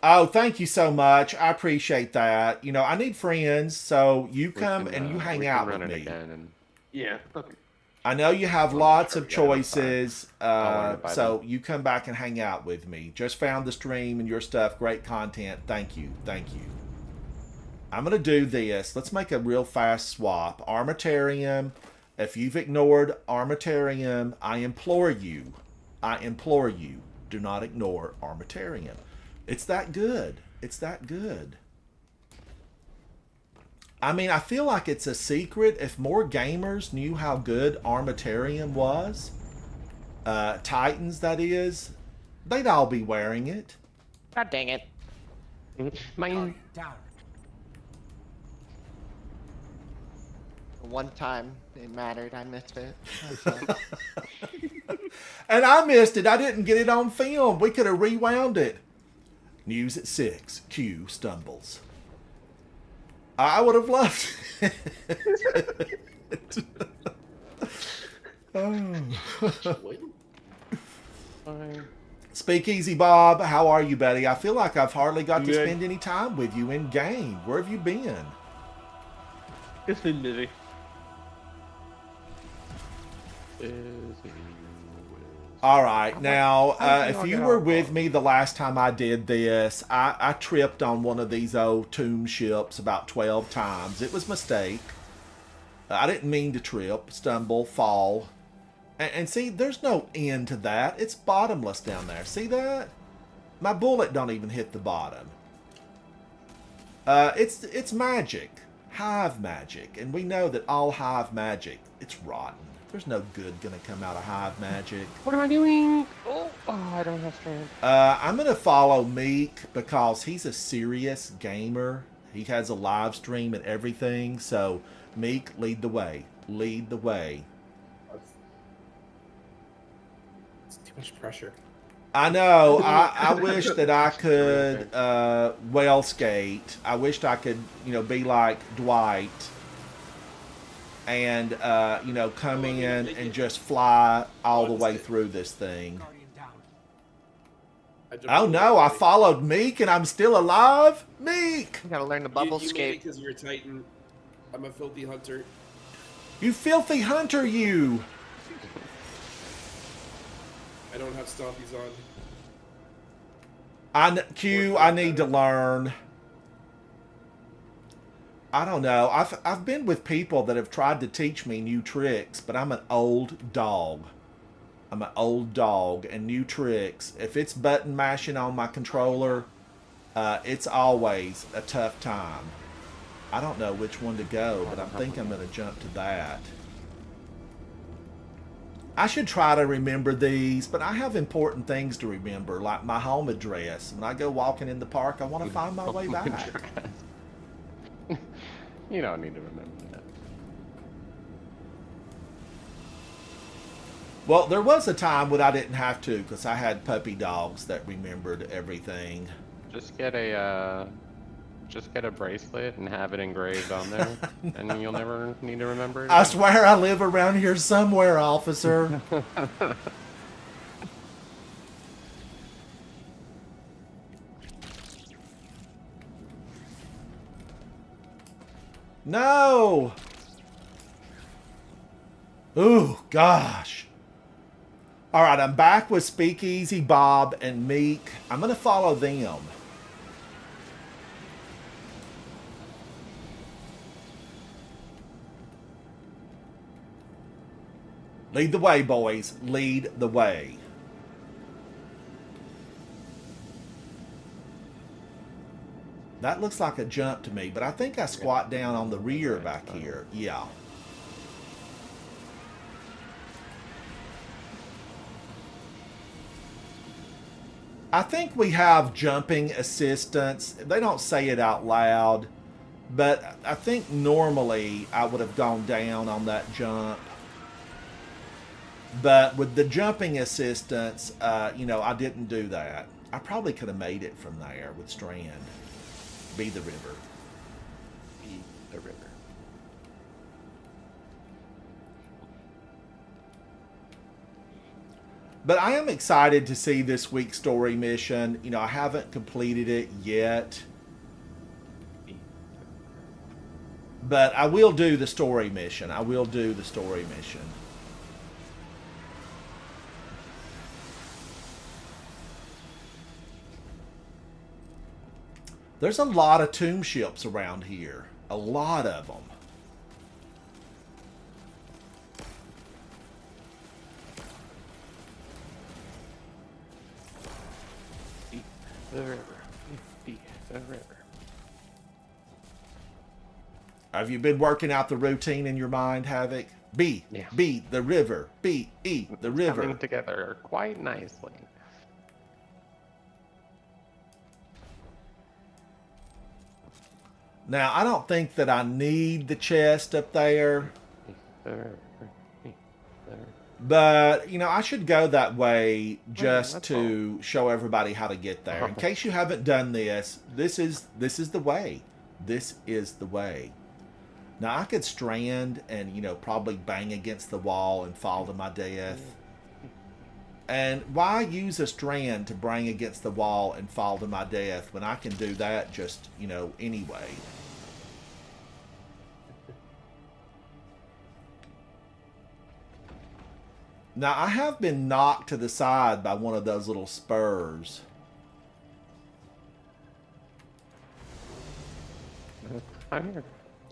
Oh, thank you so much. I appreciate that. You know, I need friends, so you come and you hang out with me. Yeah. I know you have lots of choices, so you come back and hang out with me. Just found the stream and your stuff. Great content. Thank you. Thank you. I'm going to do this. Let's make a real fast swap. Armitarium. If you've ignored Armitarium, I implore you, do not ignore Armitarium. It's that good. It's that good. I mean, I feel like it's a secret. If more gamers knew how good Armitarium was, Titans, that is, they'd all be wearing it. God dang it. Mine. One time it mattered. I missed it. And I missed it. I didn't get it on film. We could have rewound it. News at 6. Q stumbles. I would have loved it. Speakeasy Bob, how are you, buddy? I feel like I've hardly got to spend any time with you in game. Where have you been? It's been busy. All right, now, if you were with me the last time I did this, I tripped on one of these old tomb ships about 12 times. It was a mistake. I didn't mean to trip, stumble, fall. And see, there's no end to that. It's bottomless down there. See that? My bullet don't even hit the bottom. It's magic. Hive magic. And we know that all hive magic, it's rotten. There's no good gonna come out of hive magic. What am I doing? Oh, I don't have strength. I'm gonna follow Meek because he's a serious gamer. He has a live stream and everything. So Meek, lead the way. Lead the way. It's too much pressure. I know. I wish that I could whale skate. I wished I could, be like Dwight. And, come in and just fly all the way through this thing. Oh no, I followed Meek and I'm still alive? Meek! You gotta learn the bubble you skate. Because you're a Titan. I'm a filthy hunter. You filthy hunter, you! I don't have stompies on. I need to learn. I don't know. I've been with people that have tried to teach me new tricks, but I'm an old dog. I'm an old dog, and new tricks, if it's button mashing on my controller, it's always a tough time. I don't know which one to go, but I think I'm going to jump to that. I should try to remember these, but I have important things to remember, like my home address. When I go walking in the park, I want to find my way back. You don't need to remember that. Well, there was a time when I didn't have to, because I had puppy dogs that remembered everything. Just get a bracelet and have it engraved on there, and you'll never need to remember it. I swear I live around here somewhere, officer. No! Ooh, gosh. Alright, I'm back with Speakeasy Bob and Meek. I'm going to follow them. Lead the way, boys. Lead the way. That looks like a jump to me, but I think I squat down on the rear back here. Yeah. I think we have jumping assistance. They don't say it out loud, but I think normally I would have gone down on that jump. But with the jumping assistance, I didn't do that. I probably could have made it from there with Strand. Be the river. Be the river. But I am excited to see this week's story mission. I haven't completed it yet. But I will do the story mission. I will do the story mission. There's a lot of tomb ships around here. A lot of them. Be the river. Be the river. Have you been working out the routine in your mind, Havoc? Be the river. Be the river. Coming together quite nicely. Now, I don't think that I need the chest up there, but, you know, I should go that way just that's to show everybody how to get there. In case you haven't done this, this is the way. This is the way. Now, I could strand and, you know, probably bang against the wall and fall to my death. And why use a strand to bang against the wall and fall to my death when I can do that just, you know, anyway? Now, I have been knocked to the side by one of those little spurs. I'm here.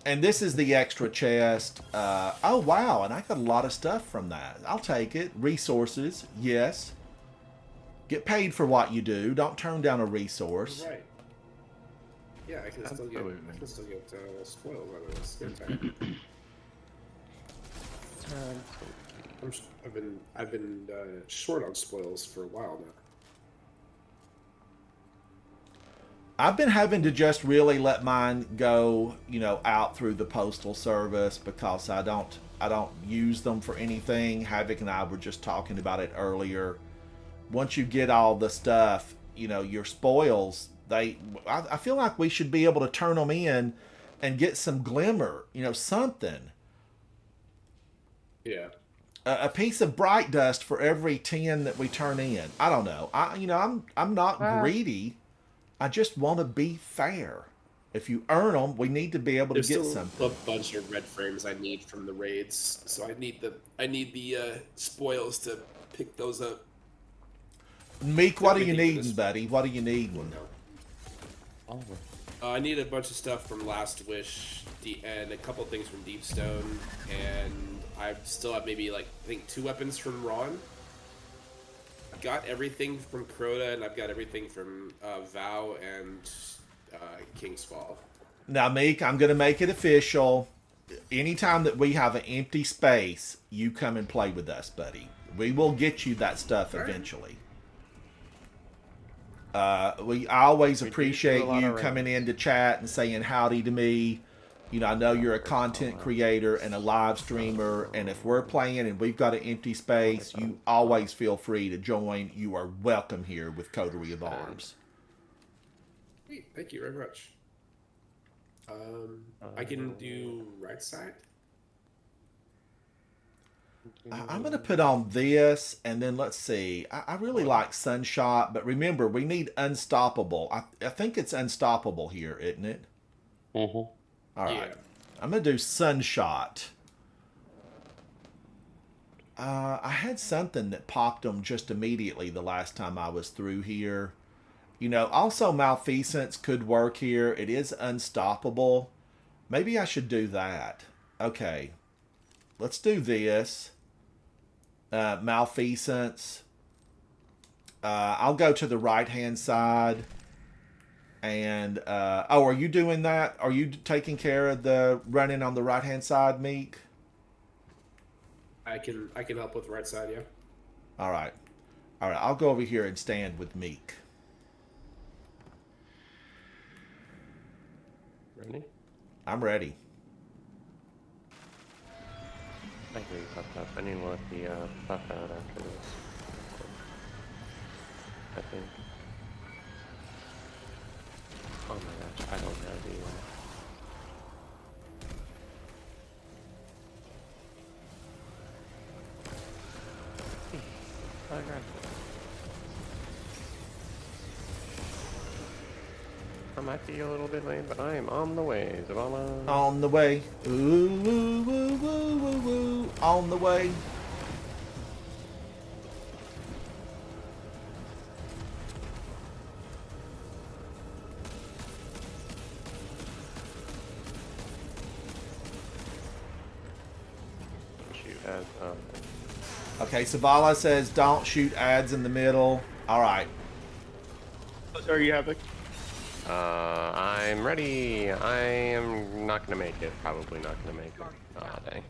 And this is the extra chest. Oh, wow. And I got a lot of stuff from that. I'll take it. Resources. Yes. Get paid for what you do. Don't turn down a resource. Right. Yeah, I can still get spoils out of this. I've been short on spoils for a while now. I've been having to just really let mine go, you know, out through the postal service because I don't use them for anything. Havoc and I were just talking about it earlier. Once you get all the stuff, you know, your spoils, I feel like we should be able to turn them in and get some glimmer, you know, something. Yeah. A piece of bright dust for every 10 that we turn in. I don't know. I'm not greedy. I just want to be fair. If you earn them, we need to be able to get something. There's still a bunch of red frames I need from the raids, so I need the spoils to pick those up. Meek, what are you needing, buddy? What are you needing? I need a bunch of stuff from Last Wish and a couple things from Deepstone, and I still have maybe like I think 2 weapons from Ron. I've got everything from Crota, and I've got everything from Vow and King's Fall. Now, Meek, I'm going to make it official. Anytime that we have an empty space, you come and play with us, buddy. We will get you that stuff eventually. I always appreciate you coming in to chat and saying howdy to me. You know, I know you're a content creator and a live streamer, and if we're playing and we've got an empty space, you always feel free to join. You are welcome here with Coterie of Arms. Sweet. Thank you very much. I can do right side. I'm going to put on this, and then let's see. I really like Sunshot, but remember, we need Unstoppable. I think it's Unstoppable here, isn't it? Mm-hmm. All right. Yeah. I'm going to do Sunshot. I had something that popped them just immediately the last time I was through here. You know, also Malfeasance could work here. It is Unstoppable. Maybe I should do that. Okay. Let's do this. Malfeasance. I'll go to the right-hand side. And, oh, are you doing that? Are you taking care of the running on the right-hand side, Meek? I can help with the right side, yeah. All right. All right, I'll go over here and stand with Meek. Ready? I'm ready. I hear you popped up. I need to let the puff out after this. I think. Oh my gosh, I don't have the I got it. I might be a little bit late, but I am on the way, Zavala. On the way. Ooh, woo, woo, woo, woo, woo. On the way. Shoot ads up. Okay, Savala says don't shoot ads in the middle. All right. Are you Havoc? I'm ready. I am not gonna make it. Probably not gonna make it. Oh, dang.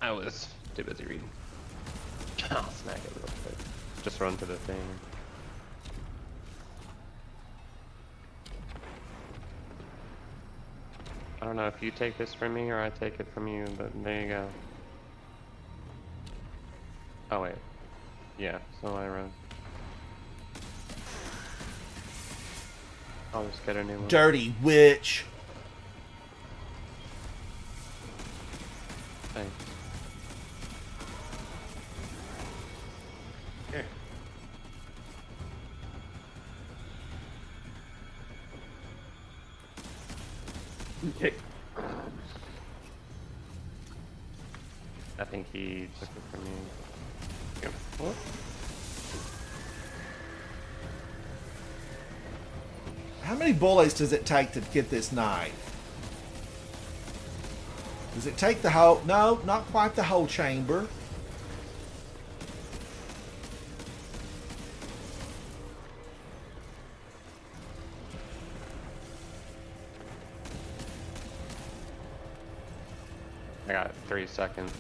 I was too busy reading. I'll snag it real quick. Just run to the thing. I don't know if you take this from me or I take it from you, but there you go. Oh wait. Yeah, so I run. I'll just get a new one. Dirty witch. Thanks. Here. Okay. I think he took it from me. Yep. What? How many bullets does it take to get this knife? Does it take the whole... No, not quite the whole chamber. I got 3 seconds.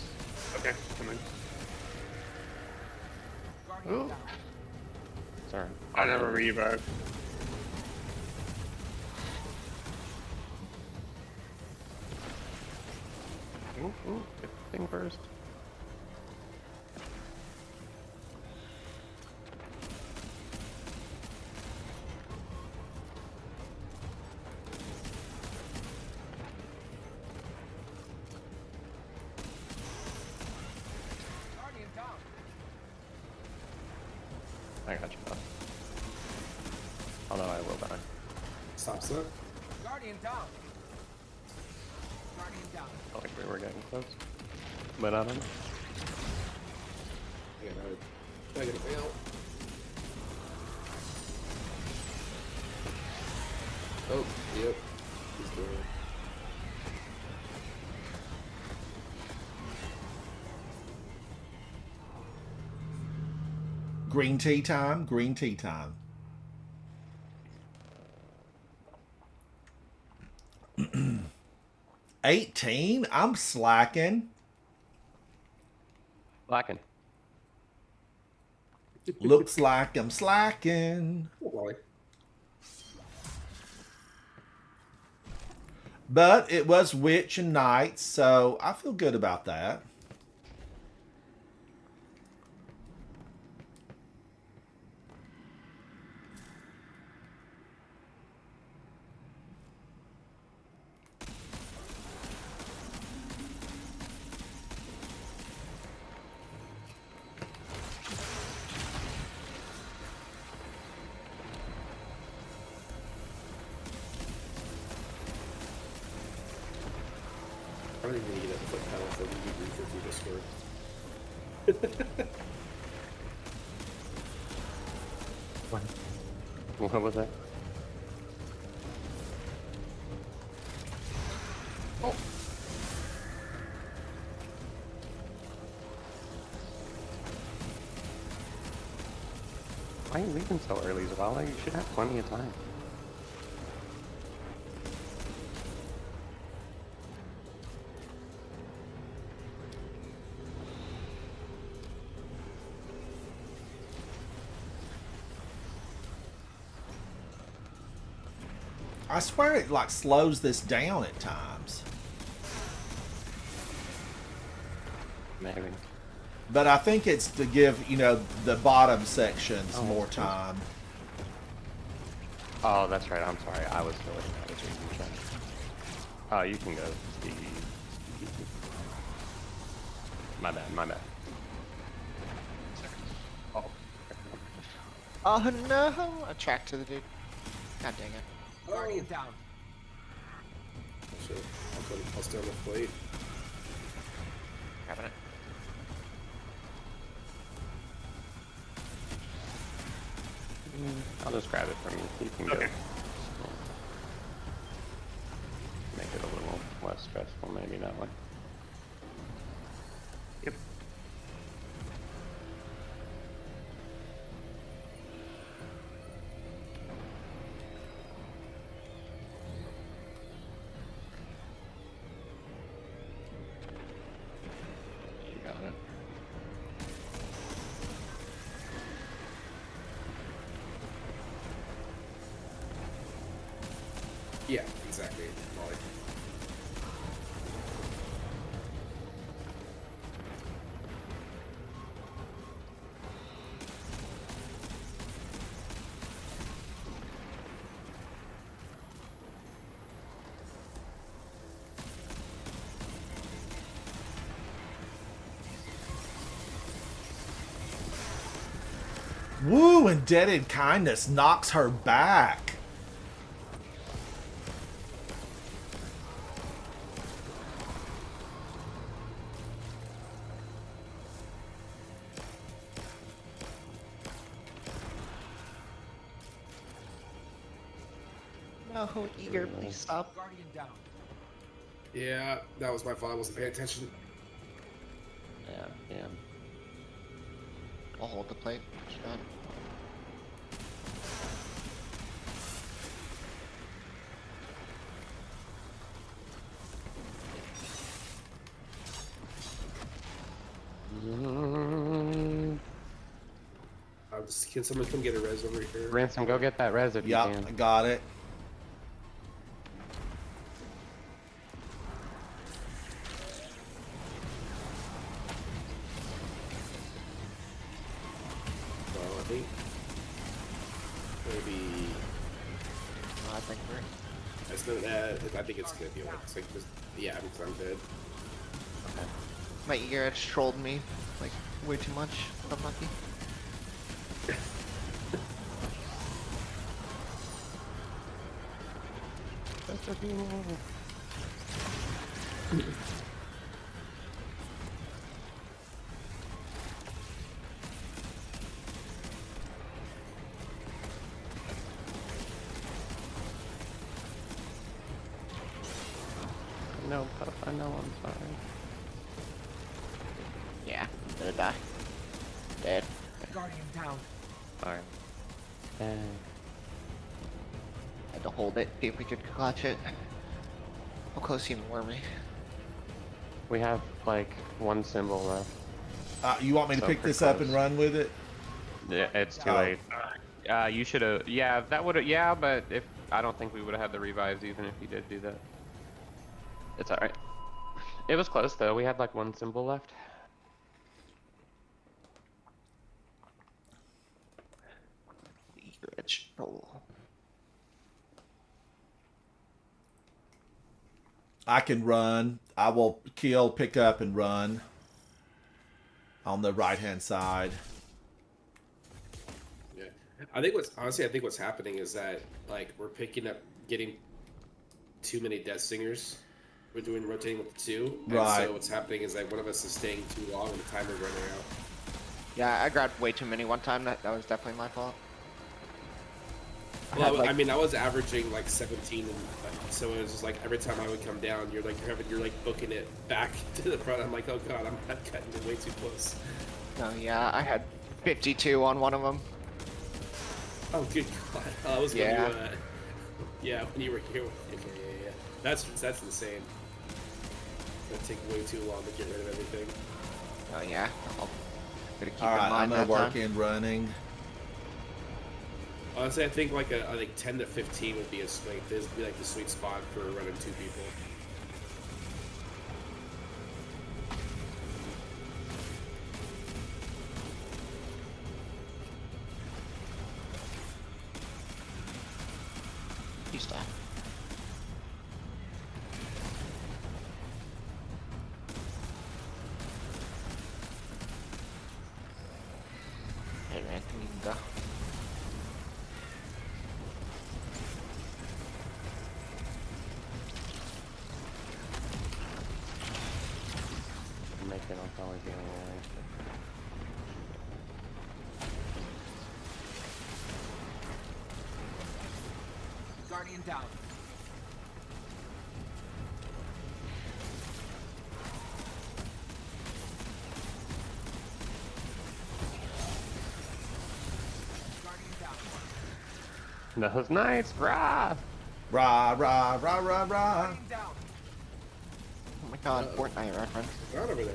Okay, come in. Ooh. Sorry. I never revive. Ooh, ooh, get the thing first. I got you, bud. Although I will die. Stop that. Guardian down. Guardian down. Felt like we were getting close. But I don't know. I gotta fail. Oh, yep. He's doing it. Green tea time. Green tea time. $18? I'm slacking. Blacking. Looks like I'm slacking. Oh, Wally. But it was witch and knight, so I feel good about that. I don't even need a foot pedal for the Reaper through Discord. What was that? Oh. Why are you leaving so early, Zavala? You should have plenty of time. I swear it like slows this down at times. Maybe. But I think it's to give, you know, the bottom sections Oh, more that's cool. time. Oh, that's right. I'm sorry. I was still looking at it. Oh, you can go, Steve. My bad. My bad. Oh. Oh no! I tracked to the dude. God dang it. Guardian down. Shit. I'll stay on the plate. Grabbing it. I'll just grab it from you. You can Okay. go. Make it a little less stressful, maybe that way. Yep. You got it. Yeah, exactly. Molly. Woo, Indebted Kindness knocks her back. No, Eager, please stop. Yeah, that was my fault. I wasn't paying attention. Yeah. I'll hold the plate. Shut. Can someone come get a res over here? Ransom, go get that res if you Yep, can. I got it. Well, I think maybe I think we're. that's not that. I think it's gonna be like it's like just yeah, because I'm dead. My Eager Edge trolled me like way too much. I'm lucky. No, Puff, I know, I'm sorry. Yeah, I'm gonna die. Dead. Guardian down. Sorry. Had to hold it, see if we could clutch it. How close even were we? We have like one symbol left. You want me to So pick pretty this up and close. run with it? Yeah, it's too Oh. late. You should have. Yeah, that would have. Yeah, but if I don't think we would have had the revives even if you did do that. It's all right. It was close though. We had like one symbol left. Eager Edge troll. I can run. I will kill, pick up, and run on the right-hand side. Yeah, I think what's happening is that like we're picking up, getting too many Death Singers. We're doing rotating with the two, and Right. so what's happening is like one of us is staying too long and the timer's running out. Yeah, I grabbed way too many one time. That was definitely my fault. Well, had, I mean, I was averaging like 17, and so it was just like every time I would come down, you're like booking it back to the front. I'm like, oh god, I'm cutting it way too close. No, yeah, I had 52 on one of them. Oh good god, that was Yeah. when you, when you were here. Okay, yeah. That's insane. It's gonna take way too long to get rid of everything. Oh yeah. I'll better keep All in right, I'm mind gonna that work time. in running. Honestly, I think like I think 10 to 15 would be this would be like the sweet spot for running two people. You stop. Hey man, you can go. Make it, I'll probably be alright. Guardian down. Guardian down. That was nice, rah! Rah, rah, rah, rah, rah. Guardian down. Oh my god, Fortnite reference. Right over there.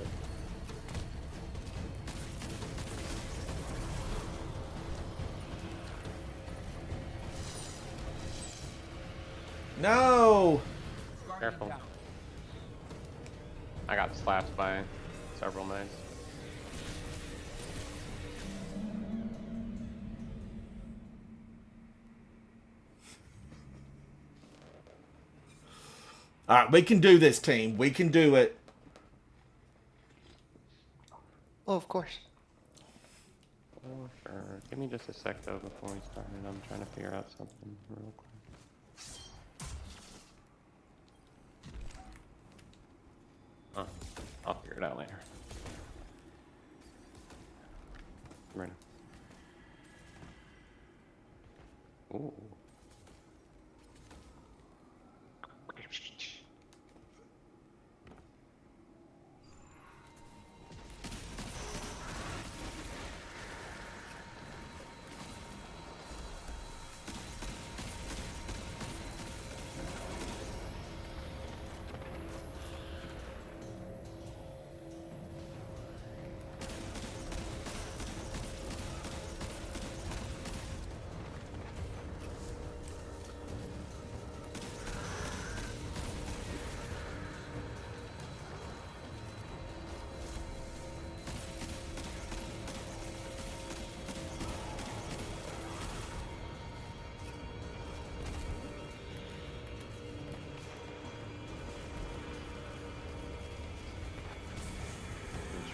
No! Guardian Careful. down. I got slapped by several knights. All right, we can do this, team. We can do it. Oh, of course. Oh, sure. Give me just a sec though before we start. I'm trying to figure out something real quick. Oh, I'll figure it out later. Right now. Ooh.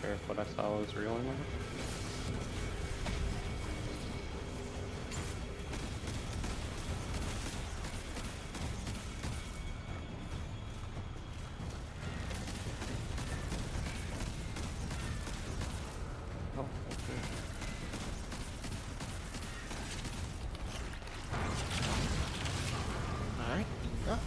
Sure if what I saw was real or not. Oh, okay. Alright. Oh.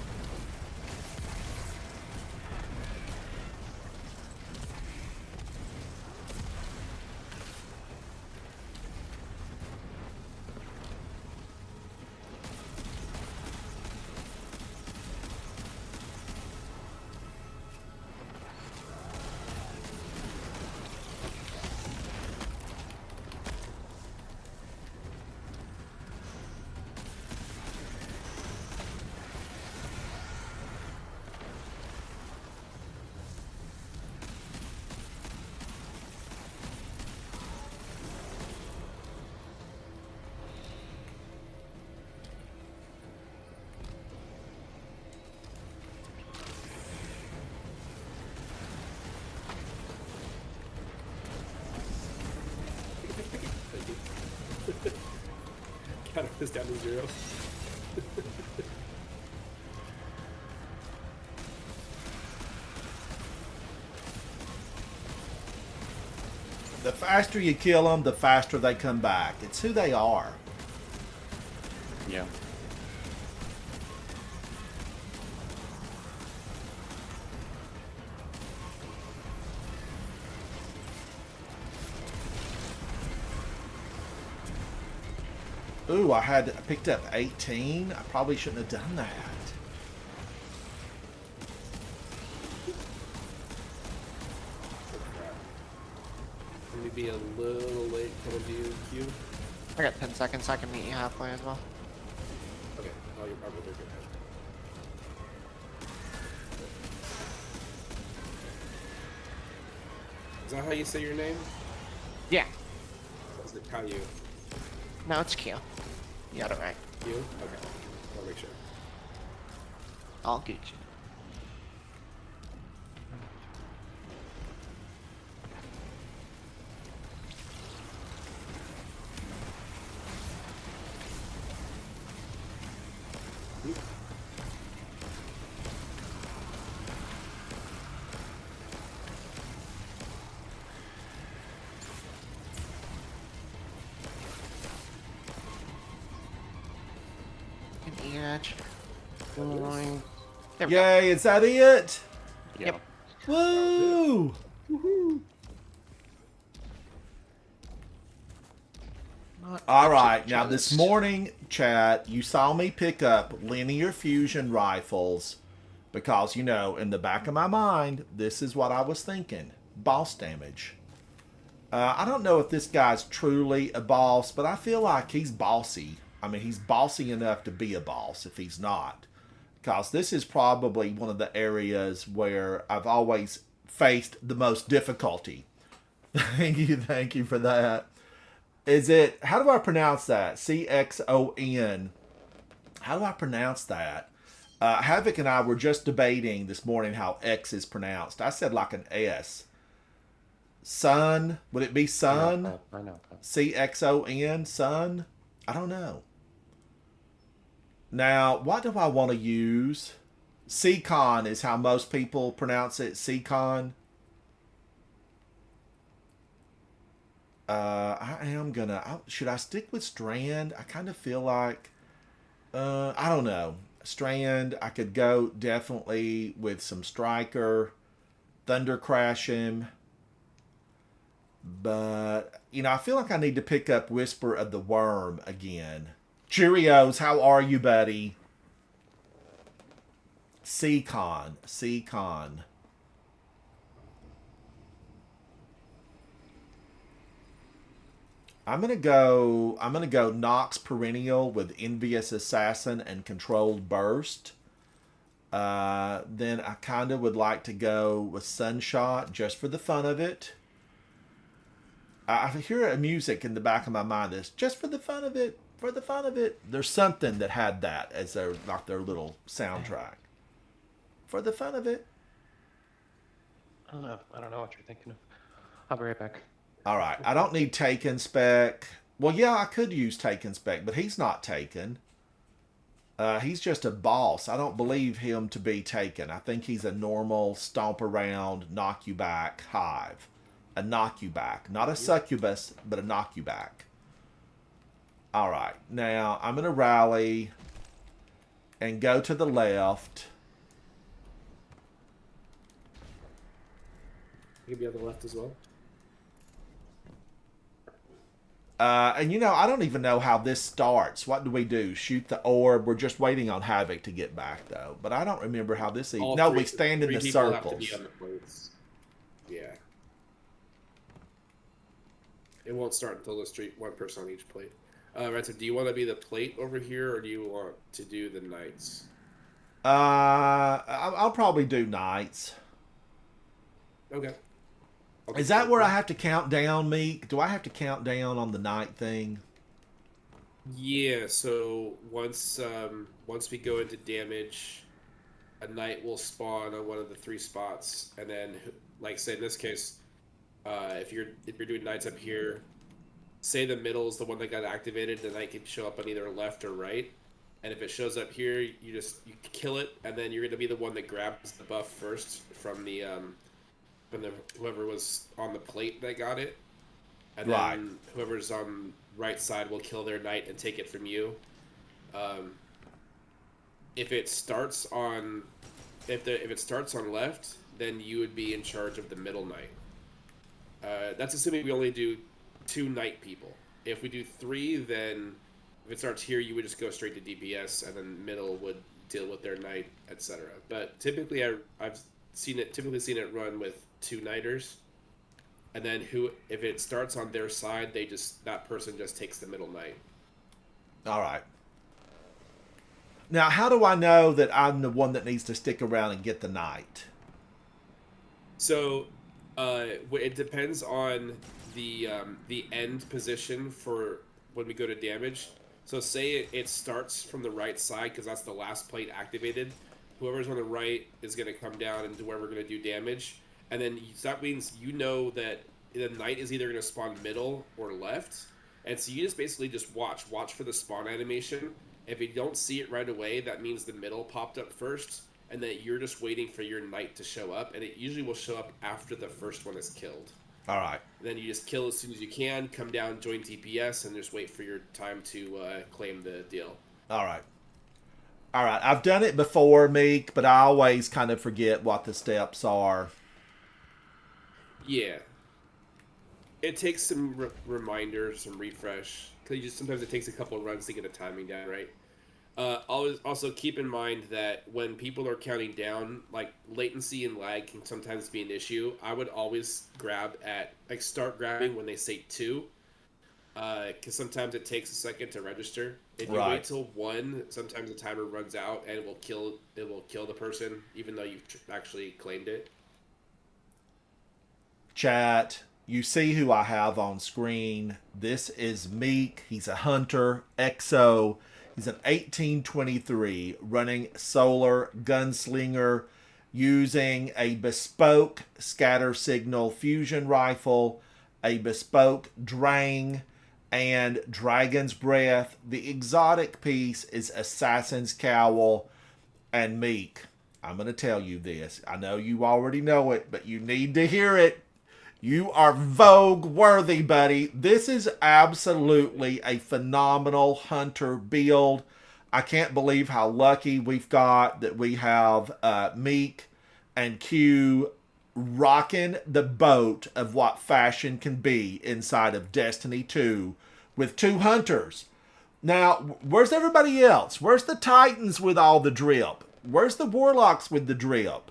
Counter this down to 0. The faster you kill them, the faster they come back. It's who they are. Yeah. Ooh, I picked up 18. I probably shouldn't have done that. Let me be a little late coming to you, Q. I got 10 seconds, I can meet you halfway as well. Okay, I'll get probably good. Is that how you say your name? Yeah. Or is it Caillou? No, it's Q. You got it right. Q? Okay. I'll make sure. I'll get you. Edge. There we go. Yay, is that it? Yeah. Yep. Woo! Woohoo! All right, now this morning, chat, you saw me pick up linear fusion rifles because, you know, in the back of my mind, this is what I was thinking. Boss damage. I don't know if this guy's truly a boss, but I feel like he's bossy. I mean, he's bossy enough to be a boss if he's not. Because this is probably one of the areas where I've always faced the most difficulty. Thank you for that. Is it, how do I pronounce that? C-X-O-N. How do I pronounce that? Havoc and I were just debating this morning how X is pronounced. I said like an S. Sun? Would it be Sun? Pineapple. CXON? Sun? I don't know. Now, what do I want to use? Seacon is how most people pronounce it. Seacon. I am gonna. Should I stick with Strand? I kind of feel like. I don't know. Strand. I could go definitely with some Striker. Thunder Crash him. But, you know, I feel like I need to pick up Whisper of the Worm again. Cheerios, how are you, buddy? Seacon. I'm gonna go Nox Perennial with Envious Assassin and Controlled Burst. Then I kind of would like to go with Sunshot just for the fun of it. I hear a music in the back of my mind that's just for the fun of it. For the fun of it. There's something that had that as their little soundtrack. For the fun of it. I don't know what you're thinking of. I'll be right back. All right. I don't need Taken Spec. Well, yeah, I could use Taken Spec, but he's not Taken. He's just a boss. I don't believe him to be Taken. I think he's a normal stomp around, knock you back hive. A knock you back. Not a succubus, but a knock you back. All right. Now, I'm going to rally and go to the left. You can be on the left as well. And you know, I don't even know how this starts. What do we do? Shoot the orb? We're just waiting on Havoc to get back, though. But I don't remember how this... No, we stand in the circles. Have to be on the plates. Yeah. It won't start until the street, one person on each plate. Right, so do you want to be the plate over here, or do you want to do the knights? I'll probably do knights. Okay. Is that where I have to count down, Meek? Do I have to count down on the night thing? Yeah, so once we go into damage, a knight will spawn on one of the 3 spots, and then, like say in this case, if you're doing knights up here, say the middle is the one that got activated, the knight can show up on either left or right, and if it shows up here, you kill it, and then you're gonna be the one that grabs the buff first from the whoever was on the plate that got it, and then whoever's on right side will kill their knight and take it from you. If it starts on left, then you would be in charge of the middle knight. That's assuming we only do 2 knight people. If we do 3, then if it starts here, you would just go straight to DPS, and then middle would deal with their knight, etc. But typically, I've seen it run with 2 knighters, and then if it starts on their side, that person just takes the middle knight. All right. Now, how do I know that I'm the one that needs to stick around and get the knight? So, it depends on the end position for when we go to damage. So, say it starts from the right side because that's the last plate activated. Whoever's on the right is going to come down and do where we're going to do damage. And then that means you know that the knight is either going to spawn middle or left. And so you just basically watch for the spawn animation. If you don't see it right away, that means the middle popped up first, and that you're just waiting for your knight to show up, and it usually will show up after the first one is killed. All right. And then you just kill as soon as you can, come down, join DPS, and just wait for your time to claim the deal. All right. All right. I've done it before, Meek, but I always kind of forget what the steps are. Yeah. It takes some reminder, some refresh, because sometimes it takes a couple of runs to get the timing down, right? Also keep in mind that when people are counting down, like latency and lag can sometimes be an issue. I would always start grabbing when they say 2, because sometimes it takes a second to register. If you wait till 1, sometimes the timer runs out and it will kill the person even though you've actually claimed it. Chat, you see who I have on screen. This is Meek. He's a hunter, Exo. He's an 1823 running solar gunslinger using a bespoke scatter signal fusion rifle, a bespoke Drang, and Dragon's Breath. The exotic piece is Assassin's Cowl and Meek. I'm going to tell you this. I know you already know it, but you need to hear it. You are Vogue worthy, buddy. This is absolutely a phenomenal hunter build. I can't believe how lucky we've got that we have Meek and Q rocking the boat of what fashion can be inside of Destiny 2 with 2 hunters. Now, where's everybody else? Where's the Titans with all the drip? Where's the Warlocks with the drip?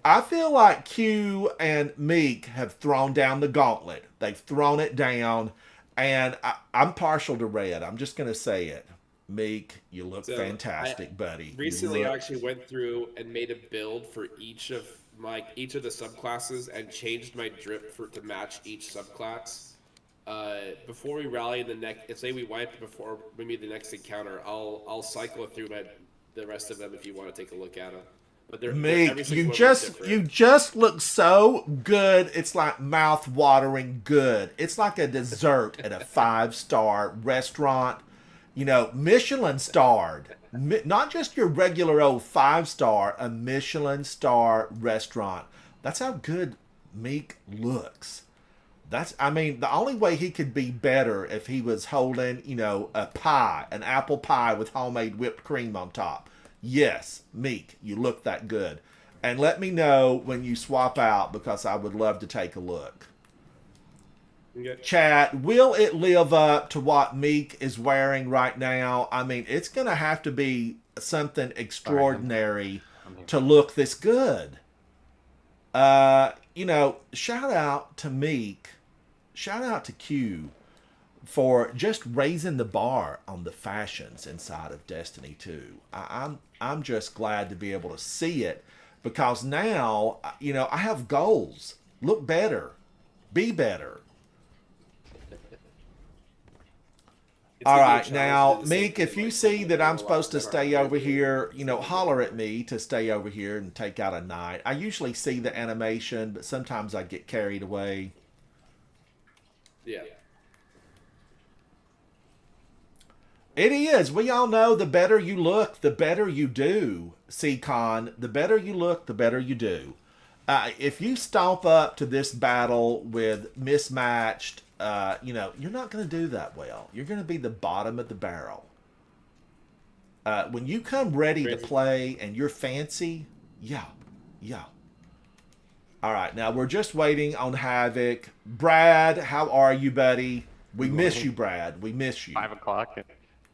I feel like Q and Meek have thrown down the gauntlet. They've thrown it down, and I'm partial to Red. I'm just going to say it. Meek, you look fantastic, buddy. Recently, I actually went through and made a build for each of the subclasses and changed my drip to match each subclass. Before we rally in the next, say we wipe before maybe the next encounter, I'll cycle through the rest of them if you want to take a look at them. But Meek, you just look so good. It's like mouth-watering good. It's like a dessert at a 5-star restaurant. You know, Michelin starred. Not just your regular old 5-star, a Michelin star restaurant. That's how good Meek looks. I mean, the only way he could be better if he was holding, you know, a pie, an apple pie with homemade whipped cream on top. Yes, Meek, you look that good. And let me know when you swap out, because I would love to take a look. Okay. Chat, will it live up to what Meek is wearing right now? I mean, it's going to have to be something extraordinary to look this good. You know, shout out to Meek, shout out to Q for just raising the bar on the fashions inside of Destiny 2. I'm just glad to be able to see it, because now, you know, I have goals. Look better. Be better. All right, now, Meek, if you see that I'm supposed to stay over here, you know, holler at me to stay over here and take out a knight. I usually see the animation, but sometimes I get carried away. Yeah. It is. We all know the better you look, the better you do. C-Con, the better you look, the better you do. If you stomp up to this battle with mismatched, you know, you're not going to do that well. You're going to be the bottom of the barrel. When you come ready to play and you're fancy, yeah. All right, now we're just waiting on Havoc. Brad, how are you, buddy? We miss you, Brad. We miss you. 5 o'clock in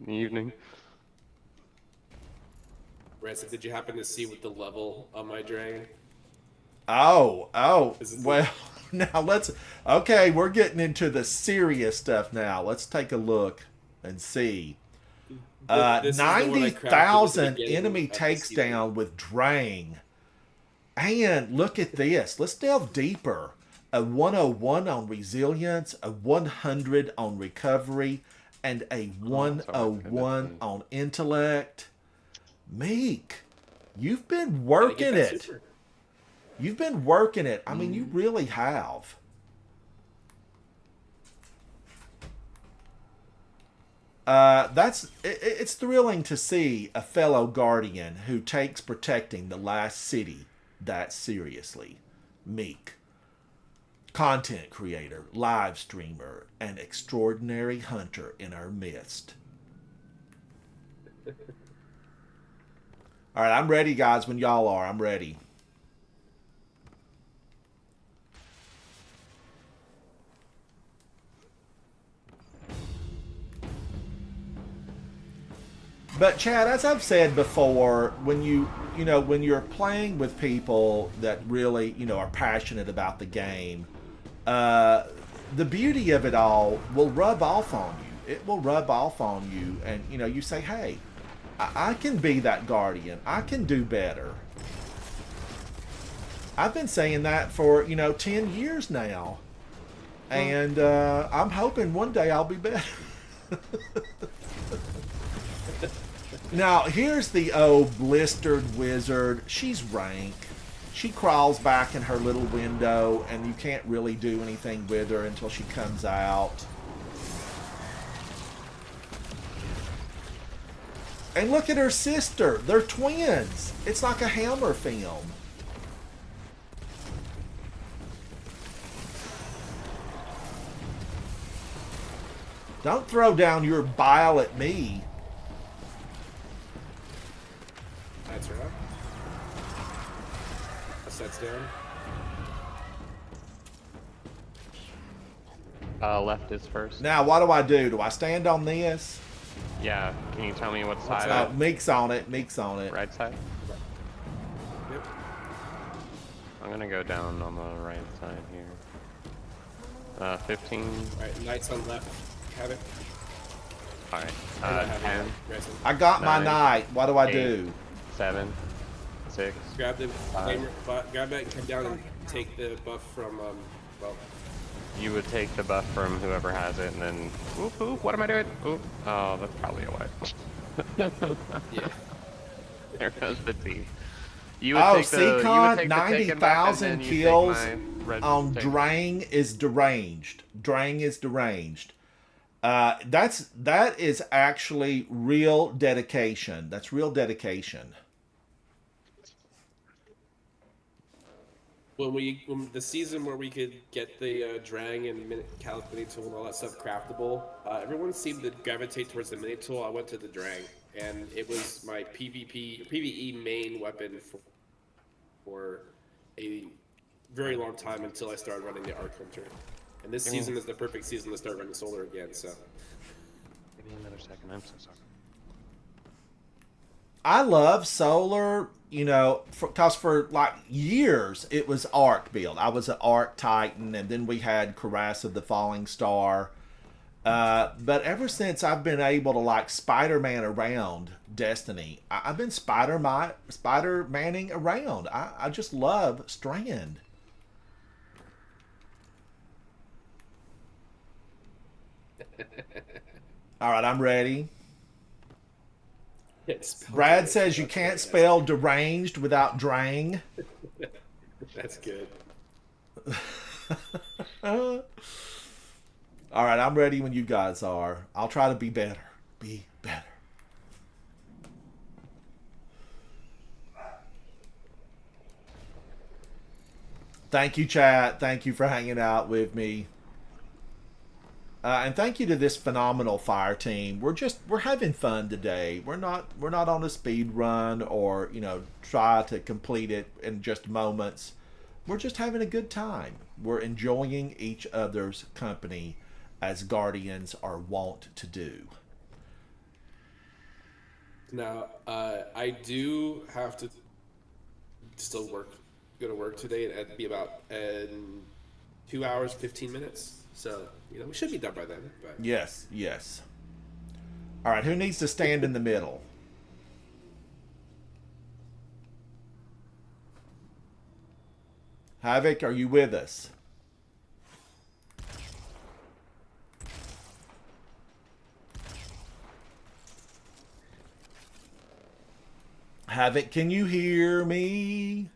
the evening. Ransom, did you happen to see what the level on my dragon? Oh, well, now okay, we're getting into the serious stuff now. Let's take a look and see. 90,000 enemy takes down with Drang. And look at this. Let's delve deeper. A 101 on resilience, a 100 on recovery, and a 101 on intellect. Meek, you've been working it. You've been working it. I mean, you really have. It's thrilling to see a fellow Guardian who takes protecting the last city that seriously. Meek, content creator, live streamer, and extraordinary hunter in our midst. All right, I'm ready, guys. When y'all are, I'm ready. But Chad, as I've said before, when when you're playing with people that really, are passionate about the game, the beauty of it all will rub off on you. It will rub off on you, and you say, hey, I can be that Guardian. I can do better. I've been saying that for 10 years now, and I'm hoping one day I'll be better. Now, here's the blistered wizard. She's rank. she crawls back in her little window, and you can't really do anything with her until she comes out. And look at her sister. They're twins. It's like a Hammer film. Don't throw down your bile at me. That's right. Sets down. Left is first. Now, what do I do? Do I stand on this? Yeah, can you tell me what side? Meek's on it. Meek's on it. Right side? Yep. I'm gonna go down on the right side here. 15. Alright, Knight's on left. Have it. Alright, 10. I got my 9, knight. What do I 8, do? 7, 6. Grab the grab that and come down and take the buff from well. You would take the buff from whoever has it, and then oop oop. What am I doing? Oop. Oh, that's probably a wipe. Yeah. There goes the T. You would Oh, take the, Seacon, 90,000 kills on Drang. Drang is deranged. Drang is deranged. That is actually real dedication. That's real dedication. When the season where we could get the Drang and Calic mini tool and all that stuff craftable, everyone seemed to gravitate towards the mini tool. I went to the Drang, and it was my PvE main weapon for a very long time until I started running the Arc Hunter. And this season is the perfect season to start running Solar again. So. Give me another second. I'm so sorry. I love Solar, you know, because for like years it was Arc build. I was an Arc Titan, and then we had Cuirass of the Falling Star. But ever since I've been able to like Spider-Man around Destiny, I've been Spider-Manning around. I just love Strand. All right, I'm ready. Brad says you can't spell deranged without drang. That's good. All right, I'm ready when you guys are. I'll try to be better. Be better. Thank you, chat. Thank you for hanging out with me. And thank you to this phenomenal fire team. We're having fun today. We're not on a speed run or, you know, try to complete it in just moments. We're just having a good time. We're enjoying each other's company as Guardians are wont to do. Now, I do have to still go to work today, and it'd be about 2 hours, 15 minutes. So, you know, we should be done by then. But... Yes, yes. All right, who needs to stand in the middle? Havoc, are you with us? Havoc, can you hear me?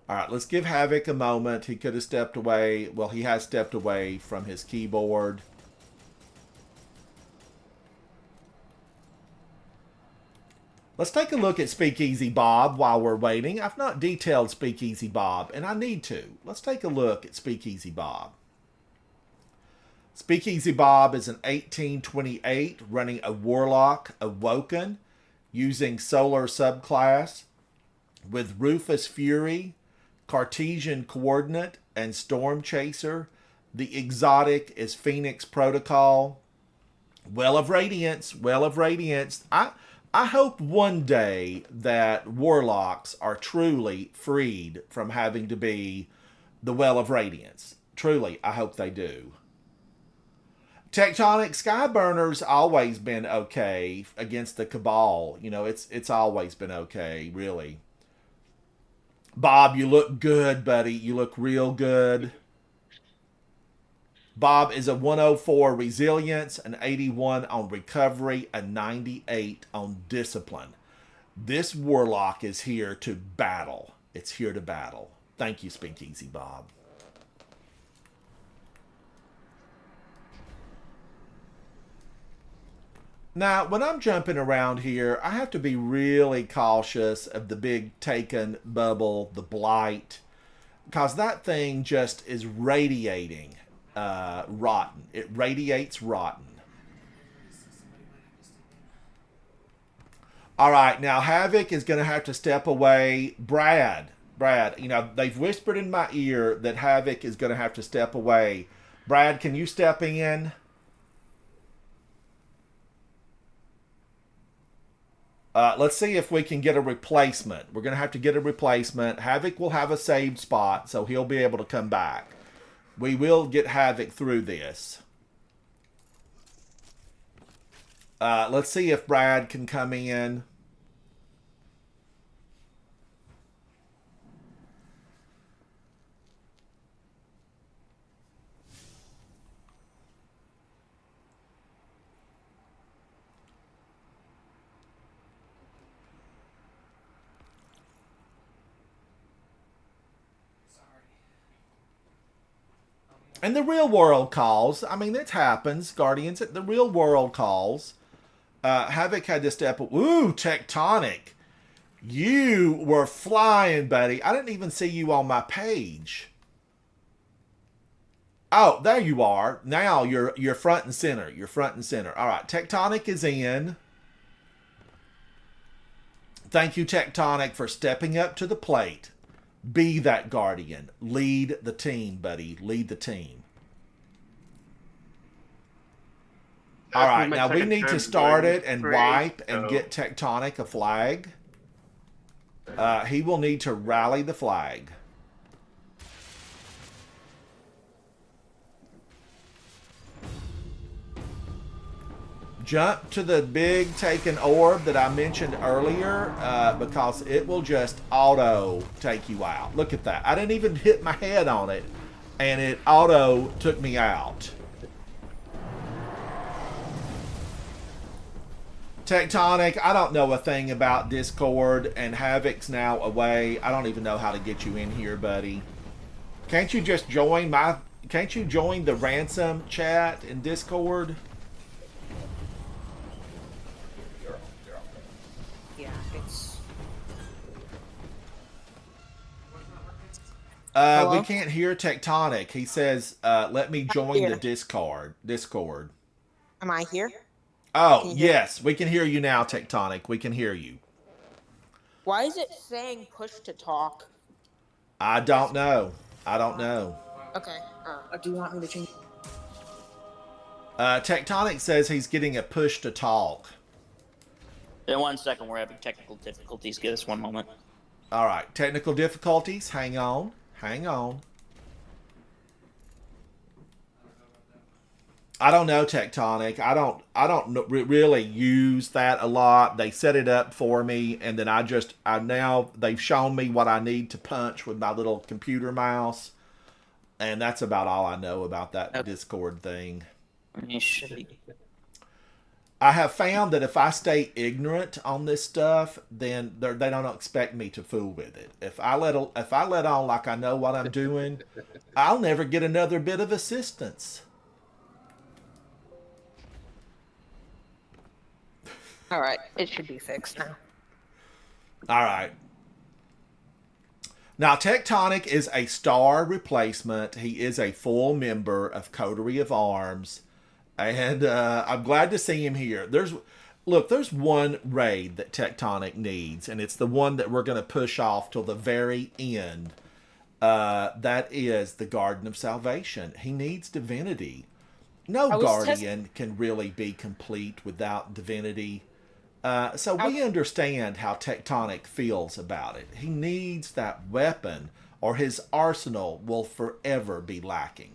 All right, let's give Havoc a moment. He could have stepped away. Well, he has stepped away from his keyboard. Let's take a look at Speakeasy Bob while we're waiting. I've not detailed Speakeasy Bob, and I need to. Let's take a look at Speakeasy Bob. Speakeasy Bob is an 1828 running a Warlock Awoken using Solar subclass with Rufus Fury, Cartesian Coordinate, and Storm Chaser. The exotic is Phoenix Protocol. Well of Radiance. Well of Radiance. I hope one day that Warlocks are truly freed from having to be the Well of Radiance. Truly, I hope they do. Tectonic Skyburner's always been okay against the Cabal. You know, it's always been okay, really. Bob, you look good, buddy. You look real good. Bob is a 104 resilience, an 81 on recovery, a 98 on discipline. This warlock is here to battle. It's here to battle. Thank you, Speakeasy Bob. Now, when I'm jumping around here, I have to be really cautious of the big Taken bubble, the blight, because that thing just is radiating rotten. It radiates rotten. All right, now Havoc is going to have to step away. Brad, you know, they've whispered in my ear that Havoc is going to have to step away. Brad, can you step in? Let's see if we can get a replacement. We're going to have to get a replacement. Havoc will have a saved spot, so he'll be able to come back. We will get Havoc through this. Let's see if Brad can come in. And the real world calls. I mean, it happens, Guardians. The real world calls. Havoc had to step up. Ooh, Tectonic. You were flying, buddy. I didn't even see you on my page. Oh, there you are. Now you're front and center. You're front and center. All right, Tectonic is in. Thank you, Tectonic, for stepping up to the plate. Be that Guardian. Lead the team, buddy. Lead the team. All right, now we need to start it and wipe and get Tectonic a flag. He will need to rally the flag. Jump to the big Taken orb that I mentioned earlier because it will just auto take you out. Look at that. I didn't even hit my head on it and it auto took me out. Tectonic, I don't know a thing about Discord, and Havoc's now away. I don't even know how to get you in here, buddy. Can't you just join can't you join the ransom chat in Discord? Yeah, it's... We can't hear Tectonic. He says, let me join the Discord. Am I here? Oh, yes. We can hear you now, Tectonic. We can hear you. Why is it saying push to talk? I don't know. I don't know. Okay. Do you want me to change? Tectonic says he's getting a push to talk. In 1 second, we're having technical difficulties. Give us 1 moment. All right. Technical difficulties. Hang on. Hang on. I don't know, Tectonic. I don't really use that a lot. They set it up for me, and then now they've shown me what I need to punch with my little computer mouse, and that's about all I know about that Discord thing. I have found that if I stay ignorant on this stuff, then they don't expect me to fool with it. If I let on like I know what I'm doing, I'll never get another bit of assistance. All right, it should be fixed now. All right. Now, Tectonic is a star replacement. He is a full member of Coterie of Arms. And I'm glad to see him here. There's one raid that Tectonic needs, and it's the one that we're going to push off till the very end. That is the Garden of Salvation. He needs divinity. No Guardian can really be complete without divinity. So we understand how Tectonic feels about it. He needs that weapon or his arsenal will forever be lacking.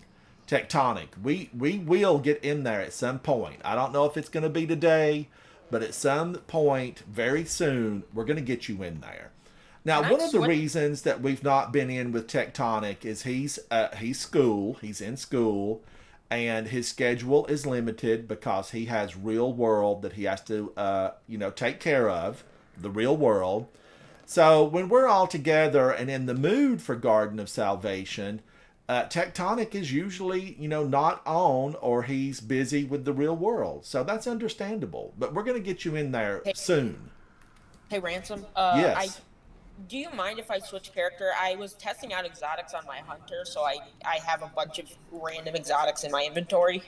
Tectonic, we will get in there at some point. I don't know if it's going to be today, but at some point very soon, we're going to get you in there. Now, one of the reasons that we've not been in with Tectonic is he's in school, and his schedule is limited because he has real world that he has to, take care of, the real world. So when we're all together and in the mood for Garden of Salvation, Tectonic is usually, not on, or he's busy with the real world. So that's understandable. But we're going to get you in there soon. Hey, Ransom. Yes. Do you mind if I switch character? I was testing out exotics on my hunter, so I have a bunch of random exotics in my inventory.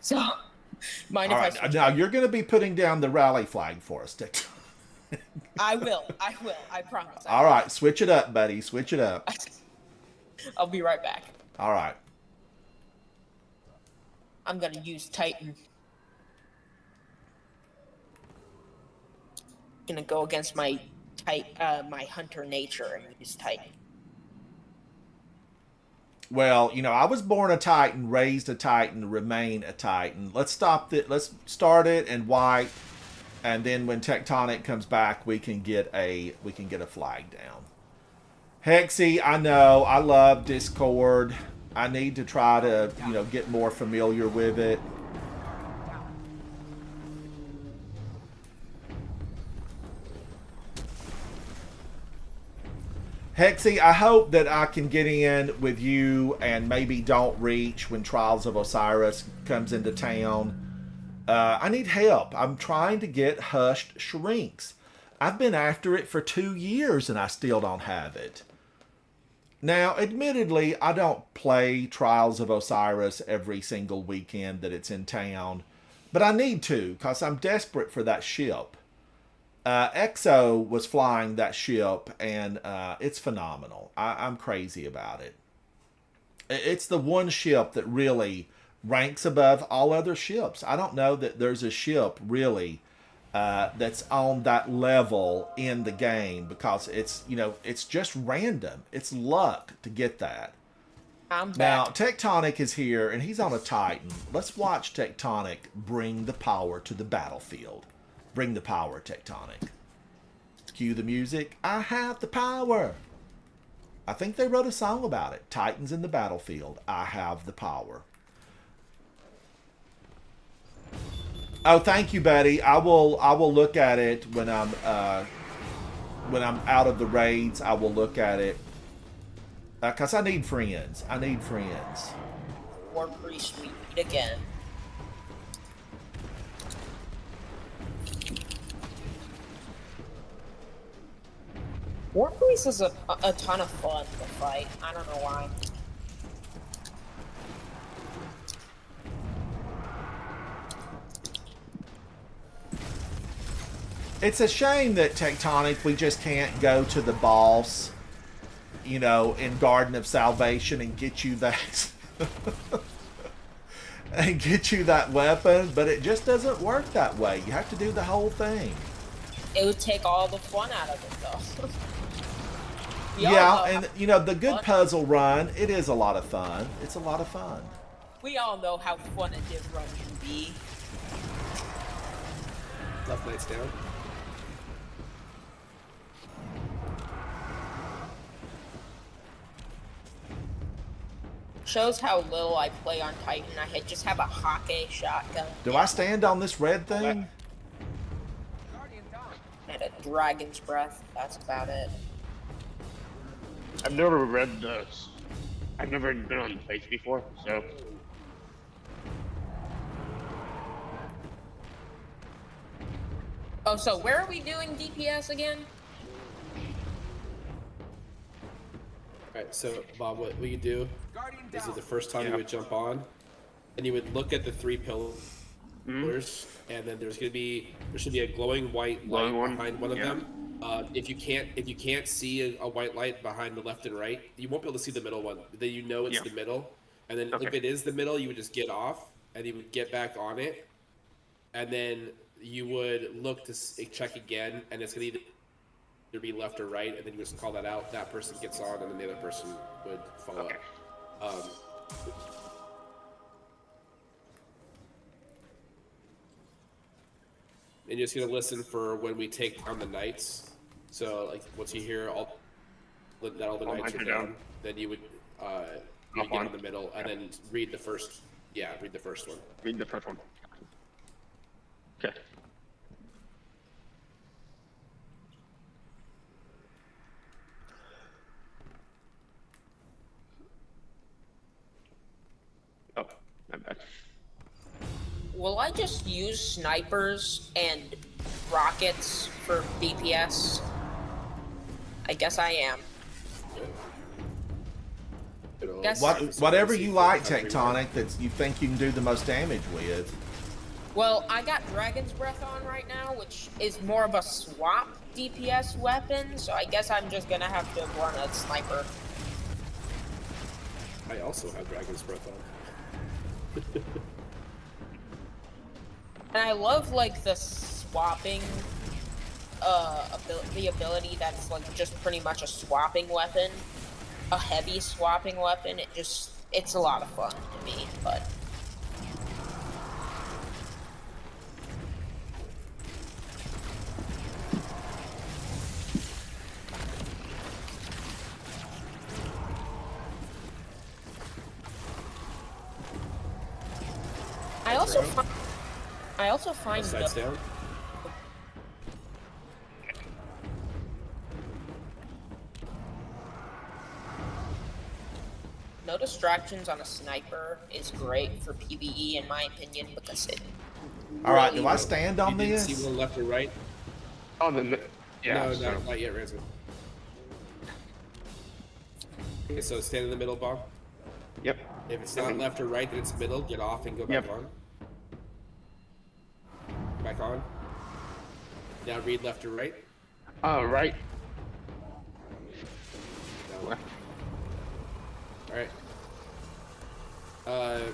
So, mind All if right. I switch? Now you're going to be putting down the rally flag for us, Tectonic. I will. I promise. All right. Switch it up, buddy. Switch it up. I'll be right back. All right. I'm gonna use Titan. Gonna go against my my hunter nature and use Titan. Well, I was born a Titan, raised a Titan, remain a Titan. Let's stop it. Let's start it and wipe, and then when Tectonic comes back, we can get a flag down. Hexy, I know, I love Discord. I need to try to, get more familiar with it. Hexy, I hope that I can get in with you and maybe don't reach when Trials of Osiris comes into town. I need help. I'm trying to get Hushed Shrinks. I've been after it for 2 years and I still don't have it. Now, admittedly, I don't play Trials of Osiris every single weekend that it's in town, but I need to because I'm desperate for that ship. EXO was flying that ship, and it's phenomenal. I'm crazy about it. It's the one ship that really ranks above all other ships. I don't know that there's a ship really that's on that level in the game because it's just random. It's luck to get that. I'm back. Now, Tectonic is here, and he's on a Titan. Let's watch Tectonic bring the power to the battlefield. Bring the power, Tectonic. Cue the music. I have the power. I think they wrote a song about it. Titans in the battlefield. I have the power. Oh, thank you, Betty. I will look at it when I'm out of the raids. I will look at it because I need friends. I need friends. War Priest, we meet again. War Priest is a ton of fun to fight. I don't know why. It's a shame that Tectonic, we just can't go to the boss, in Garden of Salvation and get you that and get you that weapon, but it just doesn't work that way. You have to do the whole thing. It would take all the fun out of it, though. Yeah, and the good puzzle run, it is a lot of fun. It's a lot of fun. We all know how fun a div run can be. Left Knight's down. Shows how little I play on Titan. I just have a Hake shotgun. Do I stand on this red thing? And a Dragon's Breath. That's about it. I've never read this. I've never been on the place before, so. Oh, so where are we doing DPS again? Alright, so Bob, what you do is the first time you would jump on, and you would look at the 3 pillars, and then there should be a glowing white light behind one of them. If you can't see a white light behind the left and right, you won't be able to see the middle one. Then it's the middle, and then if it is the middle, you would just get off, and you would get back on it, and then you would look to check again, and it's gonna either be left or right, and then you just call that out. That person gets on, and then the other person would follow up. And you're just gonna listen for when we take down the knights. So like once you hear all the knights are down, then you would get in the middle and then read the first Yeah, read the first one. Read the first one. Okay. Oh, my bad. Will I just use snipers and rockets for DPS? I guess I am. Guess- Whatever you like, Tectonic, that you think you can do the most damage with. Well, I got Dragon's Breath on right now, which is more of a swap DPS weapon, so I guess I'm just gonna have to run a sniper. I also have Dragon's Breath on. And I love like the swapping the ability that's like just pretty much a swapping weapon, a heavy swapping weapon. It's a lot of fun to me, but I also find Sights down. no distractions on a sniper is great for PvE in my opinion because it. All right, do I stand on You didn't this? see one left or right? Oh, yeah. No, not yet, Ransom. Okay, so stand in the middle, Bob. Yep. If it's not left or right, then it's middle. Get off and go back on. Back on. Now read left or right. Right. No. Alright.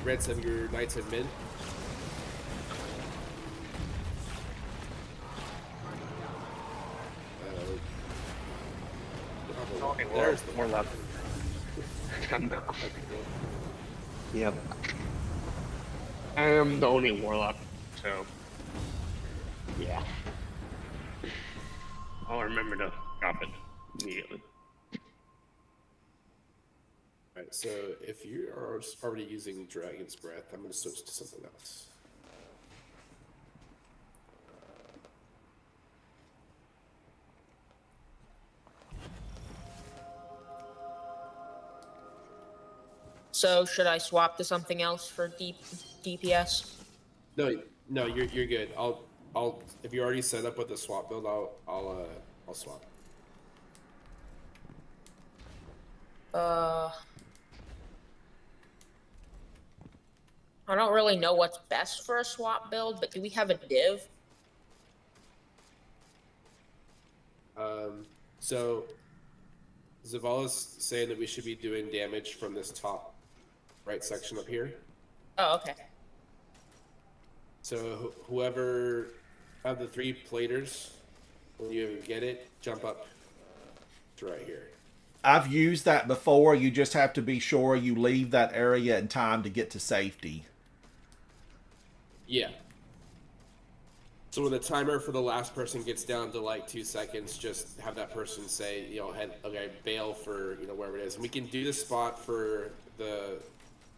Ransom, your knights in mid. There's the more left. Yep. I am the only warlock, so yeah. I'll remember to drop it immediately. Alright, so if you are already using Dragon's Breath, I'm going to switch to something else. So should I swap to something else for DPS? No, you're good. I'll if you're already set up with the swap build, I'll swap. I don't really know what's best for a swap build, but do we have a div? So Zavala's saying that we should be doing damage from this top right section up here. Oh, okay. So whoever of the 3 platers, when you get it, jump up to right here. I've used that before. You just have to be sure you leave that area in time to get to safety. Yeah. So when the timer for the last person gets down to like 2 seconds, just have that person say, okay, bail for, wherever it is. And we can do the spot for the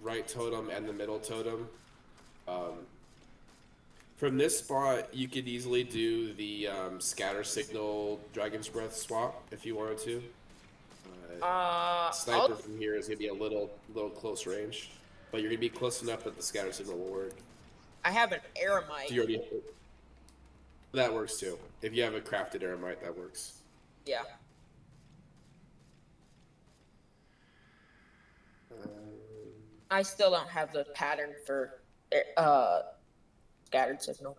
right totem and the middle totem. From this spot, you could easily do the scatter signal Dragon's Breath swap if you wanted to. Sniper from here is gonna be a little close range, but you're gonna be close enough that the scatter signal will work. I have an Aramite. So you already that works too. If you have a crafted Aramite, that works. Yeah. I still don't have the pattern for scattered signal.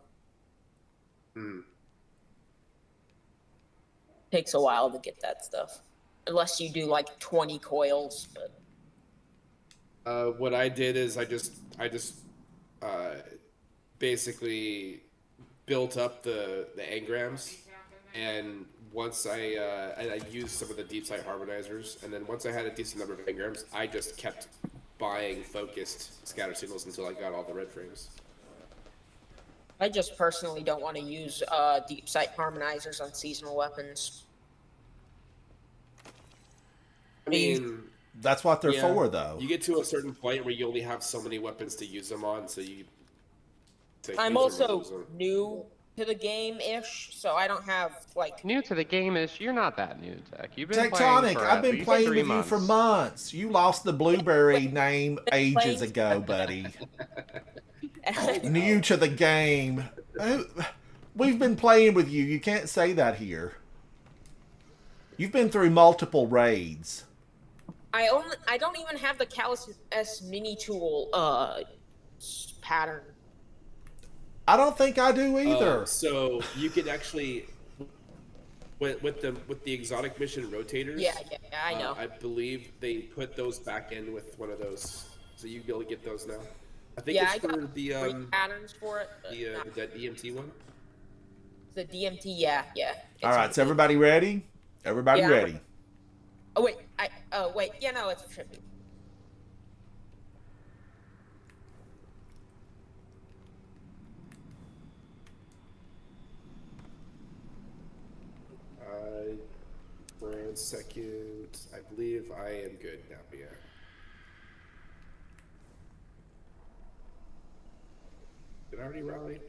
Takes a while to get that stuff, unless you do like 20 coils. But what I did is I just basically built up the engrams, and once I used some of the deep sight harmonizers, and then once I had a decent number of engrams, I just kept buying focused scatter signals until I got all the red frames. I just personally don't want to use deep sight harmonizers on seasonal weapons. I mean, That's what they're Yeah. for, though. You get to a certain point where you only have so many weapons to use them on, so you. I'm also new to the game-ish, so I don't have like. New to the game is you're not that new, Tech. You've been Tectonic, playing for I've at been least playing 3 with months. you for months. You lost the Blueberry name ages ago, buddy. New to the game. We've been playing with you. You can't say that here. You've been through multiple raids. I don't even have the Callus S mini tool pattern. I don't think I do either. So you could actually, with the exotic mission rotators. Yeah, I know. I believe they put those back in with one of those, so you'll be able to get those now. I think Yeah, it's I for got the great patterns for it. that EMT one. The DMT, yeah. All right, so everybody ready? Everybody Yeah, ready? Oh wait, yeah, no, it's trippy. For a second, I believe I am good now. Yeah. Did I already rally?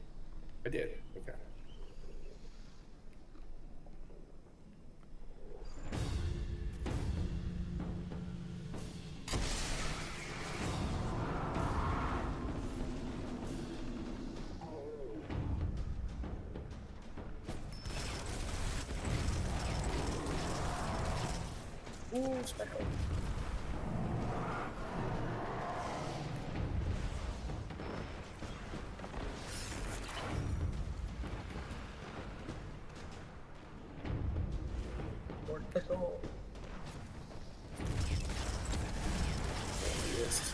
I did. Okay. Ooh, special. Mortifical. Yes.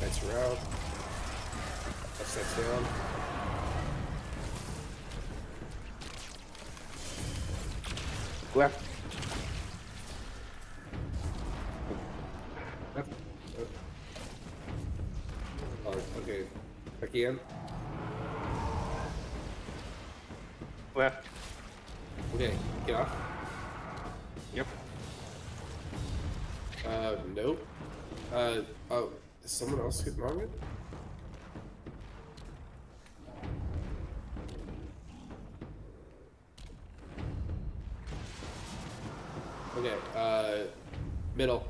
Nice route. Upsets down. Left. Left. Oh, okay. Back in. Left. Okay, get off. Yep. Nope. Oh, is someone else getting on it? Okay, middle.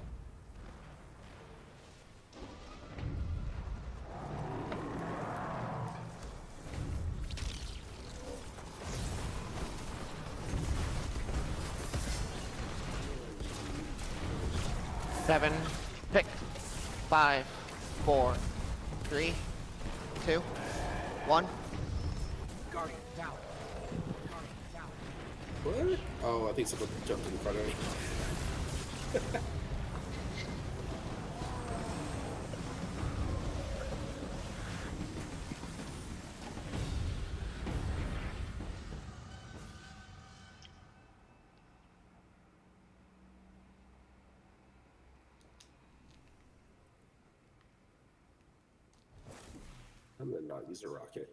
Seven, pick, 5, 4, 3, 2, 1. Guardian down. What? Oh, I think someone jumped in front of me. I'm gonna not use a rocket.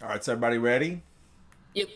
All right, so everybody ready? Yep.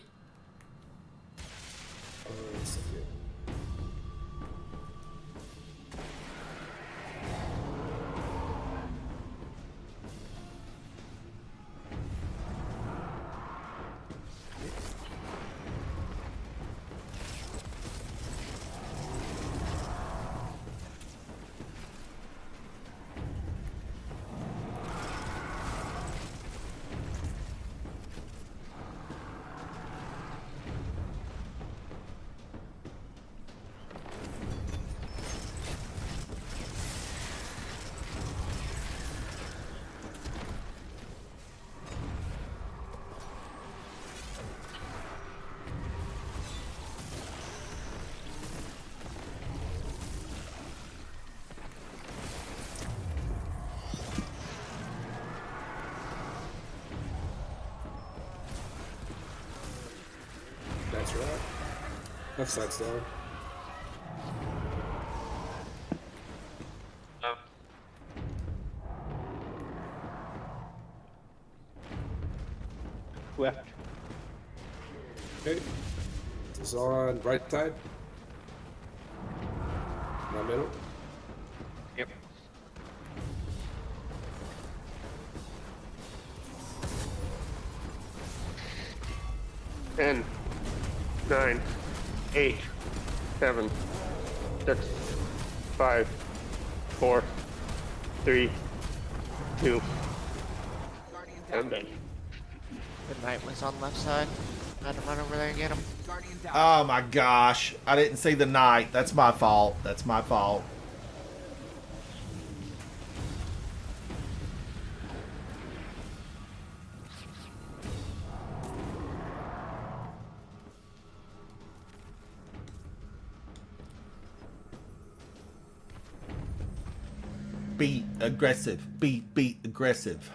Left side's down. Left. Okay. This is on right side. My middle. Yep. Ten, 9, 8, 7, 6, 5, 4, 3, 2, and then. Good night was on left side. I had to run over there and get him. Oh my gosh. I didn't see the knight. That's my fault. That's my fault. Be aggressive. Be aggressive.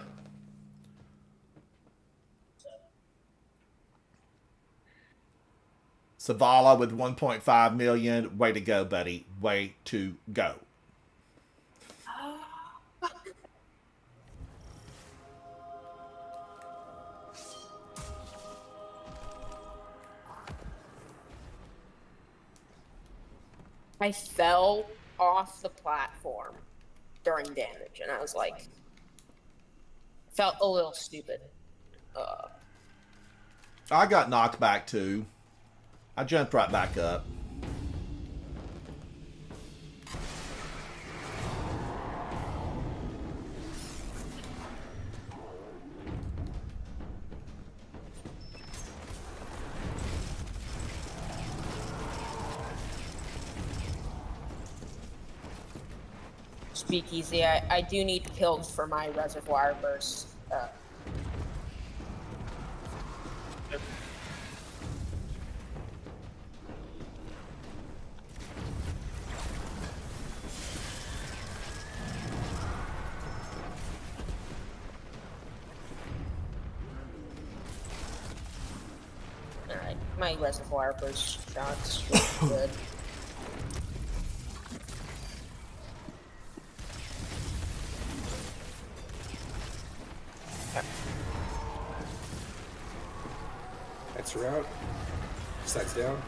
Savala with 1.5 million. Way to go, buddy. Way to go. I fell off the platform during damage, and I was like, felt a little stupid. I got knocked back too. I jumped right back up. Speakeasy, I do need kills for my reservoir burst. Alright, my reservoir burst shots really good. That's her out. Sights down.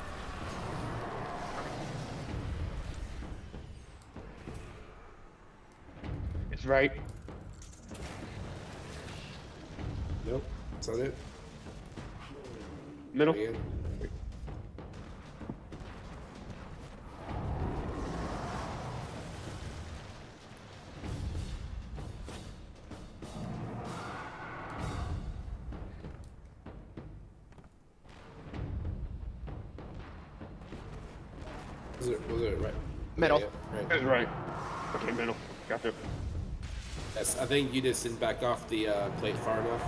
It's right. Nope. That's not it. Middle. Again. Was it right? Middle. Yeah, right. It's right. Okay, middle. Got it. Yes, I think you just didn't back off the plate far enough.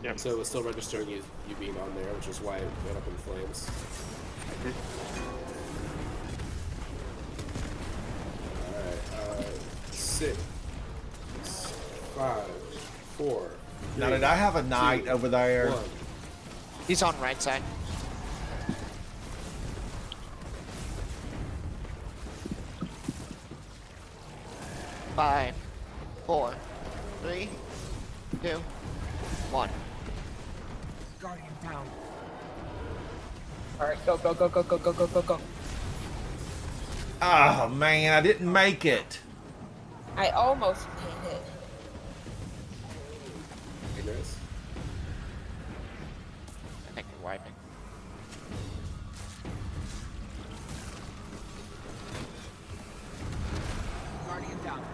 Yeah. So it was still registering you being on there, which is why it went up in flames. Alright, 6, 5, 4. Now, did I have a knight 2, over there? 1. He's on right side. Five, 4, 3, 2, 1. Guardian down. Alright, go. Oh man, I didn't make it. I almost made it. Hey, guys. I think we're wiping. Guardian down.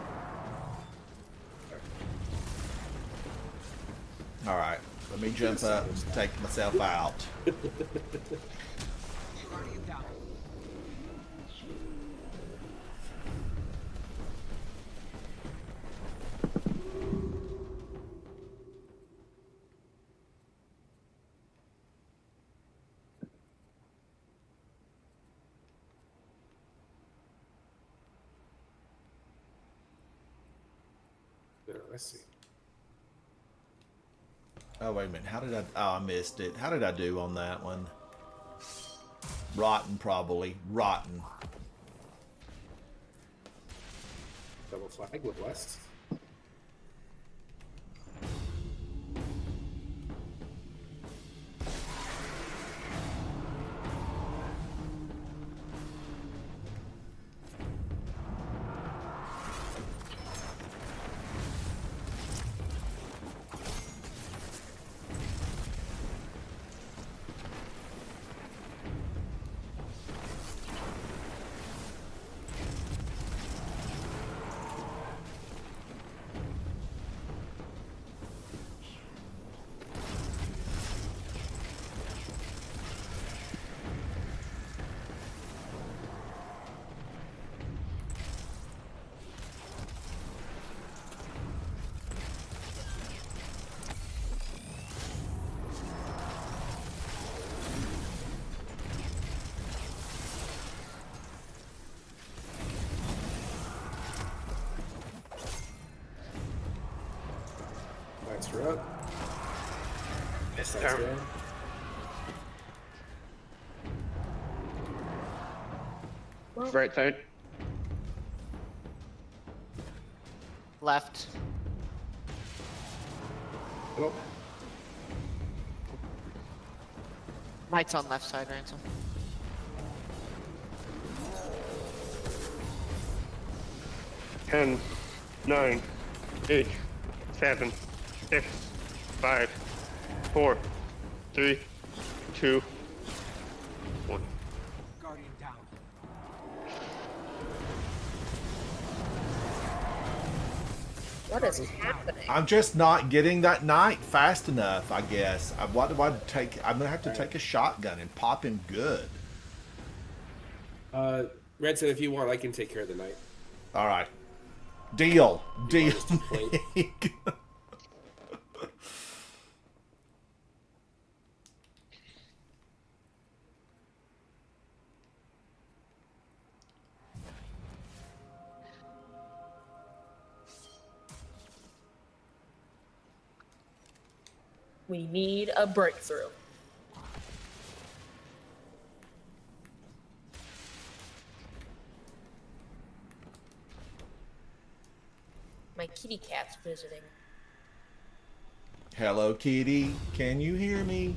All right, let me jump up and take myself out. Guardian down. Yeah, let's see. Oh wait a minute, how did I? Oh, I missed it. How did I do on that one? Rotten, probably. Rotten. Double flag with West. Lights are up. This Lights turn. down. Right side. Left. Middle. Lights on left side, Ransom. Ten, 9, 8, 7, 6, 5, 4, 3, 2, 1. Guardian down. What is happening? I'm just not getting that knight fast enough, I guess. What do I take? I'm gonna have to take a shotgun and pop him good. Redson, if you want, I can take care of the knight. All right. Deal. You Deal. want us to play? We need a breakthrough. My kitty cat's visiting. Hello, kitty. Can you hear me?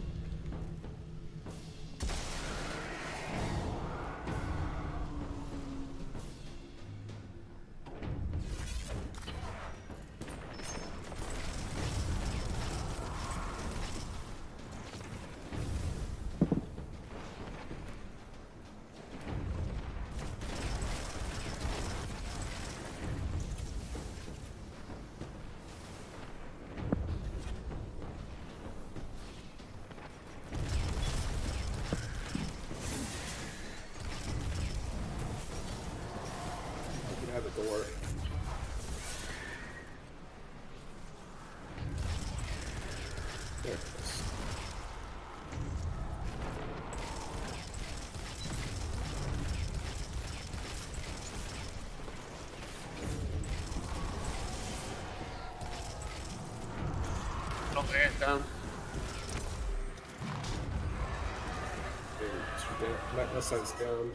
You can have the door. There it is. Drop the ass down. Left side's down.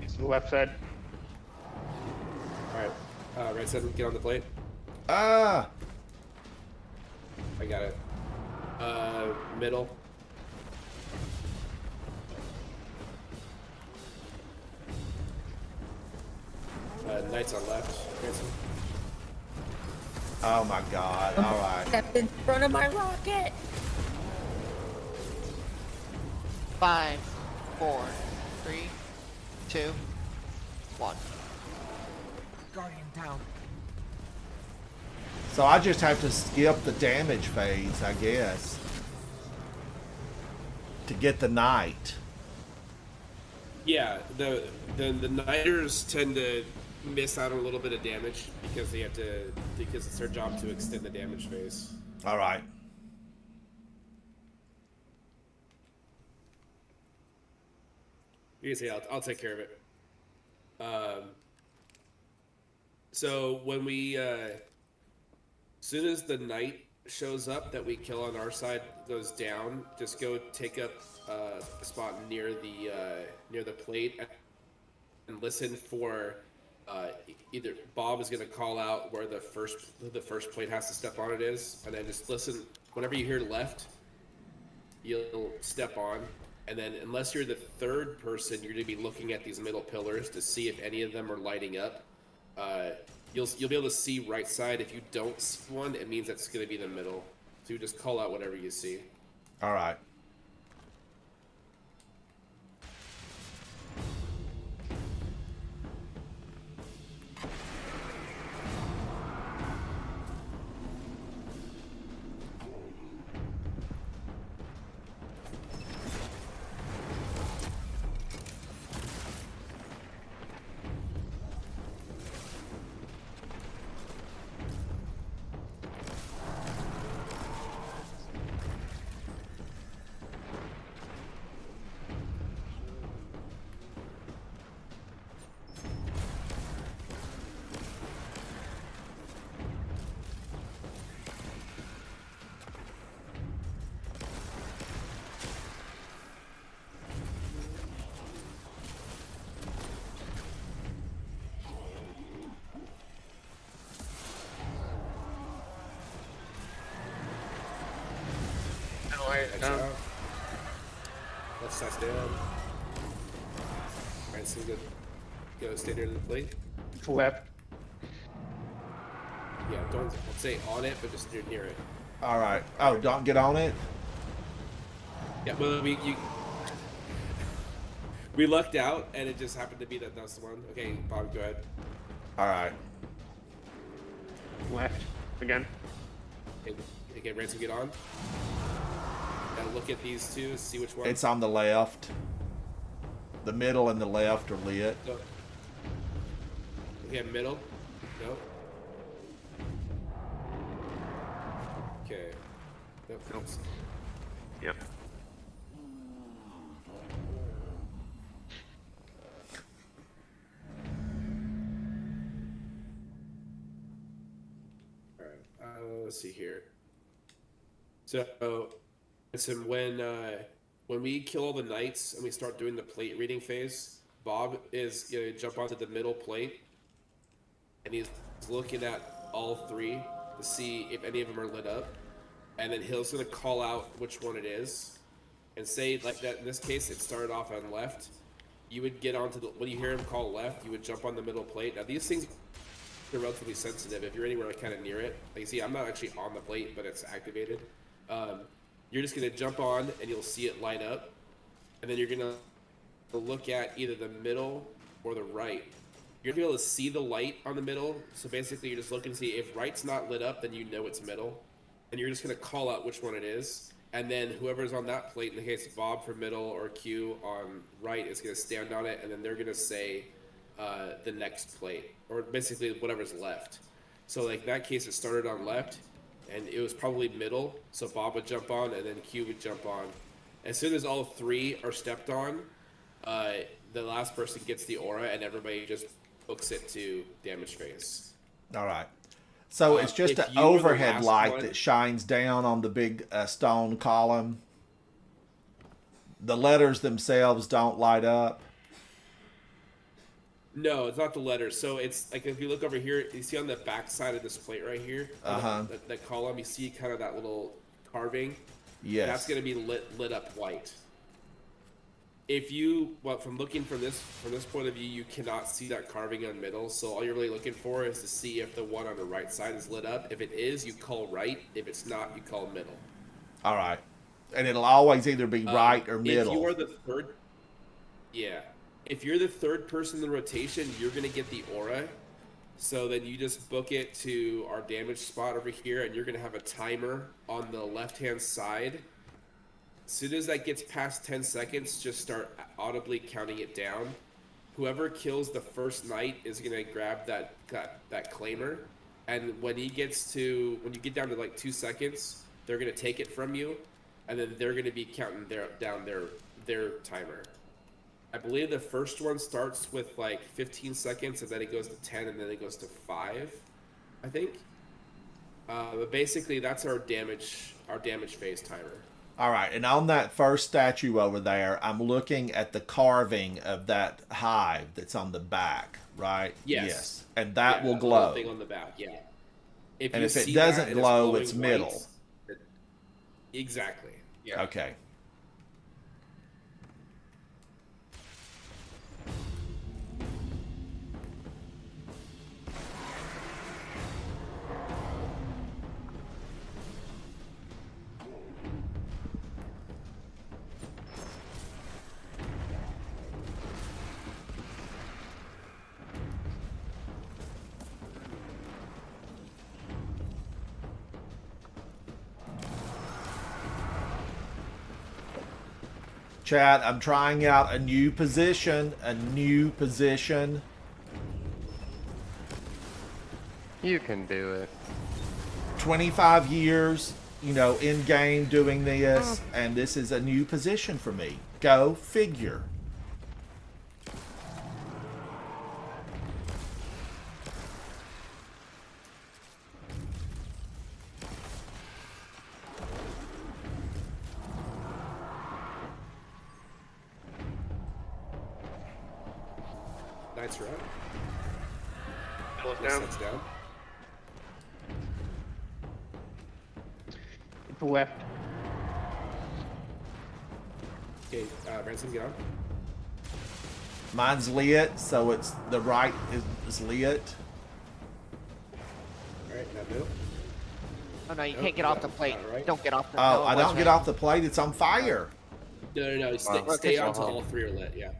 It's the left side. Alright. Right side, get on the plate. Ah. I got it. Middle. Knights on left. Ransom. Oh my God. All right. Stepped in front of my rocket. 5, 4, 3, 2, 1. Guardian down. So I just have to skip the damage phase, I guess, to get the knight. Yeah, the Knighters tend to miss out on a little bit of damage because because it's their job to extend the damage phase. All right. You can say I'll take care of it. So when we, soon as the knight shows up that we kill on our side goes down, just go take up a spot near the plate and listen for either Bob is going to call out where the first plate has to step on it is, and then just listen. Whenever you hear left, you'll step on, and then unless you're the third person, you're going to be looking at these middle pillars to see if any of them are lighting up. You'll be able to see right side. If you don't see one, it means that's going to be the middle. So you just call out whatever you see. All right. Left side's down. Alright, so we go stay near the plate. Left. Yeah, don't say on it, but just near it. All right. Oh, don't get on it. Yeah, well, we lucked out, and it just happened to be that's the one. Okay, Bob, go ahead. All right. Left. Again. Okay, Ransom, get on. Now look at these two, see which one. It's on the left. The middle and the left are lit. No. Okay, middle. No. Okay. Nope. Yep. Alright, let's see here. So, when we kill all the knights and we start doing the plate reading phase, Bob is gonna jump onto the middle plate, and he's looking at all three to see if any of them are lit up, and then he's gonna call out which one it is, and say like that. In this case, it started off on left. You would get onto the when you hear him call left, you would jump on the middle plate. Now these things are relatively sensitive. If you're anywhere kind of near it, like you see, I'm not actually on the plate, but it's activated. You're just gonna jump on and you'll see it light up, and then you're gonna look at either the middle or the right. You're gonna be able to see the light on the middle. So basically, you're just looking to see if right's not lit up, then you know it's middle, and you're just gonna call out which one it is. And then whoever's on that plate, in the case of Bob for middle or Q on right, is gonna stand on it, and then they're gonna say the next plate, or basically whatever's left. So like in that case, it started on left, and it was probably middle, so Bob would jump on, and then Q would jump on. As soon as all three are stepped on, the last person gets the aura, and everybody just books it to damage phase. All right. So it's just an overhead light that shines down on the big stone column. The letters themselves don't light up. No, it's not the letters. So it's like if you look over here, you see on the back side of this plate right here, that column, you see kind of that little carving. Yes. That's going to be lit up white. If you, from looking from this point of view, you cannot see that carving on middle. So all you're really looking for is to see if the one on the right side is lit up. If it is, you call right. If it's not, you call middle. All right. And it'll always either be right or middle. If you are the third, yeah. If you're the third person in the rotation, you're going to get the aura. So then you just book it to our damage spot over here, and you're going to have a timer on the left-hand side. As soon as that gets past 10 seconds, just start audibly counting it down. Whoever kills the first knight is going to grab that claimer. And when you get down to like 2 seconds, they're going to take it from you. And then they're going to be counting down their timer. I believe the first one starts with like 15 seconds, and then it goes to 10, and then it goes to 5, I think. But basically, that's our damage phase timer. All right, and on that first statue over there, I'm looking at the carving of that hive that's on the back, right? Yes. And that Yeah, will the little glow. thing on the back, yeah. And you if it see doesn't that and glow, glowing it's white, middle. Exactly. Yeah. Okay. Chat, I'm trying out a new position. You can do it. 25 years, in game doing this, and this is a new position for me. Go figure. Knights are up. Close down. Sets down. Left. Okay, Branson, get on. Mine's lit, so it's the right is lit. Alright, now move. Oh no, you Nope, can't get off the not plate. right. Don't get off the. Oh, no, I it was don't get right. off the plate. It's on fire. No. Stay on until all three are lit, yeah.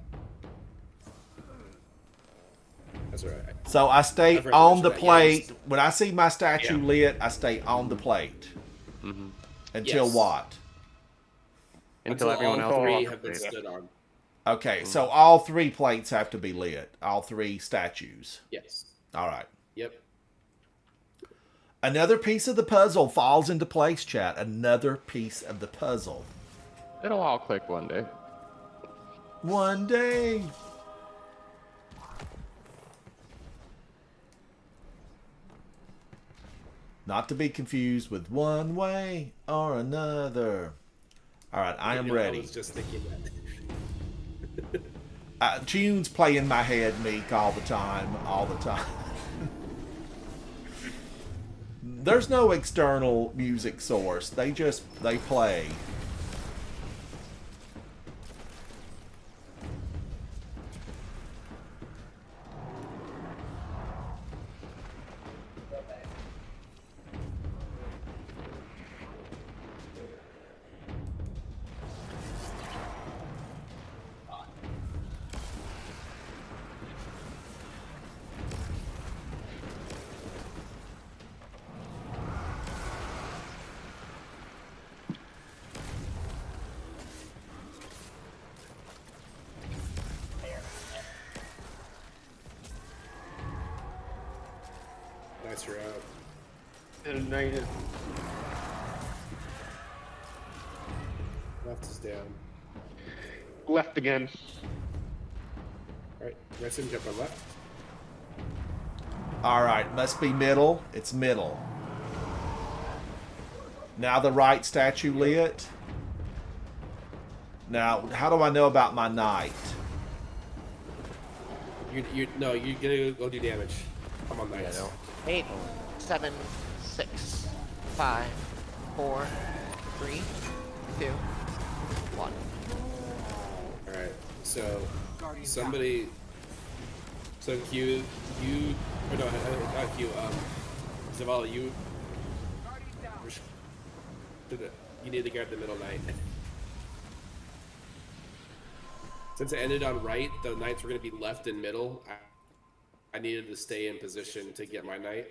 That's alright. So I stay I've on the recognized that, plate. yeah, When I see my statue lit, I stay on the plate. Mm-hmm. Until Yes. what? Until everyone all else three is have been lit. stood on. Okay, so all three plates have to be lit. All three statues. Yes. All right. Yep. Another piece of the puzzle falls into place, chat. Another piece of the puzzle. It'll all click one day. One day. Not to be confused with one way or another. All right, I am ready. I was just thinking that. Tunes play in my head, Meek, all the time. There's no external music source. They play. Nice, you're out. And negative. Left is down. Left again. Alright, Branson, jump on left. All right, must be middle. It's middle. Now the right statue lit. Now, how do I know about my knight? You gotta go do damage. I'm on Knights. 8, 7, 6, 5, 4, 3, 2, 1. Alright, so somebody. So Q, or no, not Q. Zavala, you need to grab the middle knight. Since it ended on right, the knights were going to be left and middle. I needed to stay in position to get my knight.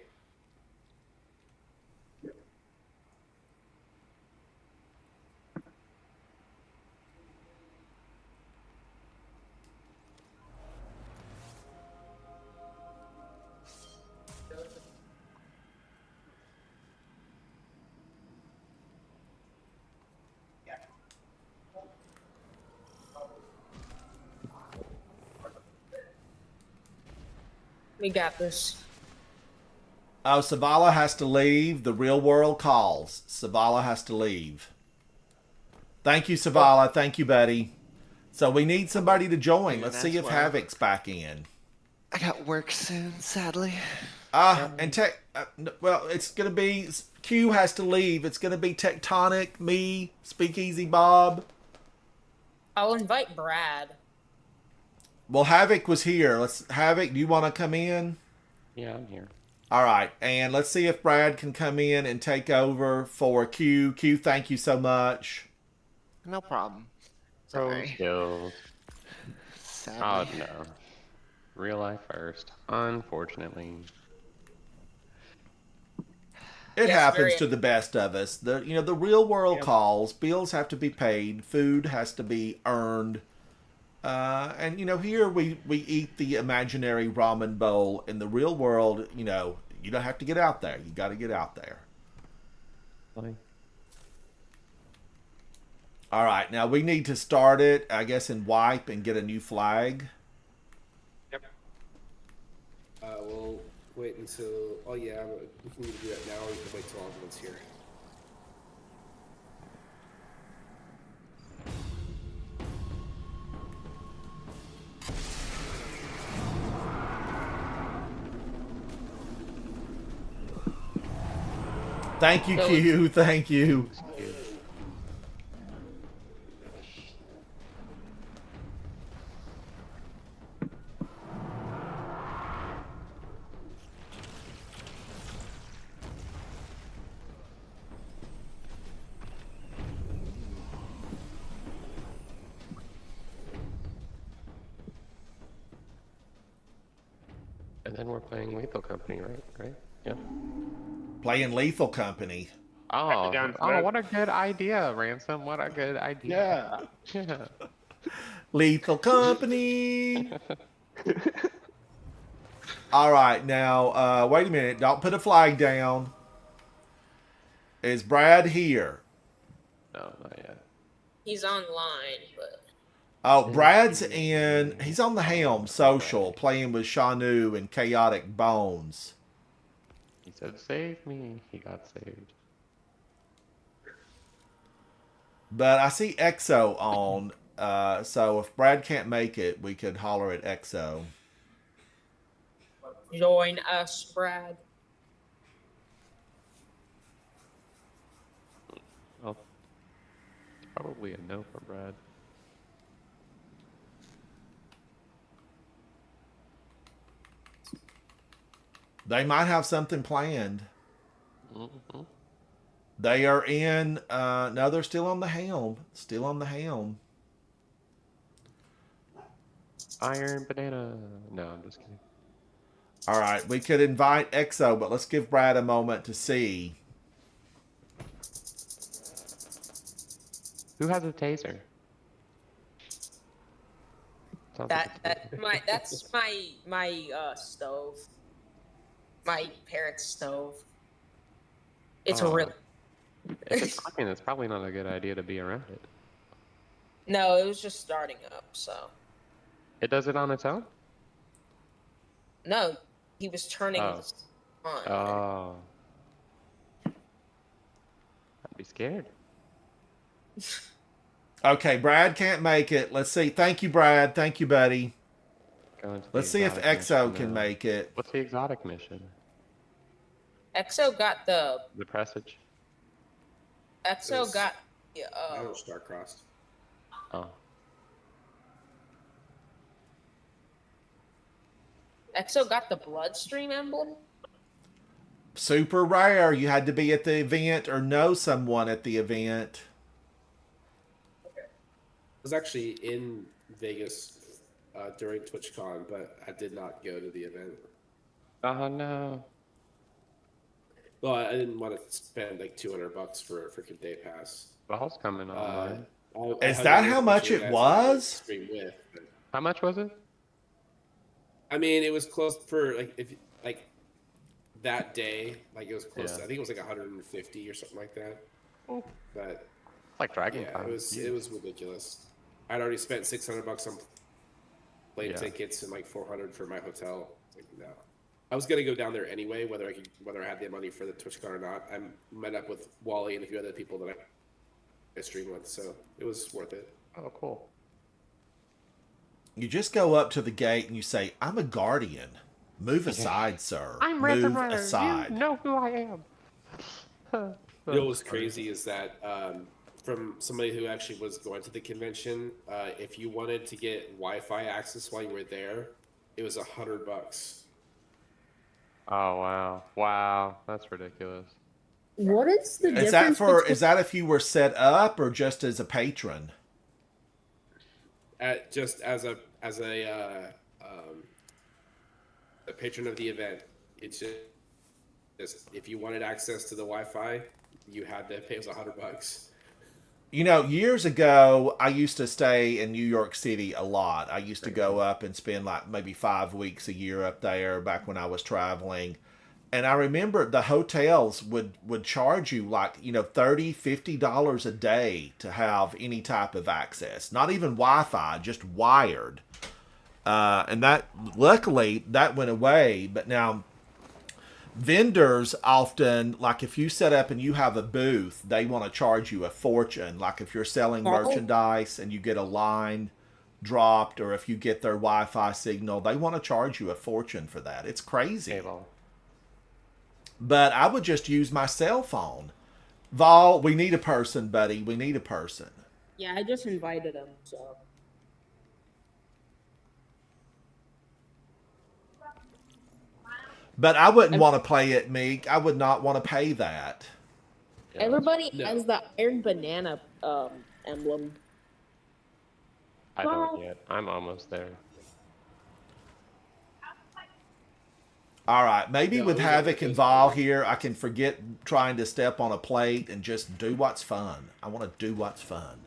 We got this. Oh, Savala has to leave. The real world calls. Savala has to leave. Thank you, Savala. Thank you, buddy. So we need somebody to join. Let's see if Havoc's back in. I got work soon, sadly. Well, it's going to be... Q has to leave. It's going to be Tectonic, me, Speakeasy Bob. I'll invite Brad. Well, Havoc was here. Havoc, do you want to come in? Yeah, I'm here. All right, and let's see if Brad can come in and take over for Q. Q, thank you so much. No problem. Sorry. Oh, Sadly. no. Real life first. Unfortunately. It happens to the best of us. The real world calls. Bills have to be paid. Food has to be earned. And here we eat the imaginary ramen bowl. In the real world, you don't have to get out there. You got to get out there. Funny. All right, now we need to start it, I guess, in wipe and get a new flag. Yep. We'll wait until. Oh yeah, we can either do that now, or we can wait till everyone's here. Thank you, Q. Thank you. And then we're playing Lethal Company, right? Yeah. Playing Lethal Company. Oh, what a good idea, Ransom. What a good idea. Yeah. Lethal Company. All right, now, wait a minute. Don't put a flag down. Is Brad here? No, not yet. He's online, but... Oh, Brad's in... He's on the Helm Social, playing with Shanu and Chaotic Bones. He said, save me. He got saved. But I see Exo on, so if Brad can't make it, we could holler at Exo. Join us, Brad. Well, it's probably a no for Brad. They might have something planned. Mm-hmm. They are in, no, they're still on the Helm. Still on the Helm. Iron Banana. No, I'm just kidding. All right, we could invite Exo, but let's give Brad a moment to see. Who has a taser? That's my stove. My parents' stove. It's a real. If it's talking, it's probably not a good idea to be around it. No, it was just starting up, so. It does it on its own? No, he was turning this on. Oh. I'd be scared. Okay, Brad can't make it. Let's see. Thank you, Brad. Thank you, buddy. Let's see if Exo can make it. What's the exotic mission? Exo got the Presage. Exo got Starcrossed. Oh. Exo got the Bloodstream emblem. Super rare. You had to be at the event or know someone at the event. I was actually in Vegas during TwitchCon, but I did not go to the event. Oh no. Well, I didn't want to spend like $200 for a freaking day pass. Ball's coming online. Is that how much it was? How much was it? I mean, it was close for like that day. Like it was close. To, I think it was like 150 or something like that. Oh. But it's like Dragon Con. It was ridiculous. I'd already spent $600 on plane tickets and like $400 for my hotel. Like, no. I was gonna go down there anyway, whether I had the money for the TwitchCon or not. I met up with Wally and a few other people that I stream with, so it was worth it. Oh, cool. You just go up to the gate and you say, "I'm a guardian. Move aside, sir. I'm Move Ransom Runner. aside." You know who I am. You know what's crazy is that from somebody who actually was going to the convention, if you wanted to get Wi-Fi access while you were there, it was $100. Oh wow, wow, that's ridiculous. What is the difference? Is that for? Is that if you were set up or just as a patron? Just as a patron of the event, it's just if you wanted access to the Wi-Fi, you had to pay us $100. You know, years ago, I used to stay in New York City a lot. I used to go up and spend like maybe 5 weeks a year up there back when I was traveling. And I remember the hotels would charge you like, you know, $30, $50 a day to have any type of access. Not even Wi-Fi, just wired. And that, luckily, that went away. But now, vendors often, like if you set up and you have a booth, they want to charge you a fortune. Like if you're selling merchandise and you get a line dropped, or if you get their Wi-Fi signal, they want to charge you a fortune for that. It's crazy. But I would just use my cell phone. Vol, we need a person, buddy. We need a person. Yeah, I just invited him, so. But I wouldn't want to play it, Meek. I would not want to pay that. Everybody has the Iron Banana emblem. I don't yet. I'm almost there. All right, maybe with Havoc and Vol here, I can forget trying to step on a plate and just do what's fun. I want to do what's fun.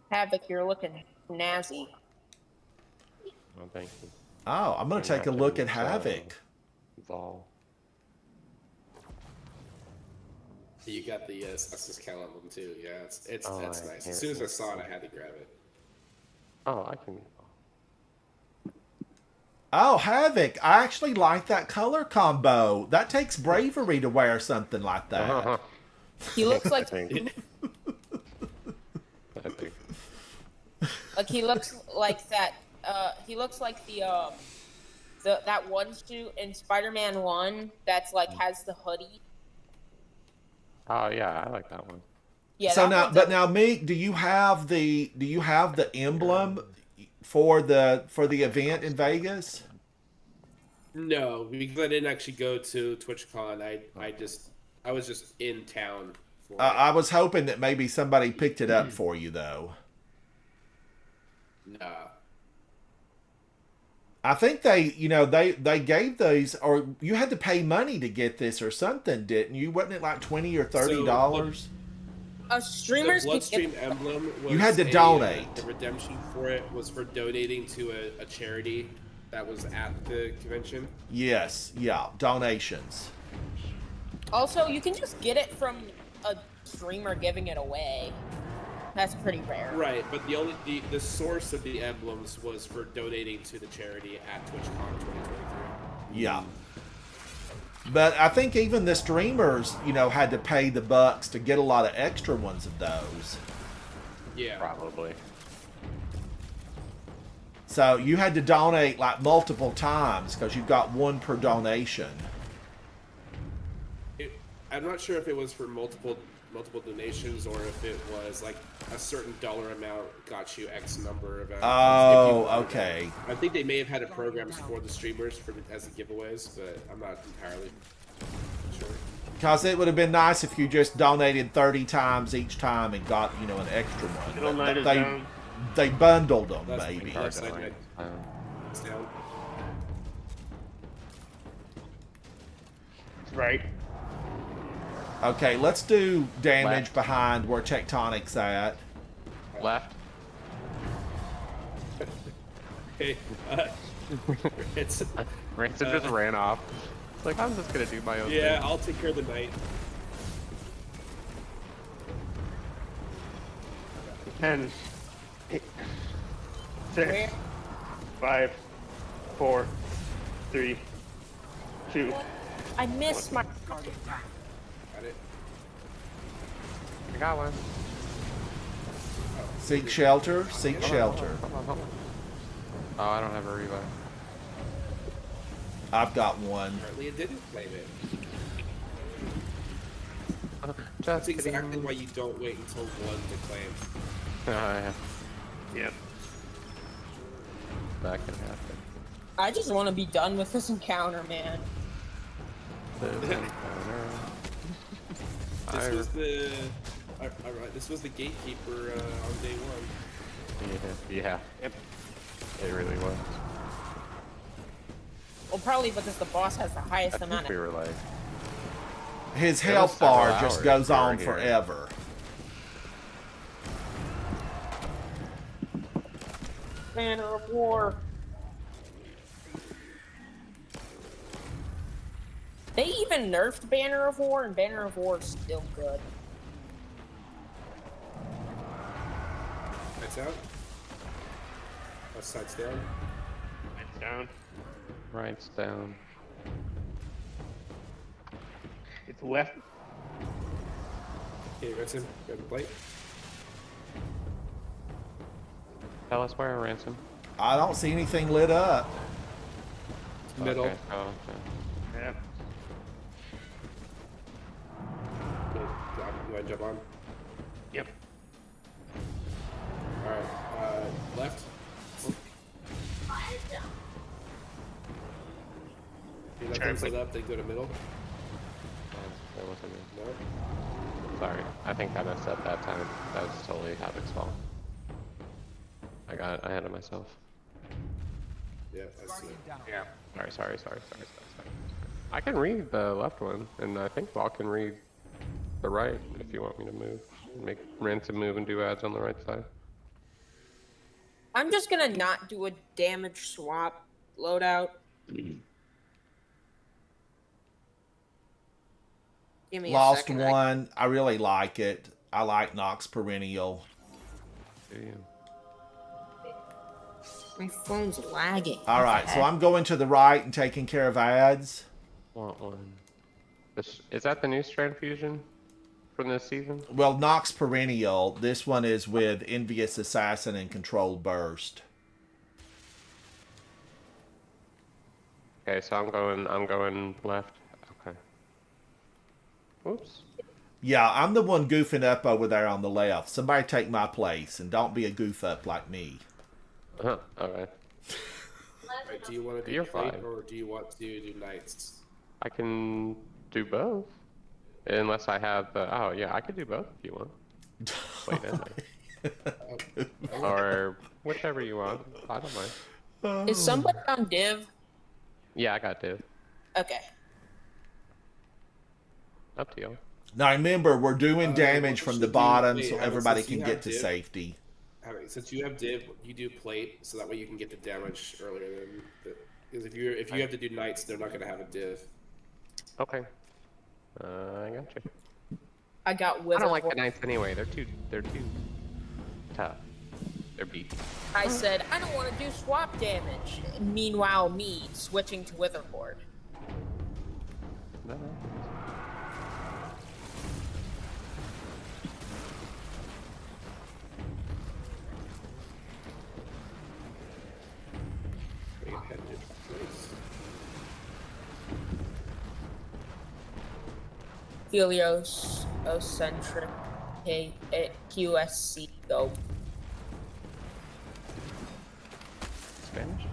Havoc, you're looking nazi. Oh, thank you. Oh, I'm going to take a look at Havoc. Vol. You got the Essus Cal emblem too. Yeah, it's Oh, that's I nice. can't As soon as I see saw it, it. I had to grab it. Oh, I can. Oh, Havoc. I actually like that color combo. That takes bravery to wear something like that. He looks like I think. like he looks like that. He looks like the that one suit in Spider-Man 1 that's like has the hoodie. Oh yeah, I like that one. Yeah. So that now, one's but now, Meek, do you have the emblem for the event in Vegas? No, because I didn't actually go to TwitchCon. I was just in town. For it. I was hoping that maybe somebody picked it up for you, though. Nah. I think they gave those, or you had to pay money to get this or something, didn't you? Wasn't it like $20 or $30? Streamers the Bloodstream emblem was You had to donate. The redemption for it was for donating to a charity that was at the convention. Yes, yeah, donations. Also, you can just get it from a streamer giving it away. That's pretty rare. Right, but the source of the emblems was for donating to the charity at TwitchCon 2023. Yeah. But I think even the streamers, had to pay the bucks to get a lot of extra ones of those. Yeah. Probably. So you had to donate like multiple times because you got one per donation. I'm not sure if it was for multiple donations or if it was like a certain dollar amount got you X number of. Oh, okay. I think they may have had programs for the streamers as the giveaways, but I'm not entirely sure. Because it would have been nice if you just donated 30 times each time and got, an extra one. But they bundled them, maybe. That's right. Okay, let's do damage behind where Tectonic's at. Left. Hey, it's Ransom just ran off. It's like, I'm just gonna do my own thing. Yeah, I'll take care of the knight. 10, 8, 6, 5, 4, 3, 2. I missed my. Got it. I got one. Seek shelter. Seek shelter. Hold on. Oh, I don't have a revive. I've got one. Apparently it didn't claim it. Just That's exactly kidding. why you don't wait until one to claim. Yeah. Yep. That can happen. I just want to be done with this encounter, man. This was the. Alright, this was the gatekeeper on day one. Yeah. Yep. It really was. Well, probably because the boss has the highest I amount think we of. were like. His It was health bar several just hours goes we were on here. forever. Banner of War. They even nerfed Banner of War, and Banner of War is still good. Lights out. Left side's down. Lights down. Right's down. It's left. Okay, ransom. Grab the plate. Tell us where, Ransom. I don't see anything lit up. Middle. Okay. Oh, okay. Yeah. Okay, you want to jump on? Yep. Alright, left. You let them set up, then go to middle. That wasn't me. No? Sorry. I think I messed up that time. That was totally Havoc's fault. I got ahead of myself. Yeah, that's it. Yeah. Sorry. I can read the left one, and I think Ball can read the right if you want me to move. Make Ransom move and do ads on the right side. I'm just gonna not do a damage swap loadout. Give me a Lost second. one. I really like it. I like Nox Perennial. Damn. My phone's lagging. All right, so I'm going to the right and taking care of ads. Want one. Is that the new Strand Fusion from this season? Well, Nox Perennial. This one is with Envious Assassin and Controlled Burst. Okay, so I'm going left. Okay. Whoops. Yeah, I'm the one goofing up over there on the left. Somebody take my place and don't be a goof up like me. Okay. Alright, do you want to do You're plate fine. or do you want to do knights? I can do both. Unless I have the... Oh, yeah, I could do both if you want. Wait, or whichever you want. I don't mind. Is somebody on div? Yeah, I got div. Okay. Up to you. Now remember, we're doing damage from the bottom so wait, everybody since you can have get to div- safety. Since you have div, you do plate, so that way you can get the damage earlier than because if you have to do knights, they're not going to have a div. Okay. I got you. I got I Wither. don't like the Knights anyway. They're too tough. They're beefy. I said I don't want to do swap damage. Meanwhile, me switching to Witherboard. No. Helios, Ocentric, QSC, go. Spanish?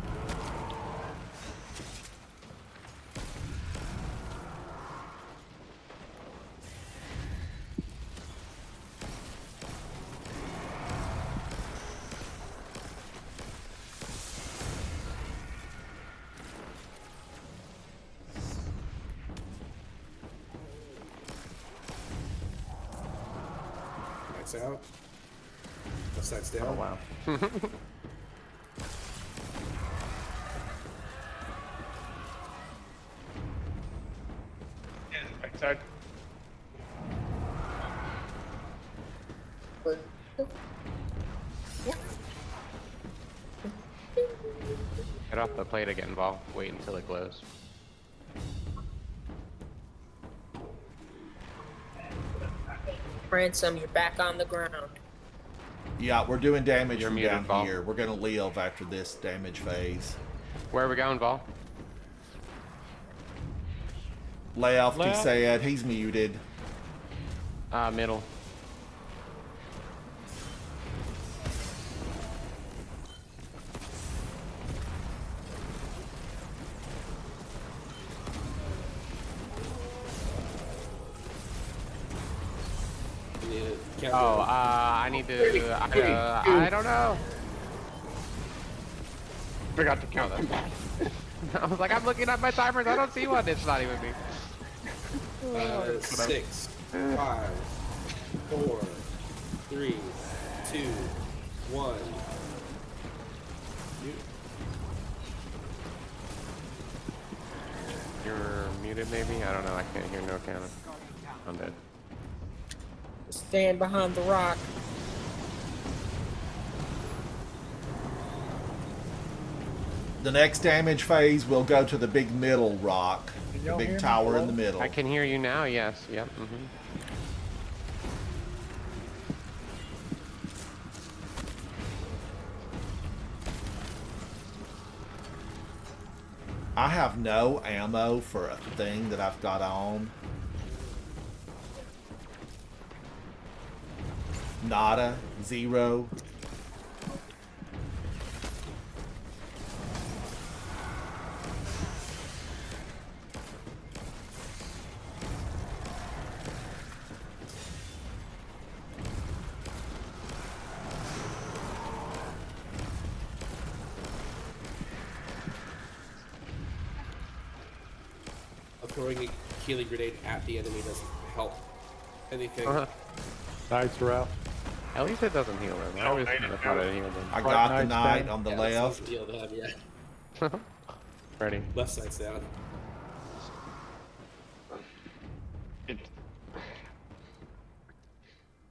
Knights out. Left side's down. Oh, wow. Right side. Get off the plate again, Vol. Wait until it glows. Ransom, you're back on the ground. Yeah, we're doing damage You're from muted, down Vol. here. We're gonna live after this damage phase. Where are we going, Vol? Left, he Left. said. He's muted. Middle. Oh, I need to. I don't know. Forgot to count them. I was like, I'm looking at my timers. I don't see one. It's not even me. 6, 5, 4, 3, 2, 1. You're muted, maybe? I don't know. I can't hear no cannon. I'm dead. Stand behind the rock. The next damage phase will go to the big middle rock. The big tower in the middle. I can hear you now, yes. Yep. I have no ammo for a thing that I've got on. Nada. Zero. Throwing a healing grenade at the enemy doesn't help anything. Nights are out. At least it doesn't heal them. I always thought it healed them. I got the knight on the left. Heal them, yeah. Ready. Left side's down.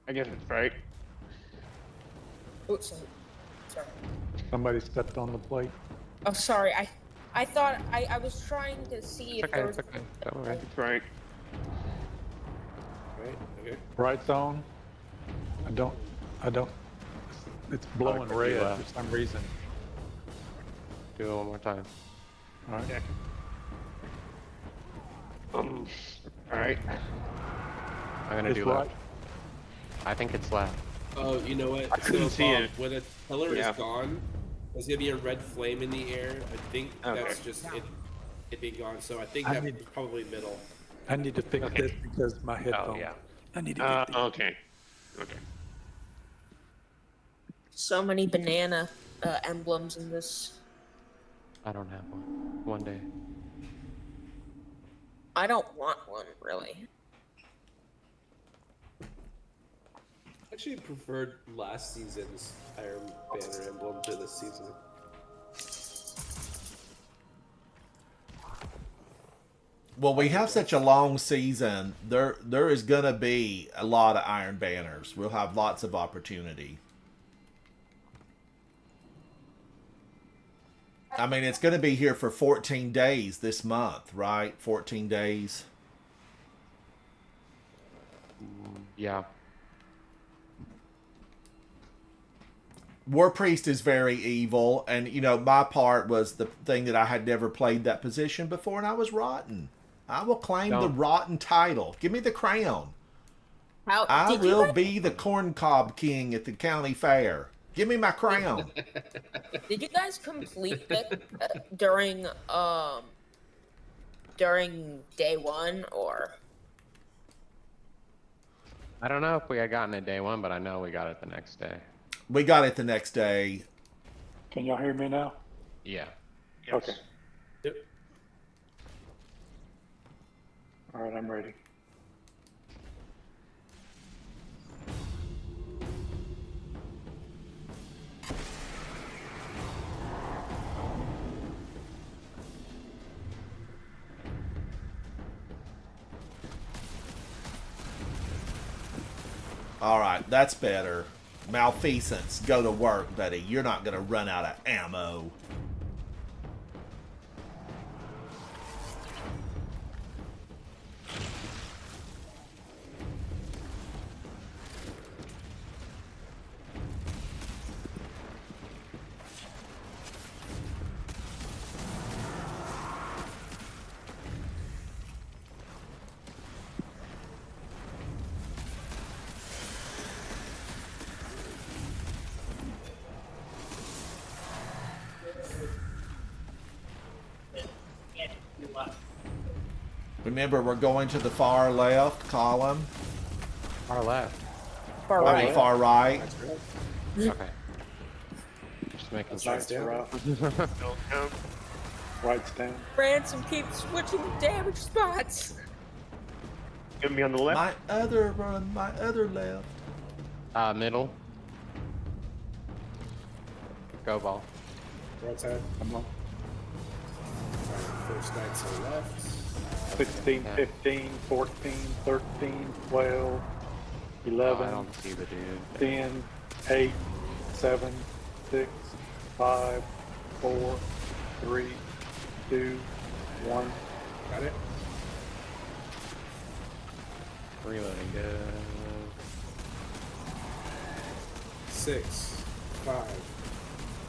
I guess it's right. Oops, sorry. Somebody stepped on the plate. Oh, sorry. I thought I was trying to see if there was. It's okay. Don't worry. It's right. Right, okay. Right zone. I don't. It's blowing click red you left. for some reason. Do it one more time. All right. Alright. I'm gonna It's do right. left. I think it's left. Oh, you know what? I couldn't see Bob, it. when a pillar Yeah. is gone, there's gonna be a red flame in the air. I think that's just it being gone. So I think I that need- was probably middle. I need to fix this because my headphones. yeah. I need to get these. Okay. Okay. So many banana emblems in this. I don't have one. One day. I don't want one, really. Actually, preferred last season's Iron Banner emblem to this season. Well, we have such a long season. There is gonna be a lot of Iron Banners. We'll have lots of opportunity. I mean, it's gonna be here for 14 days this month, right? 14 days. Yeah. War Priest is very evil, and you know, my part was the thing that I had never played that position before, and I was rotten. I will claim the rotten title. Give me the crown. How I did you will guys, be the corn cob king at the county fair. Give me my crown. did you guys complete it during day one or? I don't know if we had gotten it day one, but I know we got it the next day. We got it the next day. Can y'all hear me now? Yeah. Okay. Yep. All right, I'm ready. All right, that's better. Malfeasance, go to work, buddy. You're not going to run out of ammo. Remember, we're going to the far left column. Far left. Far I mean, right. far right. That's right. Okay. Just making sure. Sides down. Right's down. Ransom keeps switching damage spots. Get me on the left. My other left. Middle. Go ball. Right side. I'm on. Alright, first Knights on the left. 16, 15, 14, 13, 12, 11, I don't see the dude. 10, 8, 7, 6, 5, 4, 3, 2, 1. Got it? Reloading good. 6, 5,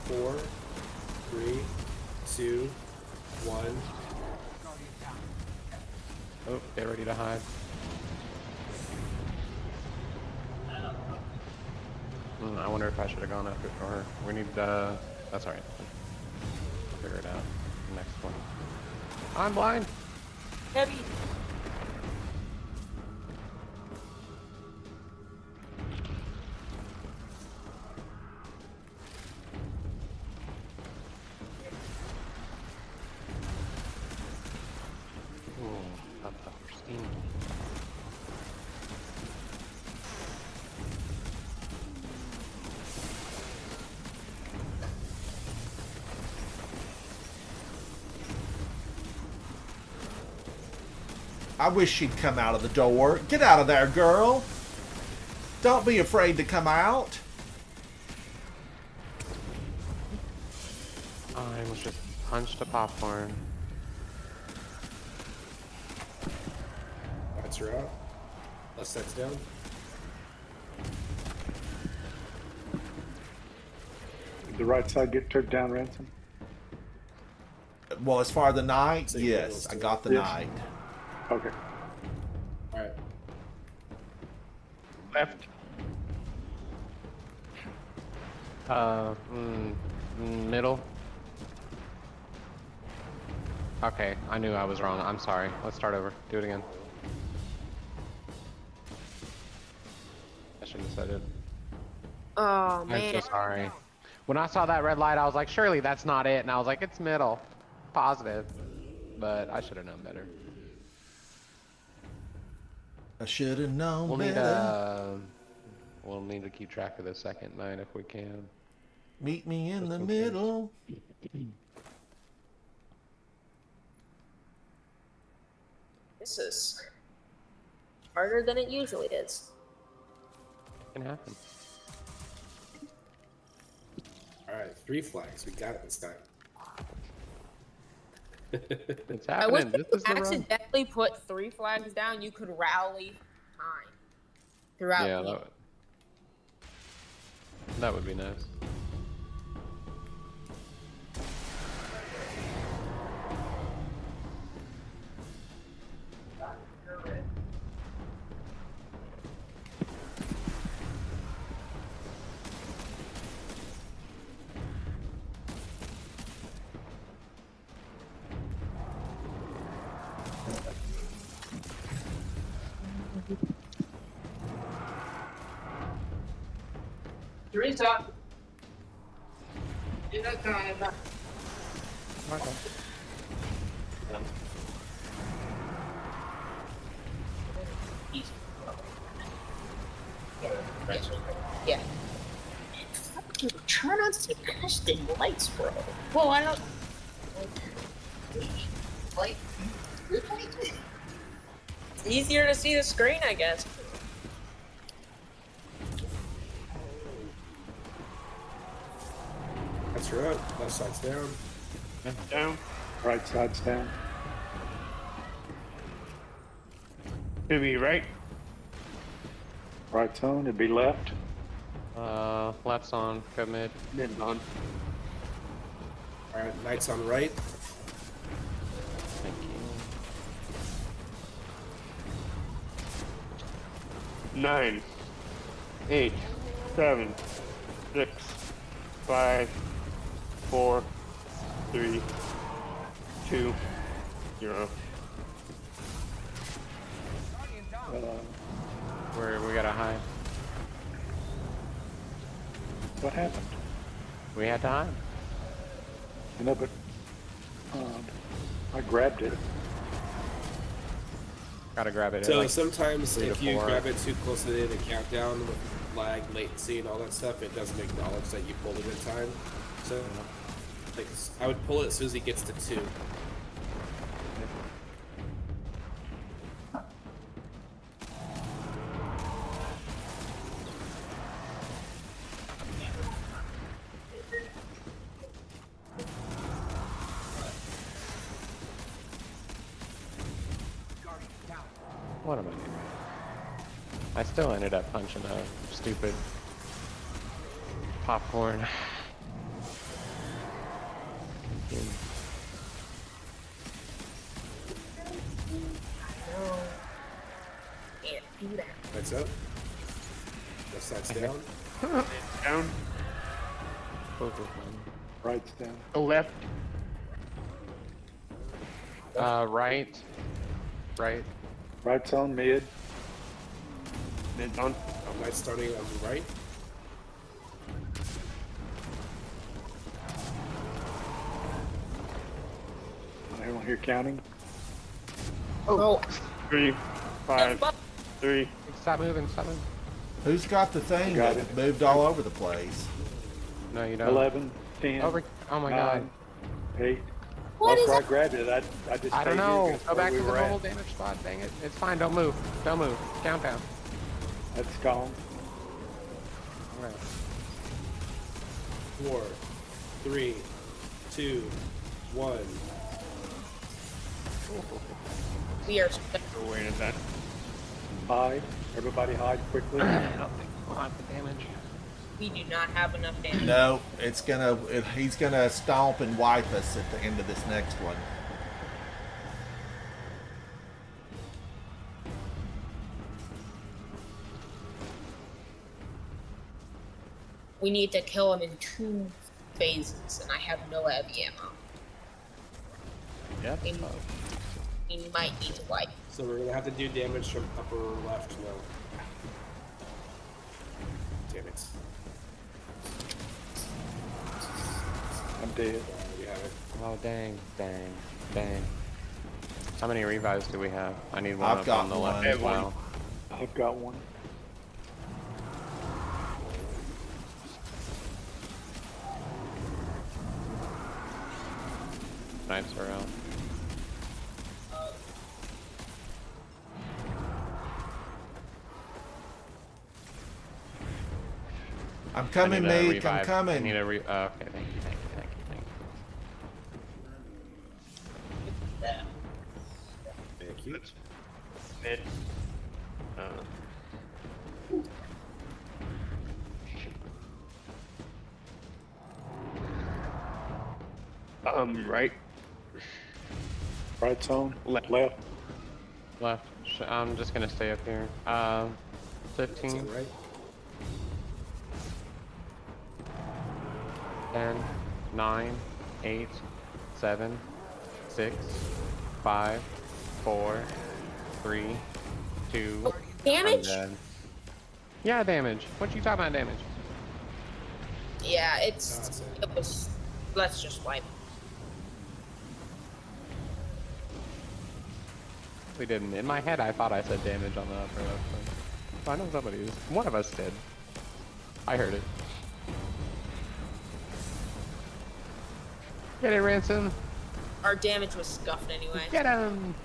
4, 3, 2, 1. Oh, get ready to hide. I wonder if I should have gone after for her. We need, that's alright. I'll figure it out. Next one. I'm blind! Heavy. Ooh, up, steam. I wish she'd come out of the door. Get out of there, girl. Don't be afraid to come out. I almost just punched a popcorn. Knights are out. Left side's down. Did the right side get turned down, Ransom? Well, as far as the knight, So you yes, got I those got the Yes. knight. Okay. Alright. Left. Middle. Okay, I knew I was wrong. I'm sorry. Let's start over. Do it again. I shouldn't have said it. Oh I'm man. so sorry. When I saw that red light, I was like, surely that's not it. And I was like, it's middle. Positive. But I should have known better. I should have known We'll better. need to keep track of the second night if we can. Meet me in the middle. This is harder than it usually is. It can happen. Alright, 3 flags. We got it this time. It's I wish happening. if This is you the run. accidentally put 3 flags down, you could rally time throughout. Yeah, the that would be nice. Teresa. You're not trying to. Okay. Yeah. Turn on some custom lights, bro. Well, I don't. Like, It's easier to see the screen, I guess. That's right. Left side's down. Down. Right side's down. Gonna be right. Right's on. It'd be left. Left's on. Go mid. Then on. Alright, Knights on right. Thank you. 9, 8, 7, 6, 5, 4, 3, 2, 0. We gotta hide. What happened? We had to hide. You know, but I grabbed it. Gotta grab it. So like sometimes 3 to if you 4. grab it too close to the end of the countdown with lag, latency, and all that stuff, it doesn't acknowledge that you pulled it in time. So, like, I would pull it as soon as he gets to 2. What am I doing? I still ended up punching a stupid popcorn. No. Can't do that. Lights up. Left side's down. Down. Both of them. Right's down. Go left. Right. Right. Right's on mid. Mid's on. Light's starting on the right. Anyone here counting? Oh. 3, 5, 3. Stop moving. Stop moving. Who's got the thing Got that it. moved all over the place? No, you don't. 11, 10, Oh my 9, god. 8. What is I it? grabbed it. I just I don't stayed know. here. Go That's back where to we the were normal at. damage spot. Dang it. It's fine. Don't move. Don't move. Countdown. That's gone. Alright. 4, 3, 2, 1. We are. Go away at that. Hide. Everybody hide quickly. I don't think we'll have the damage. We do not have enough damage. No, he's gonna stomp and wipe us at the end of this next one. We need to kill him in 2 phases, and I have no heavy ammo. Yep. We might need to wipe. So we're gonna have to do damage from upper left now. Damn it. I'm dead. We have it. Oh, dang. How many revives do we have? I need one I've up got on the one. left as well. I've got one. Snipes are out. I'm coming, I need a Meek. I'm revive. I coming. need a okay, thank you. Thank you. Mid. Right. Right's on. Left. Left. Left. I'm just gonna stay up here. 15. Right. 10, 9, 8, 7, 6, 5, 4, 3, 2. Damage? I'm dead. Yeah, damage. What you talking about damage? Yeah, it was. Let's just wipe. We didn't. In my head, I thought I said damage on the upper left. But I know somebody is. One of us did. I heard it. Get it, Ransom. Our damage was scuffed anyway. Get him.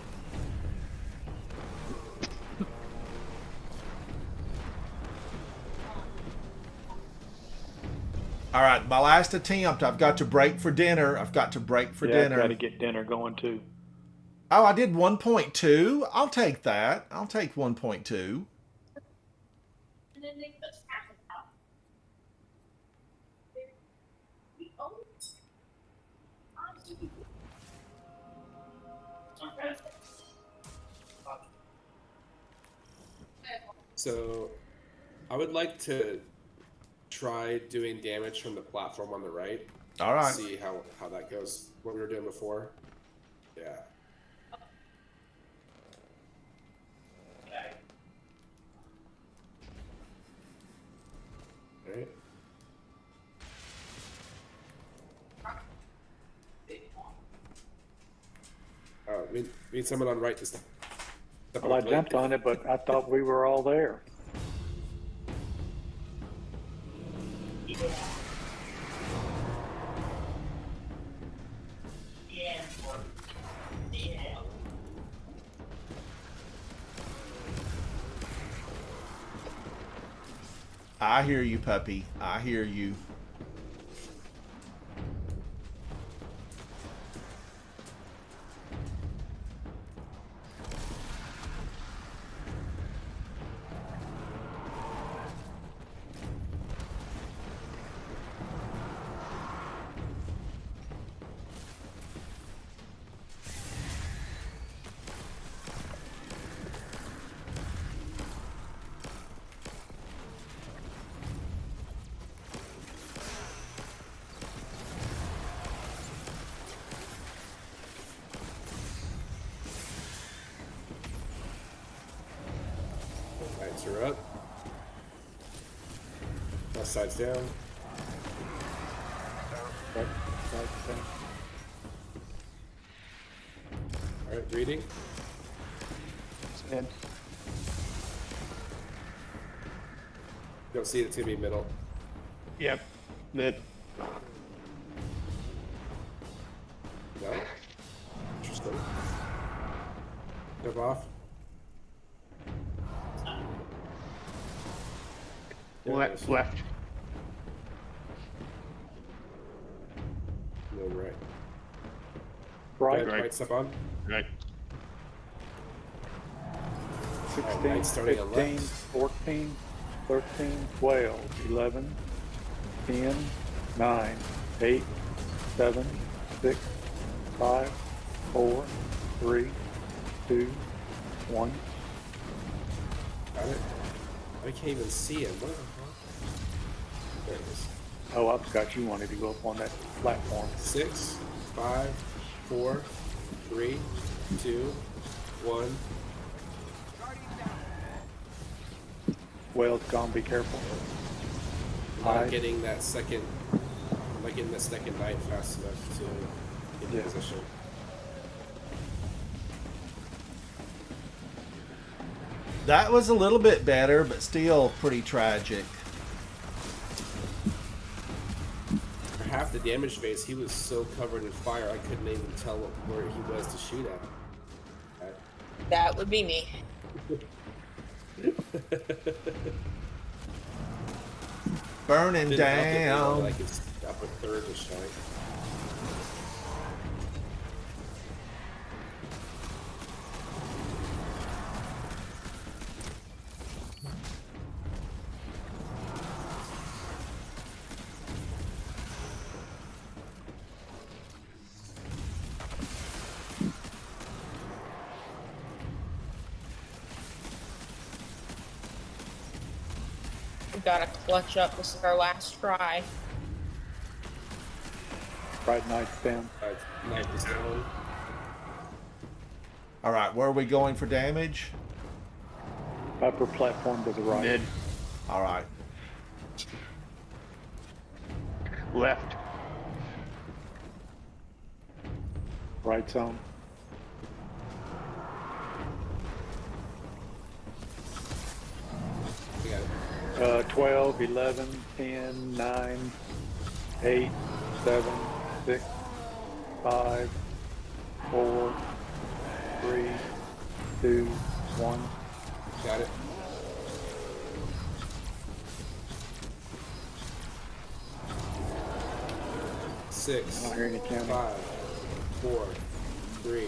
All right, my last attempt. I've got to break for dinner. I've got to break for Yeah, dinner. I've got to get dinner going too. Oh, I did 1.2. I'll take that. I'll take 1.2. So, I would like to try doing damage from the platform on the right. All right. See how that goes. What we were doing before. Yeah. We need someone on right to step Well, I on the jumped plate. on it, but I thought we were all there. I hear you, puppy. I hear you. Lights are up. Left side's down. Right. Alright, reading. And Don't see it, it's gonna be middle. Yep. Mid. No? Interesting. Jump off. There it is. Left. No, right. right, Right, step on. Right. 16, Right, starting at 15, left. 14, 13, 12, 11, 10, 9, 8, 7, 6, 5, 4, 3, 2, 1. Got it. I can't even see him. What the fuck? There it is. Oh, I forgot you wanted to go up on that platform. 6, 5, 4, 3, 2, 1. Whale's gone, be careful. I'm not Hide. getting that second. I'm not getting that second knight fast enough to get in Yeah. position. That was a little bit better, but still pretty tragic. For half the damage phase, he was so covered in fire, I couldn't even tell where he was to shoot at. That would be me. Burning Didn't help that they were, down. like his upper third was showing. We gotta clutch up. This is our last try. Right knight's down. Knight is down. All right, where are we going for damage? Upper platform to the right. Mid. All right. Left. Right zone. We got it. 12, 11, 10, 9, 8, 7, 6, 5, 4, 3, 2, 1. Got it. Six, I don't hear any counting. 5, 4, 3,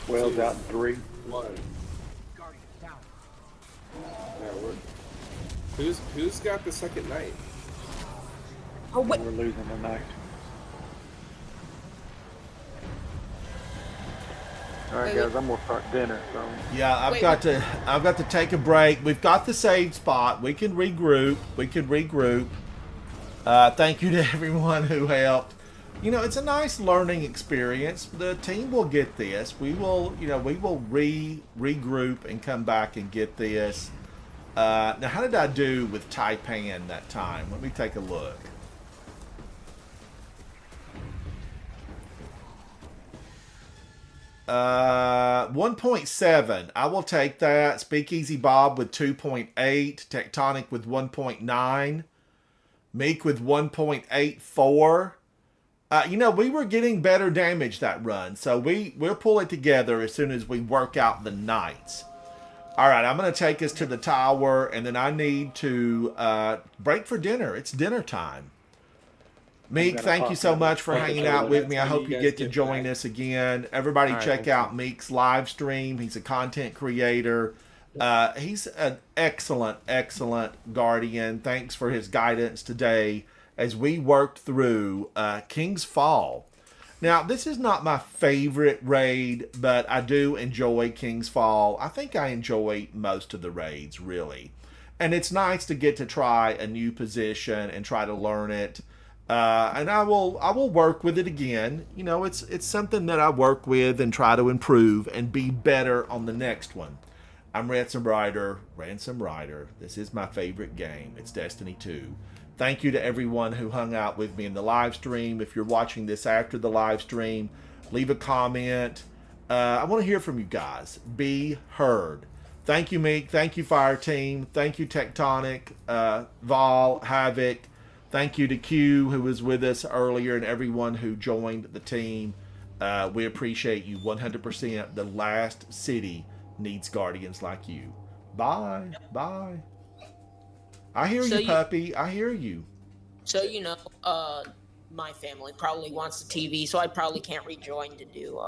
Whale's 2, out in 3. 1. Yeah, who's got the second knight? Oh, wait. We're losing the night. All right, guys, I'm gonna start dinner. So Yeah, I've got to take a break. We've got the save spot. We can regroup. Thank you to everyone who helped. You know, it's a nice learning experience. The team will get this. We will, we will regroup and come back and get this. Now, how did I do with Taipan that time? Let me take a look. 1.7. I will take that. Speakeasy Bob with 2.8. Tectonic with 1.9. Meek with 1.84. We were getting better damage that run, so we'll pull it together as soon as we work out the knights. All right, I'm going to take us to the tower, and then I need to break for dinner. It's dinner time. Meek, thank you so much for hanging out with me. I hope you get to join us again. Everybody check out Meek's live stream. He's a content creator. He's an excellent, excellent Guardian. Thanks for his guidance today as we worked through King's Fall. Now, this is not my favorite raid, but I do enjoy King's Fall. I think I enjoy most of the raids, really. And it's nice to get to try a new position and try to learn it. And I will work with it again. It's something that I work with and try to improve and be better on the next one. I'm Ransom Rider. This is my favorite game. It's Destiny 2. Thank you to everyone who hung out with me in the live stream. If you're watching this after the live stream, leave a comment. I want to hear from you guys. Be heard. Thank you, Meek. Thank you, Fire Team. Thank you, Tectonic, Vol, Havoc. Thank you to Q, who was with us earlier, and everyone who joined the team. We appreciate you 100%. The last city needs Guardians like you. Bye. Bye. I hear you, puppy. I hear you. So, my family probably wants the TV, so I probably can't rejoin to do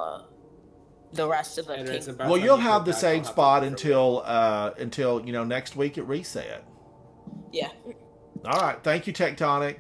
the rest of the King. Well, you'll have the save spot until next week at reset. Yeah. All right. Thank you, Tectonic.